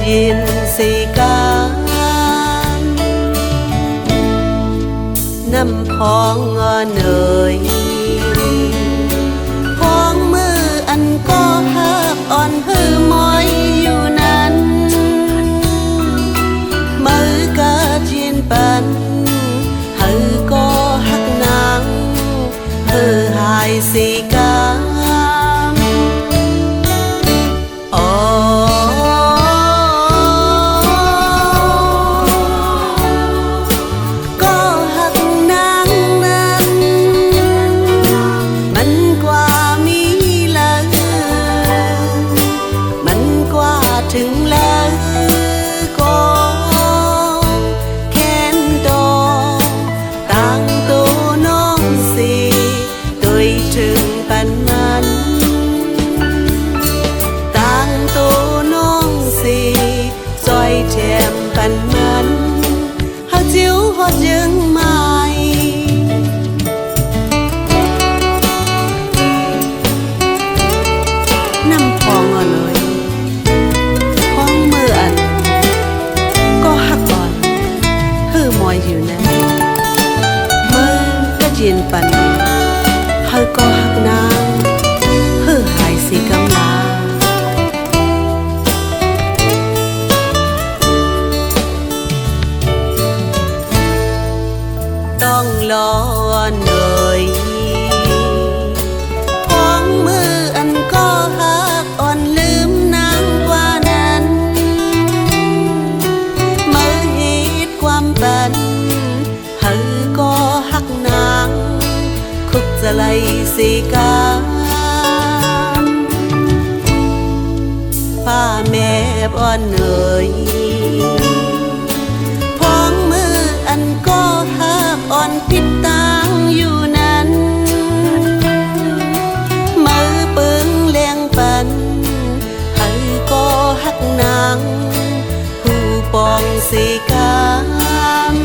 ยินสีการน้ำพองเนยพองมืออันก็หักอ่อนหือมอยอยู่นั้นมือกะจินปันหือก็หักนางหือหายสีกามจินปันเฮาก็หักนางเฮือหายสีกำลาต้องรอหน่อยพองมืออันก็หักอ่อนลืมนางกว่านั้นมือเหตุความปันเฮาก็หักนางคุกจะไล่สีกามป้าแม่อ่อนเอ่ยพองมืออันก็หักอ่อนพิดตางอยู่นั้นมือปึงแรงปันเฮาก็หักนางผู้ปองสีกาม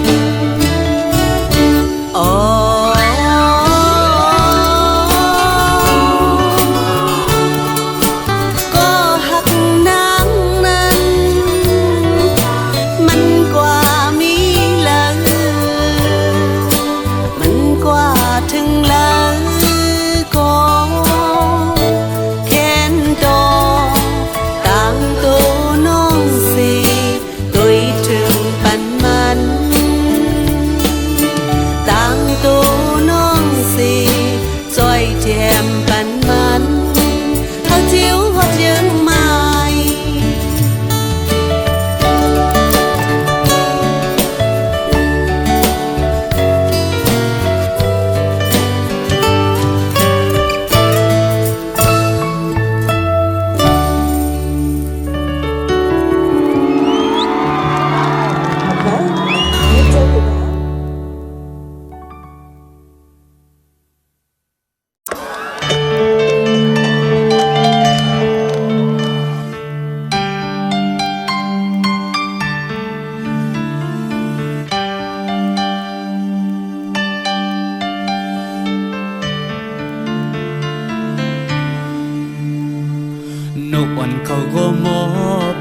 นกอ่อนเขาก็หมอ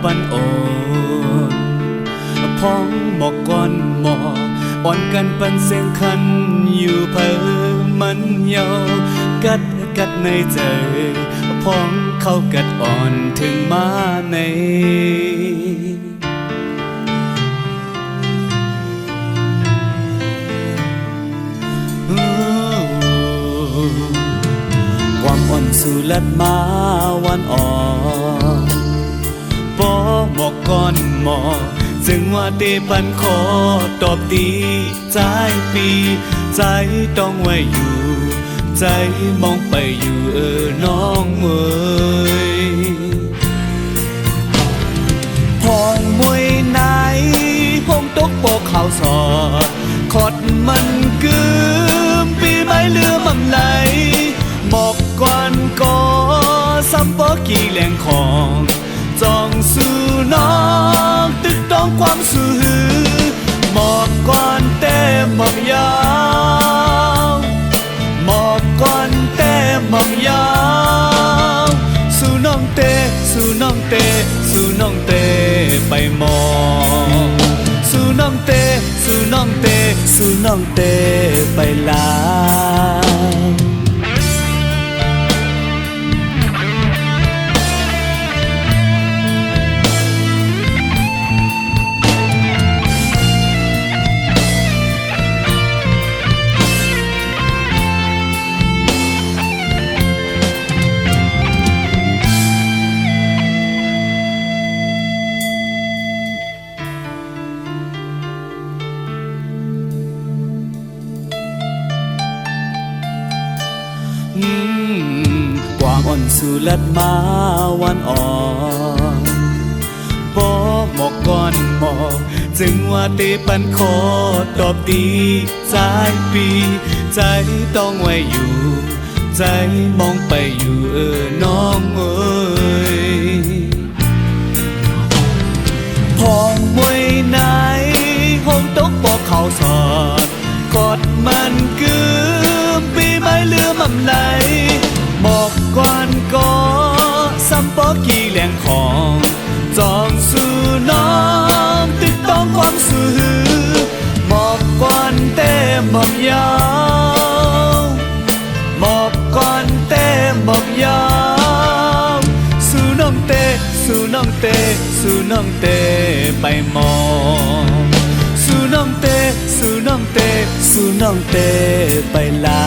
ปันอ่อนพ้องหมอกก้อนหมออ่อนกันปันเสียงคันอยู่เพิ่มมันเยากัดในใจพ้องเขากัดอ่อนถึงมาในความอ่อนสู่ลัดมาวันอ่อนปอหมอกก้อนหมอจึงว่าเตปันขอตอบดีใจปีใจต้องไว้อยู่ใจมองไปอยู่น้องเอ๋ยพองมวยไหนพงตกโปกข่าวสอดขอดมันกึมปีไม้เรือมั่มไหลหมอกก้อนก็ซ้ำปอกี่แหล่งของจองสู่น้องตึกต้องความสื่อหมอกก้อนแต่หมอกยาวหมอกก้อนแต่หมอกยาวสู่น้องเตสู่น้องเตสู่น้องเตไป สู่น้องเตสู่น้องเตไปลาความอ่อนสู่ลัดมาวันอ่อนบ่หมอกก่อนหมอกจึงว่าเตปันขอตอบดีใจปีใจต้องไว้อยู่ ใจมองไปอยู่น้องเอ้ยพองมวยไหนห้องตกบอกเขาสอดกอดมันกือปีไม้เรือมำไหลบอกก่อนก็ซ้ำปอกี่แหล่งของจองสู่น้องติดต้องความสื่อบอกก่อนเต้บอกยาวบอกก่อนเต้บอกยาวสู่น้องเต้สู่น้องเต้สู่น้องเต้ไปมองสู่น้องเต้สู่น้องเต้สู่น้องเต้ไปลา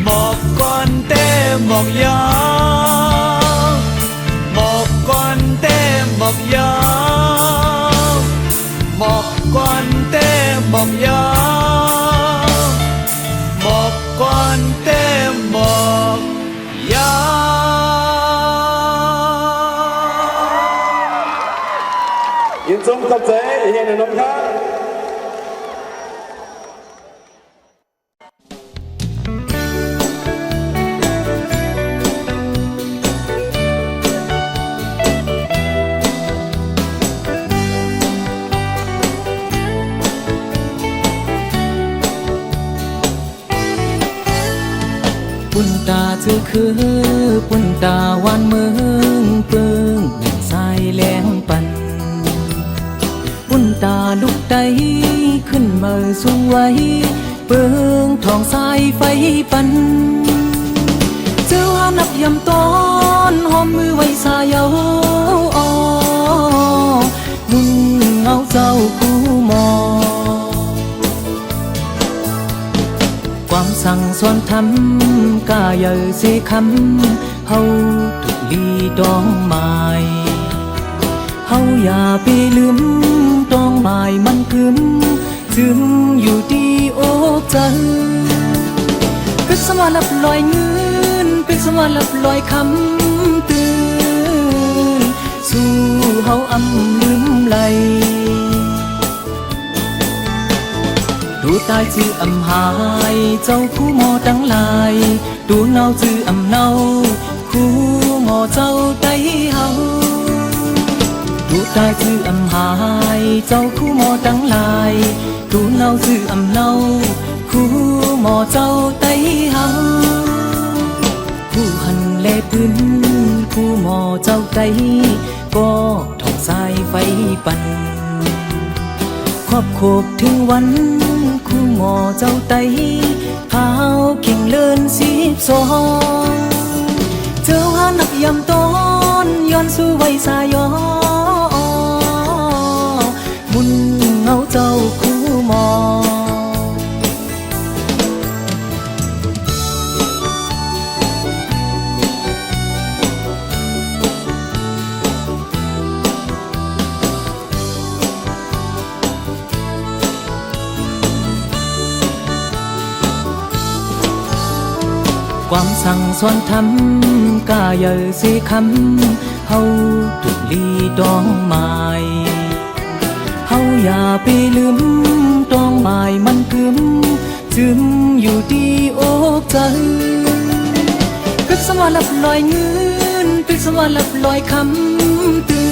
บอกก่อนเต้บอกยาวบอกก่อนเต้บอกยาวบอกก่อนเต้บอกยาวบอกก่อนเต้บอกยาวยินดีกับเจ๊เฮียนนท์ครับ ปุ่นตาเธอคือปุ่นตาหวานเมืองเปิงแม่สายแหลงปันปุ่นตาลุกใดขึ้นมาสูงไว้เปิงทองสายไฟปันเจ้าหานับยำตอนหอมมือไว้สายเอาบุญเงาเจ้าคู่มอความสั่งสอนทำกาอย่าเสียคำเฮาถูกลีดองไม้เฮาอย่าไปลืมดองไม้มันกึมจึงอยู่ดีอกใจเป็นสมาลับลอยเงินเป็นสมาลับลอยคำตื่นสู่เฮาอำลืมไหลดูตายจื้ออำหายเจ้าคู่หมอตั้งหลายดูเนาจื้ออำเนาคู่หมอเจ้าได้เฮาดูตายจื้ออำหายเจ้าคู่หมอตั้งหลายดูเนาจื้ออำเนาคู่หมอเจ้าได้เฮาคู่หันแลปืนคู่หมอเจ้าได้ก็ทองสายไฟปั่นครอบครบถึงวันคู่หมอเจ้าไตพาวเข่งเลิน12เจ้าหานักยำต้นย้อนสู่ไว้สายอบุญเงาเจ้าคู่หมอความสั่งสอนทำกาอย่าเสียคำเฮาถูกลีดองไม้เฮาอย่าไปลืมดองไม้มันกึมจึงอยู่ดีอกใจเป็นสมาลับลอยเงินเป็นสมาลับลอยคำตื่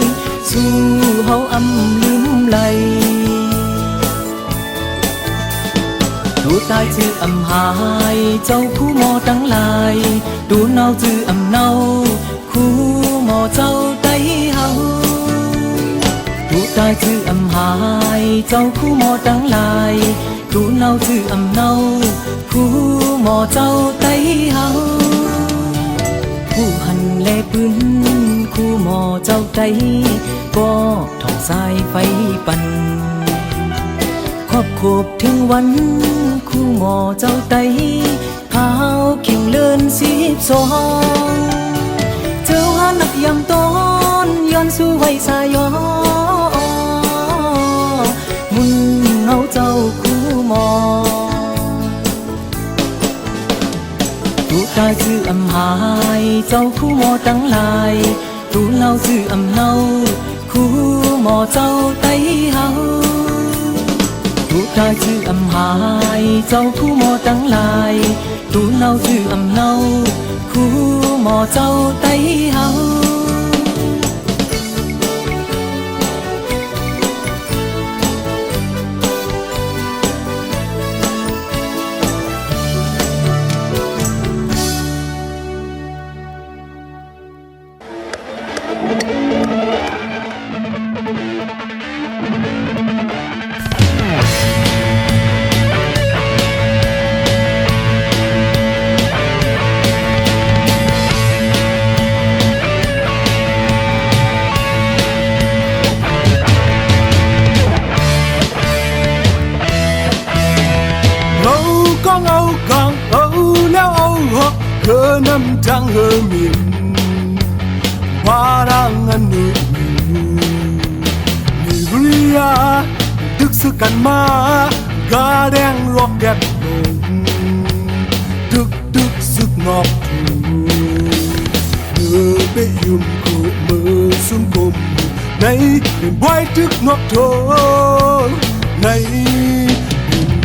นสู่เฮาอำลืมไหลดูตายจื้ออำหายเจ้าคู่หมอตั้งหลายดูเนาจื้ออำเนาคู่หมอเจ้าได้เฮาดูต ตายชื่ออำหายเจ้าคู่หมอตั้งหลายคู่เนาชื่ออำเนาคู่หมอเจ้าไต้เฮาคู่หันแลปืนคู่หมอเจ้าไต้ก็ทองสายไฟปั่นครอบครบถึงวันคู่หมอเจ้าไต้พาวขิงเลิน12เจ้าหานักยำต้นย้อนสู่ไว้สายอมุนเงาเจ้าคู่หมอตูตายชื่ออำหายเจ้าคู่หมอตั้งหลายตูเล่าชื่ออำเนาคู่หมอเจ้าไต้เฮาตูตายชื่ออำหายเจ้าคู่หมอตั้งหลายตูเล่าชื่ออำเนาคู่หมอเจ้าไต้เฮาnăm trăng hơ miền hoa đang ngân nụ Nigeria tức sức cắn ma gà đen rocket nồng tức sức ngọc thù bê yum cổ mơ xuống cồm này boy tức ngọc thô này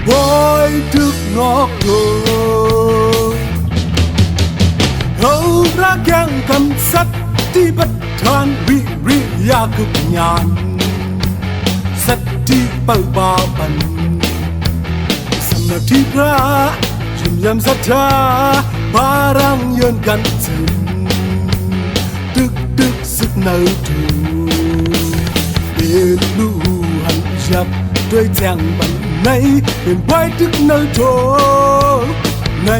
boy tức ngọc thô Hầu ra gang cầm sắtที่บัดทานวิริยาคือญาณสัตที่เปิดบาบันสำนักที่พระชุมยำศรัทธาบารังเยินกันถึงตึกสึกเนื้อถูเป็นลูหันยับด้วยแจงบันในเป็นไว้ตึกเนื้อโถใน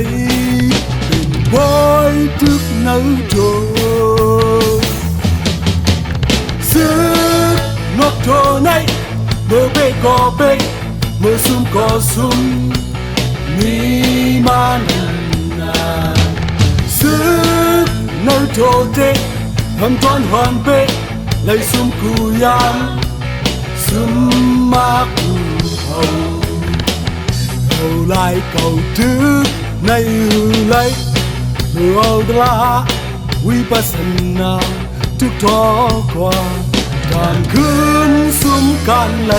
Boy thức nấu trôi Sức ngọc thô này Mơ bê có bê Mơ sum có sum Mi ma nà Sức nấu trô tê Hầm toán hoàn bê Lấy sum cù yam Sum ma cù hầu Hầu lại cầu thức Này hư lấy Mưa Vipassana ทุกท้อความการคืนซุ้มการไหล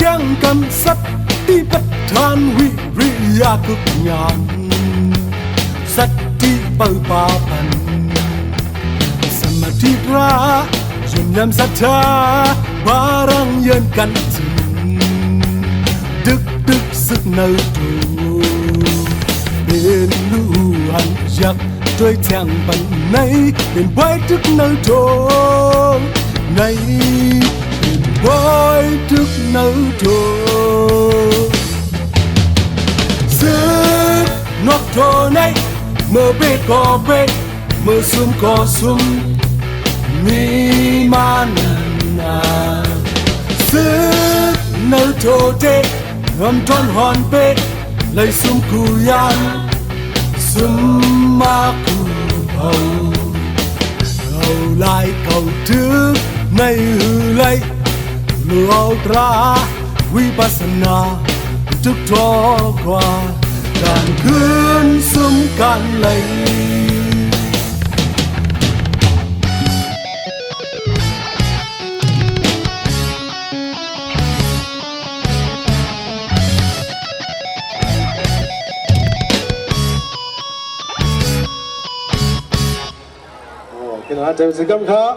ยังกำสัตติปัฏฐานวิริยาคือญาณสัตติเปิดบาปันสมาธิพระยืนยำศรัทธาบารังเยินกันถึงตึกสึกเนื้อถูเป็นลูหันยักด้วยแจงบันในเป็นไว้ตึกเนื้อถูในBoy thức nấu thô Sức ngọc thô này Mơ bê có bê Mơ sum có sum Mi ma nà Sức nấu thô tê Ngâm tròn hoàn bê Lấy sum cù yan Sum ma cù hầu Hầu lại cầu thức Này hư lấy Lưu tra Vipassana ทุกท้อกว่าการคืนซุ้มการไหล เจมส์สิกัมครับ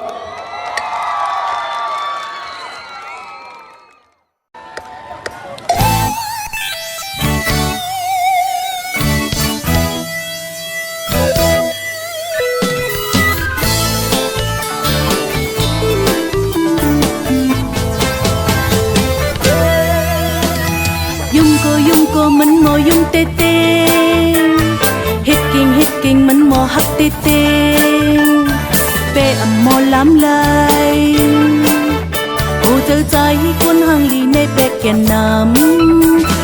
Dung cô mình mò dung tê tê hết kinh mình mò hắc tê tê Bê ẩm mò lắm lại Hồ thơ trái quân hàng lì nê bê kè nằm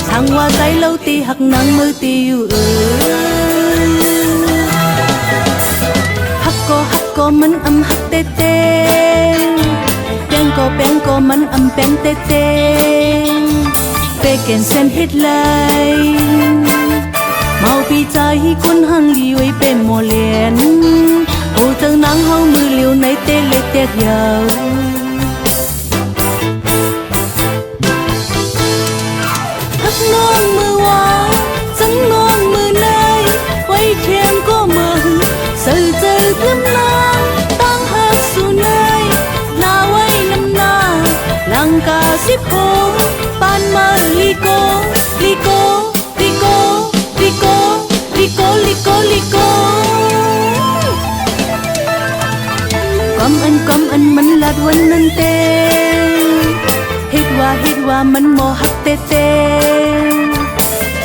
Hàng hoa tay lâu tì hắc nắng mơ tiêu Hắc cô mình âm hắc tê tê Bèn cô mình âm bèn tê tê Bê kèn sen hết lại Màu bì trái quân hàng lì uy bê mò liền Hồ thơ nắng hao mưa liều này tê lê tê dầu Hắc non mưa hoa Trắng non mưa nay Quay thêm có mơ Sợi trời thơm nắng Tăng hát su nay Na quay năm na Làng ca xếp hôn Ban mơ liko liko liko liko liko liko liko Cầm anh mình lạt quên nên tê Hít hoa mình mò hắc tê tê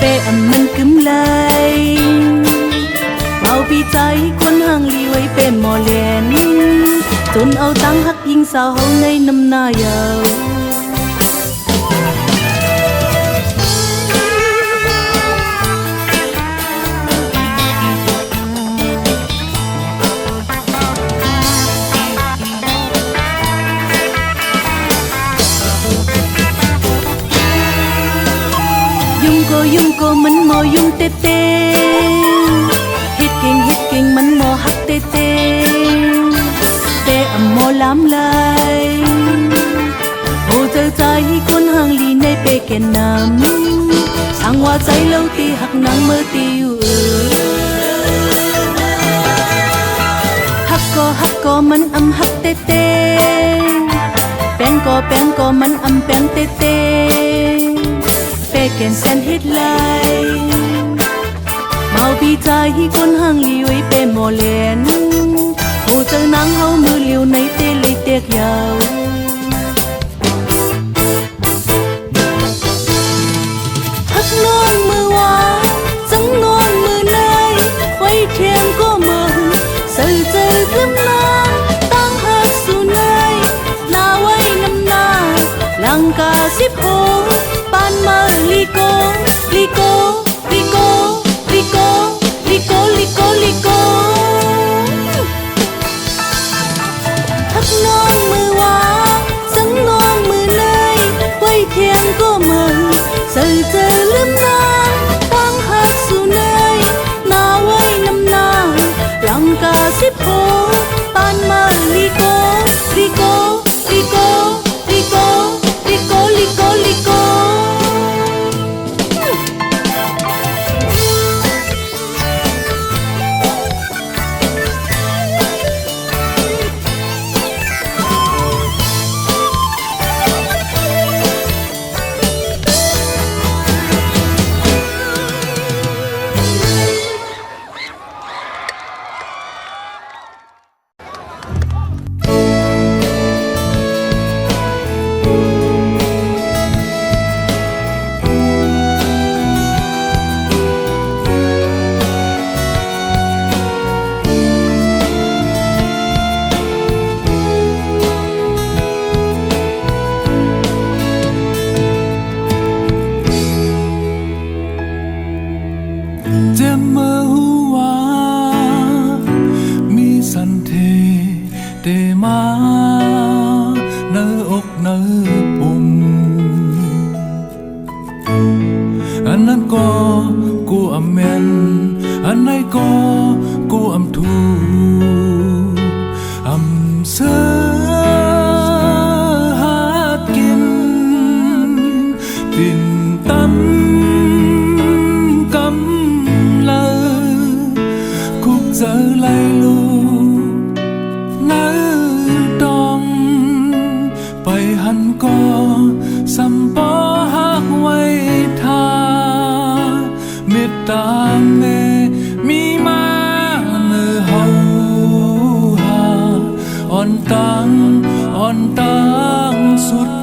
Bê ẩm mình cúm lại Màu bì trái quân hàng lì quay bê mò liền Tôn âu tăng hắc dinh sao hầu ngay năm na dầu Dung cô mình mò dung tê tê Hít kinh mình mò hắc tê tê Bê ẩm mò lắm lại Hồ thơ trái quân hàng lì nê bê kè nằm Hàng hoa trái lâu tì hắc nắng mơ tiêu Hắc cô mình âm hắc tê tê Bèn cô mình âm bèn tê tê Bê kèn sen hết lại Màu bì trái quân hàng lì uy bê mò liền Hồ thơ nắng hao mưa liều này tê lê tê dầu Hắc non mưa hoa Trắng non mưa nay Quay thêm có mơ Sợi trời thơm nắng Tăng hát su nay Na quay năm na Làng ca xếp hôn Ban mơ liko liko liko liko liko liko liko Hắc non mưa hoa Trắng non mưa nay Quay thêm có mơ Sợi trời lướm nắng Tăng hát su nay Na quay năm na Làng ca xếp hôn Ban mơ liko liko liko liko liko liko liko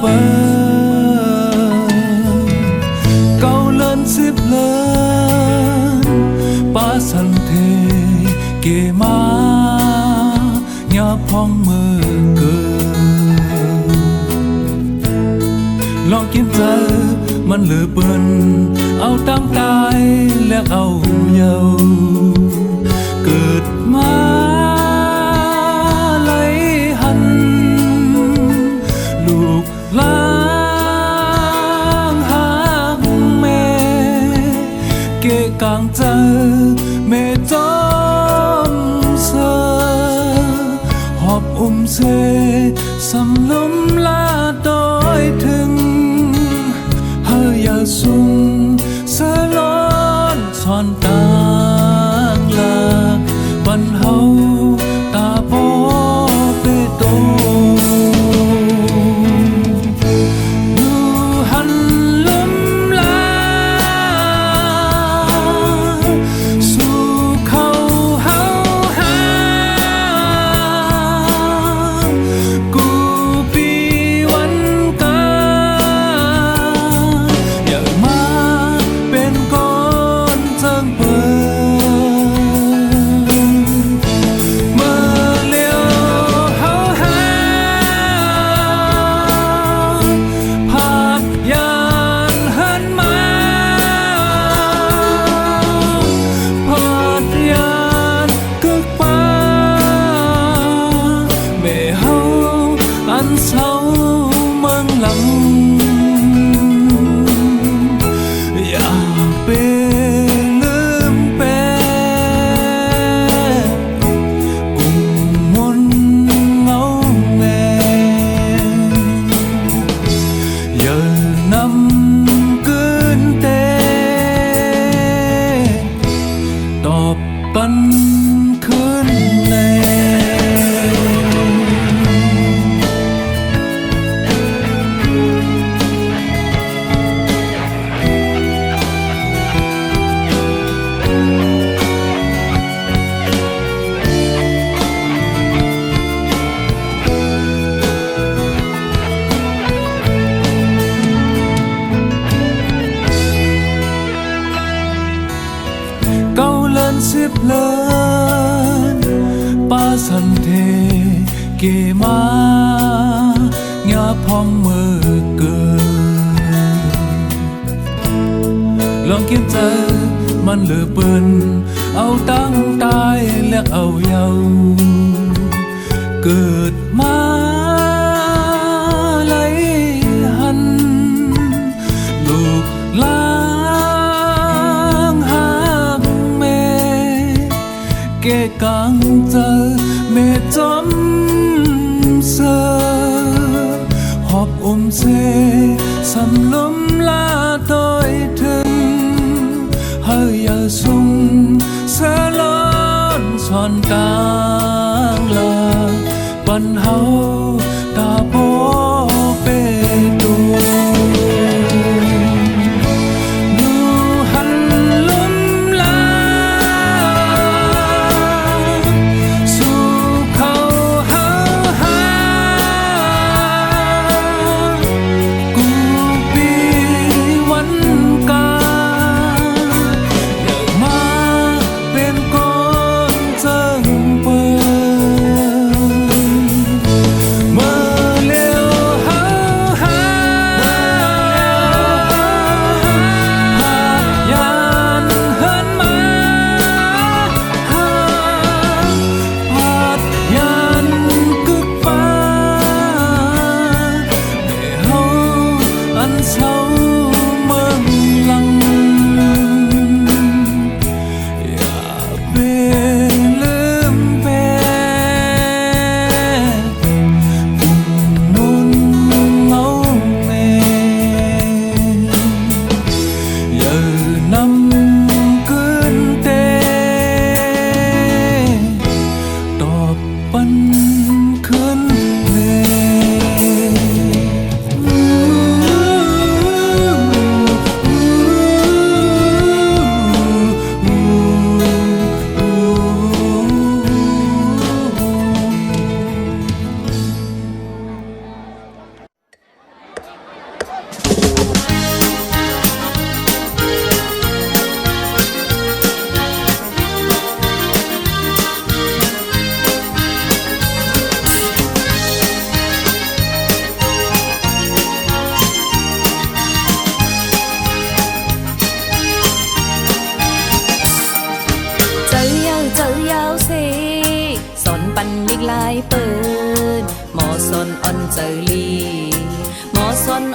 เปิดเก่าเลินสิบเลินป้าสันเทเกมาหยาพองมือเกินลองกินเจอมันเหลือเปื้อนเอาตั้งตายและเอาเยาเกิดมาเลยหันลูกหลานหางแม่เกะกางเจอแม่จอมเสอหอบเสสำลมลาดอยถึงเฮยาสุงสะล้อนสอนตางลาบันเฮาตาโปเปโตดูหันลมลาสู่เขาเฮาหากูปีวันกาอย่ามาเป็นก้อนเจิงเปิดเมื่อเลี้ยวเฮาหาภาพยานหันมาภาพยานกึกป่าแม่เฮาอันเศร้าเมืองหลังอยากเป็นลืมเป็นกุ่มมนเงาแม่อย่านำคืนเตตอบปันคืนแล เก่าเลินสิบเลินป้าสันเทเกมาหยาพองมือเกินลองคิดเจอมันเหลือเปื้อนเอาตั้งตายและเอาเยาเกิดมาเลยหันลูกหลานหางแม่เกะกังเจอแม่จอมเสอหอบเสสำลมลาดอยถึงเฮยาสุงสะล้อนสอนตางลาปันเฮาตาโปเปตูดูหันลมลาสู่เขาเฮาหากูปีวันกาอย่ามาเป็นก้อนเจิงเปิดเมื่อ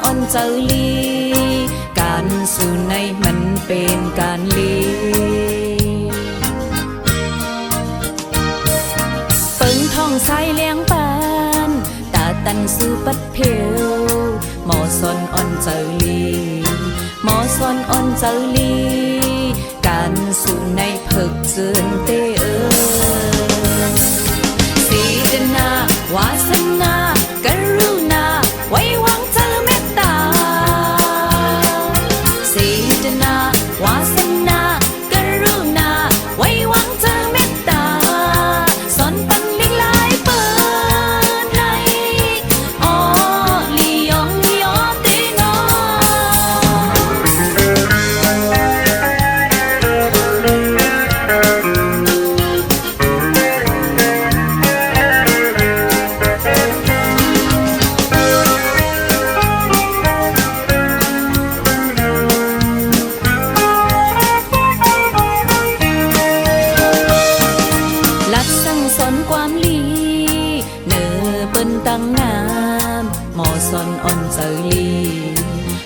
อ่อนเจอลีการสู่ในมันเป็นการลีเปิงท่องสายเลี้ยงปานตาตันสู่ปัดเพวหมอซอนอ่อนเจอลีหมอซอนอ่อนเจอลีการสู่ในเพิกเจือนเตสีดนาวาสนากรุณาไว้วางเจอเมตตาสีดนาวาสนากรุณาไว้วางเจอเมตตาสอนปันลิลายเปิดในอ้อลียองยอเตนอลัดสั่งสอนความลีเนอเปิ้นตั้งน้ำหมอสอนอ่อนเจอลี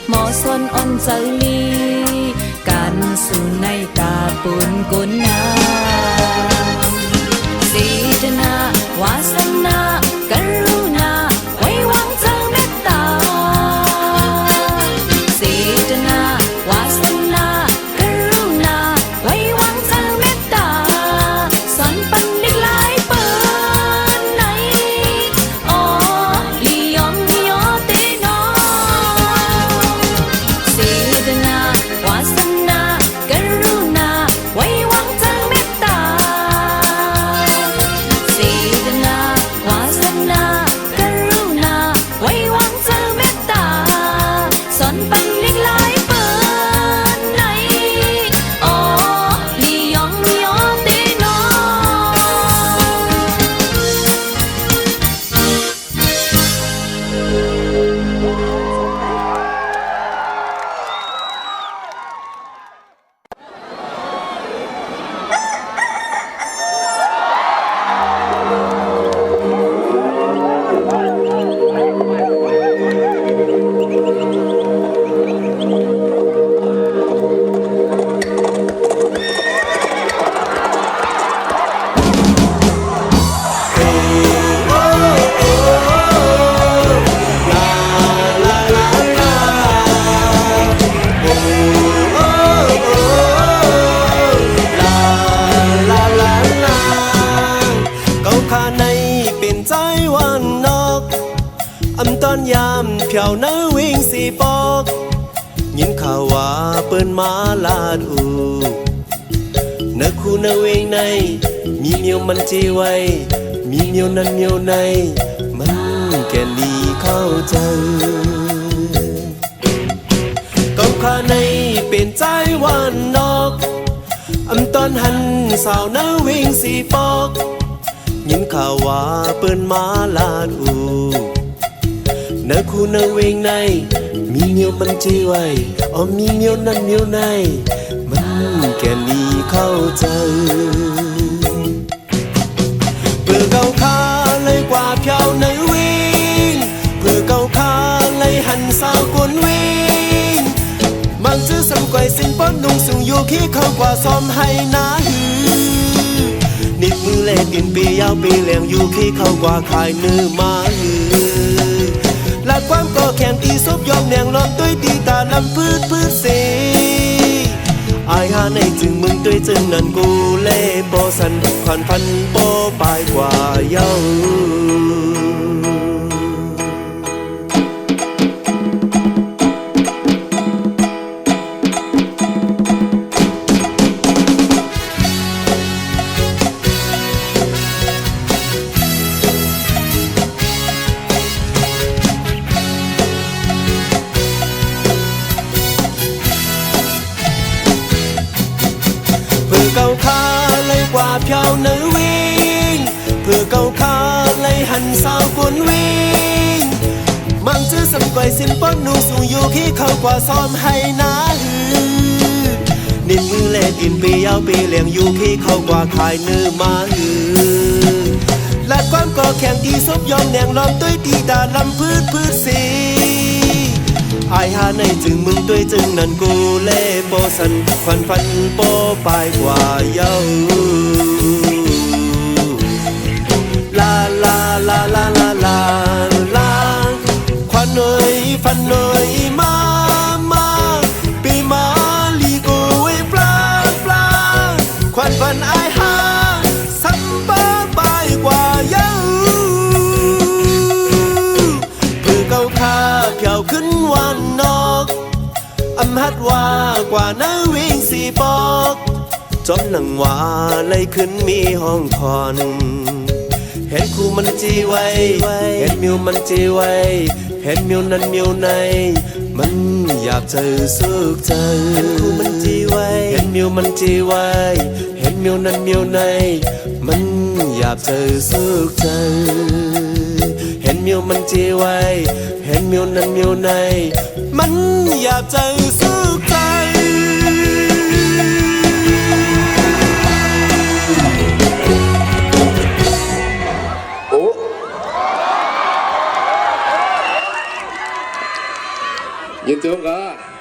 หมอสอนอ่อนเจอลีการสู่ในกาปุนกุนน้ำสีดนาวาสนากรุณาไว้วางเจอเมตตาสีดนาวาสนากรุณาไว้วางเจอเมตตาสอนปันลิลายเปิดในอ้อลียองยอเตนอสีดนาวาสนากรุณาไว้วางเจอเมตตาสีดนาวาสนากรุณาไว้วางเจอเมตตาสอนปันลิลายเปิดในอ้อลียองยอเตนอ เกาขาในเป็นใจวันนอกอำตอนยามเพียวเนื้อวิ่งสีปอกยินข่าวว่าเปิ้นมาลาดอูเนื้อคู่เนื้อเวงในมีเมียวมันจีไว้มีเมียวนั้นเมียวในมันแก่ดีเข้าใจเกาขาในเป็นใจวันนอกอำตอนหันสาวเนื้อวิ่งสีปอกยินข่าวว่าเปิ้นมาลาดอูเนื้อคู่เนื้อเวงในมีเมียวมันจีไว้มีเมียวนั้นเมียวในมันแก่นี้เข้าใจเพื่อเกาขาเลยกว่าเพียวเนื้อวิ่งเพื่อเกาขาเลยหันสาวกวนวิ่งมังจื้อสำกวยสินป้อนนุ่งสูงอยู่ขี้เข้ากว่าซ้อมให้นาหือนิดมือเล่ดินปียาวปีแหลงอยู่ขี้เข้ากว่าขายเนื้อมาหือลาดความก็แข่งตีซบยอมแหนงล้อมด้วยตีตาลำพืชเสอายหาในจึงมึงด้วยจึงนั่นกูเล่โปสันขวัญพันโปปลายกว่าเย้าเกาขาเลยกว่าเพียวเนื้อวิ่งเพื่อเกาขาเลยหันสาวกวนวิ่งมังจื้อสำกวยสินป้อนนุ่งสูงอยู่ขี้เข้ากว่าซ้อมให้นาหือนิดมือเล่ดินปียาวปีแหลงอยู่ขี้เข้ากว่าขายเนื้อมาหือลาดความก็แข่งตีซบยอมแหนงล้อมด้วยตีตาลำพืชเส อายหาในจึงมึงด้วยจึงนั่นกูเล่โปสันควันฟันโปปลายกว่าเย้าลาลาลาลาลาลาลาควันเอ้ยฟันเอ้ยมาปีมาลีกูไอ้ปลาควันฟันอายหาสัมปะปลายกว่าเย้าผือเก่าคาเพียวขึ้นวันนอกอำหัดว่ากว่าน้าวิ่งสีปอกจอมหนังว่าเลยขึ้นมีห้องคอนเห็นคู่มันจีไว้เห็นมิวมันจีไว้เห็นมิวนั้นมิวในมันอยากเจอสุขใจเห็นคู่มันจีไว้เห็นมิวมันจีไว้เห็นมิวนั้นมิวในมันอยากเจอสุขใจเห็นมิวมันจีไว้เห็นมิวนั้นมิวในมันอยากเจอสุขใจยินดีครับ